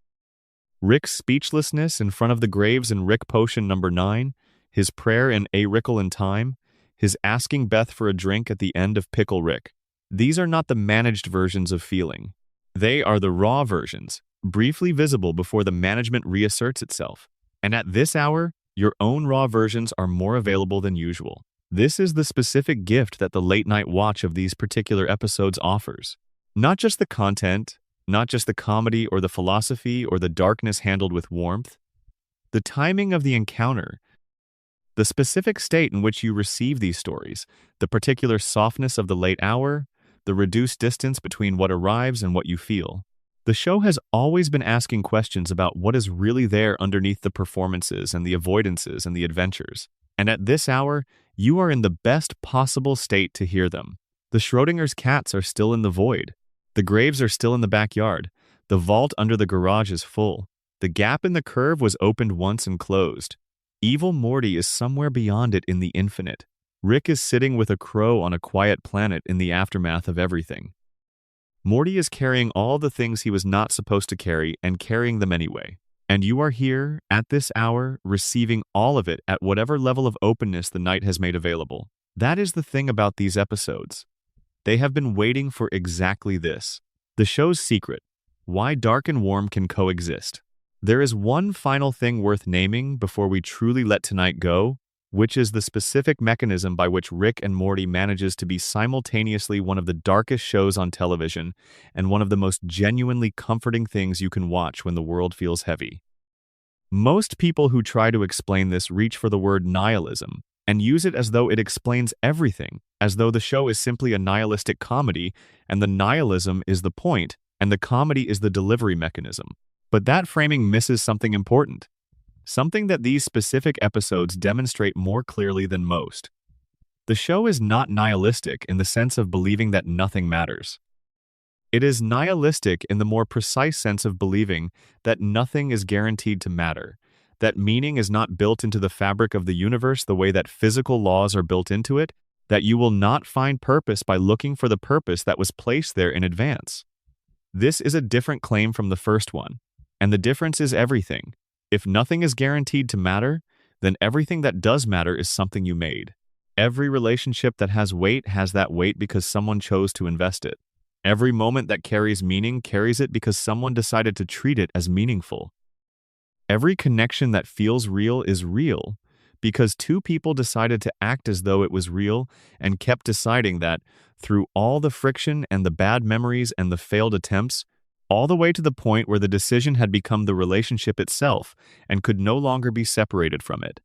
Rick's speechlessness in front of the graves in Rick Potion number 9, his prayer in A Wrinkle in Time, his asking Beth for a drink at the end of Pickle Rick. These are not the managed versions of feeling. They are the raw versions, briefly visible before the management reasserts itself. And at this hour, your own raw versions are more available than usual. This is the specific gift that the late-night watch of these particular episodes offers. Not just the content, not just the comedy or the philosophy or the darkness handled with warmth. The timing of the encounter, the specific state in which you receive these stories, the particular softness of the late hour, the reduced distance between what arrives and what you feel. The show has always been asking questions about what is really there underneath the performances and the avoidances and the adventures. And at this hour, you are in the best possible state to hear them. The Schrodinger's cats are still in the void. The graves are still in the backyard. The vault under the garage is full. The gap in the curve was opened once and closed. Evil Morty is somewhere beyond it in the infinite. Rick is sitting with a crow on a quiet planet in the aftermath of everything. Morty is carrying all the things he was not supposed to carry and carrying them anyway. And you are here, at this hour, receiving all of it at whatever level of openness the night has made available. That is the thing about these episodes. They have been waiting for exactly this. The show's secret. Why dark and warm can coexist. There is one final thing worth naming before we truly let tonight go, which is the specific mechanism by which Rick and Morty manages to be simultaneously one of the darkest shows on television and one of the most genuinely comforting things you can watch when the world feels heavy. Most people who try to explain this reach for the word nihilism and use it as though it explains everything, as though the show is simply a nihilistic comedy and the nihilism is the point and the comedy is the delivery mechanism. But that framing misses something important. Something that these specific episodes demonstrate more clearly than most. The show is not nihilistic in the sense of believing that nothing matters. It is nihilistic in the more precise sense of believing that nothing is guaranteed to matter, that meaning is not built into the fabric of the universe the way that physical laws are built into it, that you will not find purpose by looking for the purpose that was placed there in advance. This is a different claim from the first one, and the difference is everything. If nothing is guaranteed to matter, then everything that does matter is something you made. Every relationship that has weight has that weight because someone chose to invest it. Every moment that carries meaning carries it because someone decided to treat it as meaningful. Every connection that feels real is real because two people decided to act as though it was real and kept deciding that through all the friction and the bad memories and the failed attempts, all the way to the point where the decision had become the relationship itself and could no longer be separated from it.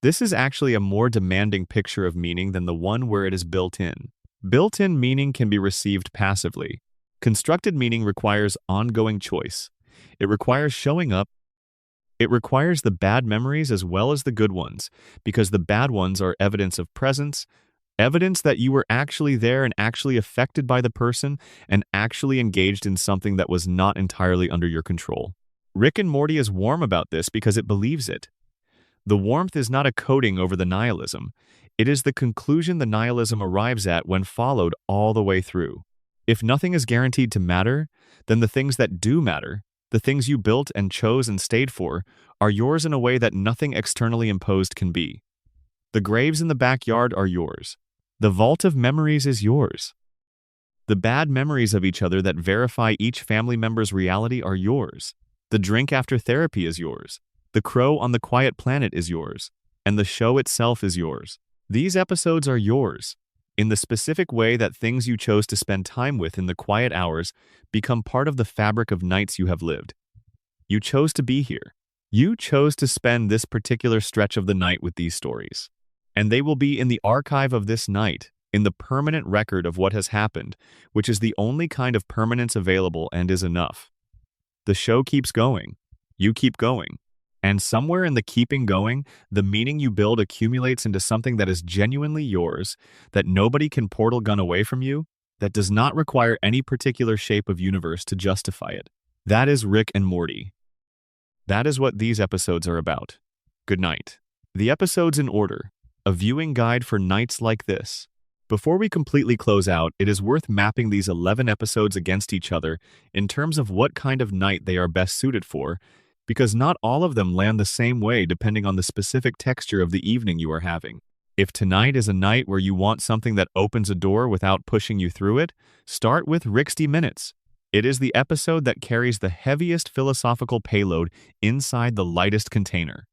This is actually a more demanding picture of meaning than the one where it is built in. Built-in meaning can be received passively. Constructed meaning requires ongoing choice. It requires showing up. It requires the bad memories as well as the good ones, because the bad ones are evidence of presence, evidence that you were actually there and actually affected by the person and actually engaged in something that was not entirely under your control. Rick and Morty is warm about this because it believes it. The warmth is not a coating over the nihilism. It is the conclusion the nihilism arrives at when followed all the way through. If nothing is guaranteed to matter, then the things that do matter, the things you built and chose and stayed for, are yours in a way that nothing externally imposed can be. The graves in the backyard are yours. The vault of memories is yours. The bad memories of each other that verify each family member's reality are yours. The drink after therapy is yours. The crow on the quiet planet is yours. And the show itself is yours. These episodes are yours, in the specific way that things you chose to spend time with in the quiet hours become part of the fabric of nights you have lived. You chose to be here. You chose to spend this particular stretch of the night with these stories. And they will be in the archive of this night, in the permanent record of what has happened, which is the only kind of permanence available and is enough. The show keeps going. You keep going. And somewhere in the keeping going, the meaning you build accumulates into something that is genuinely yours, that nobody can portal gun away from you, that does not require any particular shape of universe to justify it. That is Rick and Morty. That is what these episodes are about. Good night. The episodes in order. A viewing guide for nights like this. Before we completely close out, it is worth mapping these 11 episodes against each other in terms of what kind of night they are best suited for, because not all of them land the same way depending on the specific texture of the evening you are having. If tonight is a night where you want something that opens a door without pushing you through it, start with 60 Minutes. It is the episode that carries the heaviest philosophical payload inside the lightest container.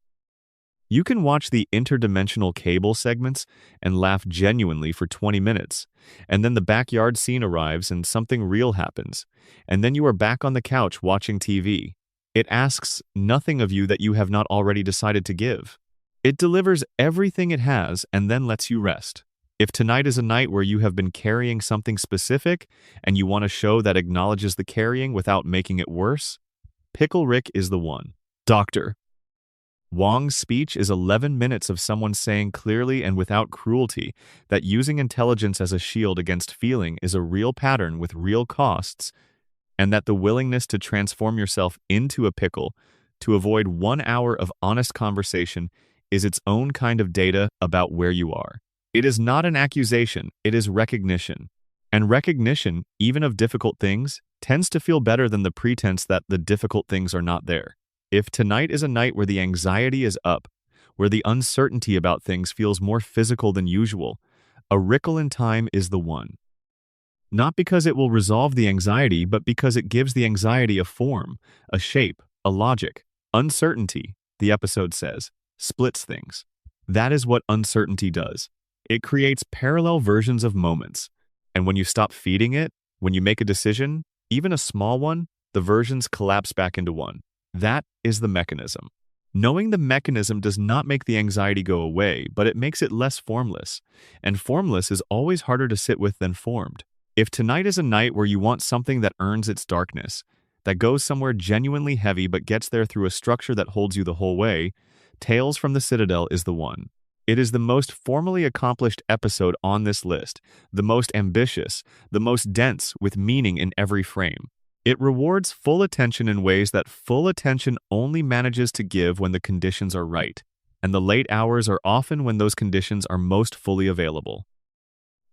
You can watch the interdimensional cable segments and laugh genuinely for 20 minutes, and then the backyard scene arrives and something real happens, and then you are back on the couch watching TV. It asks nothing of you that you have not already decided to give. It delivers everything it has and then lets you rest. If tonight is a night where you have been carrying something specific and you want a show that acknowledges the carrying without making it worse, Pickle Rick is the one. Dr. Wong's speech is 11 minutes of someone saying clearly and without cruelty that using intelligence as a shield against feeling is a real pattern with real costs, and that the willingness to transform yourself into a pickle to avoid 1 hour of honest conversation is its own kind of data about where you are. It is not an accusation, it is recognition. And recognition, even of difficult things, tends to feel better than the pretense that the difficult things are not there. If tonight is a night where the anxiety is up, where the uncertainty about things feels more physical than usual, A Wrinkle in Time is the one. Not because it will resolve the anxiety, but because it gives the anxiety a form, a shape, a logic. Uncertainty, the episode says, splits things. That is what uncertainty does. It creates parallel versions of moments. And when you stop feeding it, when you make a decision, even a small one, the versions collapse back into one. That is the mechanism. Knowing the mechanism does not make the anxiety go away, but it makes it less formless. And formless is always harder to sit with than formed. If tonight is a night where you want something that earns its darkness, that goes somewhere genuinely heavy but gets there through a structure that holds you the whole way, Tales from the Citadel is the one. It is the most formally accomplished episode on this list, the most ambitious, the most dense with meaning in every frame. It rewards full attention in ways that full attention only manages to give when the conditions are right, and the late hours are often when those conditions are most fully available.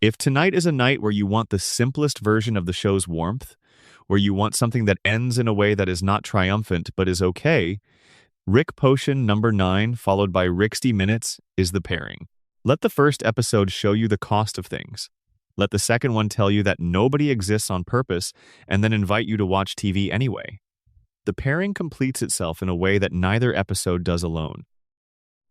If tonight is a night where you want the simplest version of the show's warmth, where you want something that ends in a way that is not triumphant but is okay, Rick Potion number 9 followed by 60 Minutes is the pairing. Let the first episode show you the cost of things. Let the second one tell you that nobody exists on purpose and then invite you to watch TV anyway. The pairing completes itself in a way that neither episode does alone.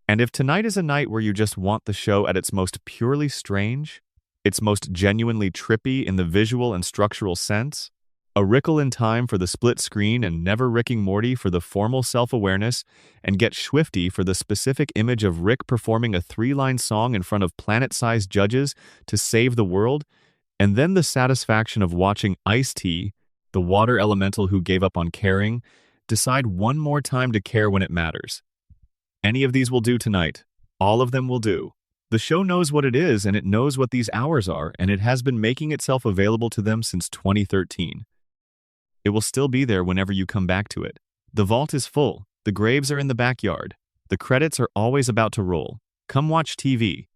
And if tonight is a night where you just want the show at its most purely strange, its most genuinely trippy in the visual and structural sense, A Wrinkle in Time for the split screen and Never Rick and Morty for the formal self-awareness, and Get Swifty for the specific image of Rick performing a 3-line song in front of planet-sized judges to save the world, and then the satisfaction of watching Ice-T, the water elemental who gave up on caring, Decide one more time to care when it matters. Any of these will do tonight. All of them will do. The show knows what it is, and it knows what these hours are, and it has been making itself available to them since 2013. It will still be there whenever you come back to it. The vault is full. The graves are in the backyard. The credits are always about to roll. Come watch TV.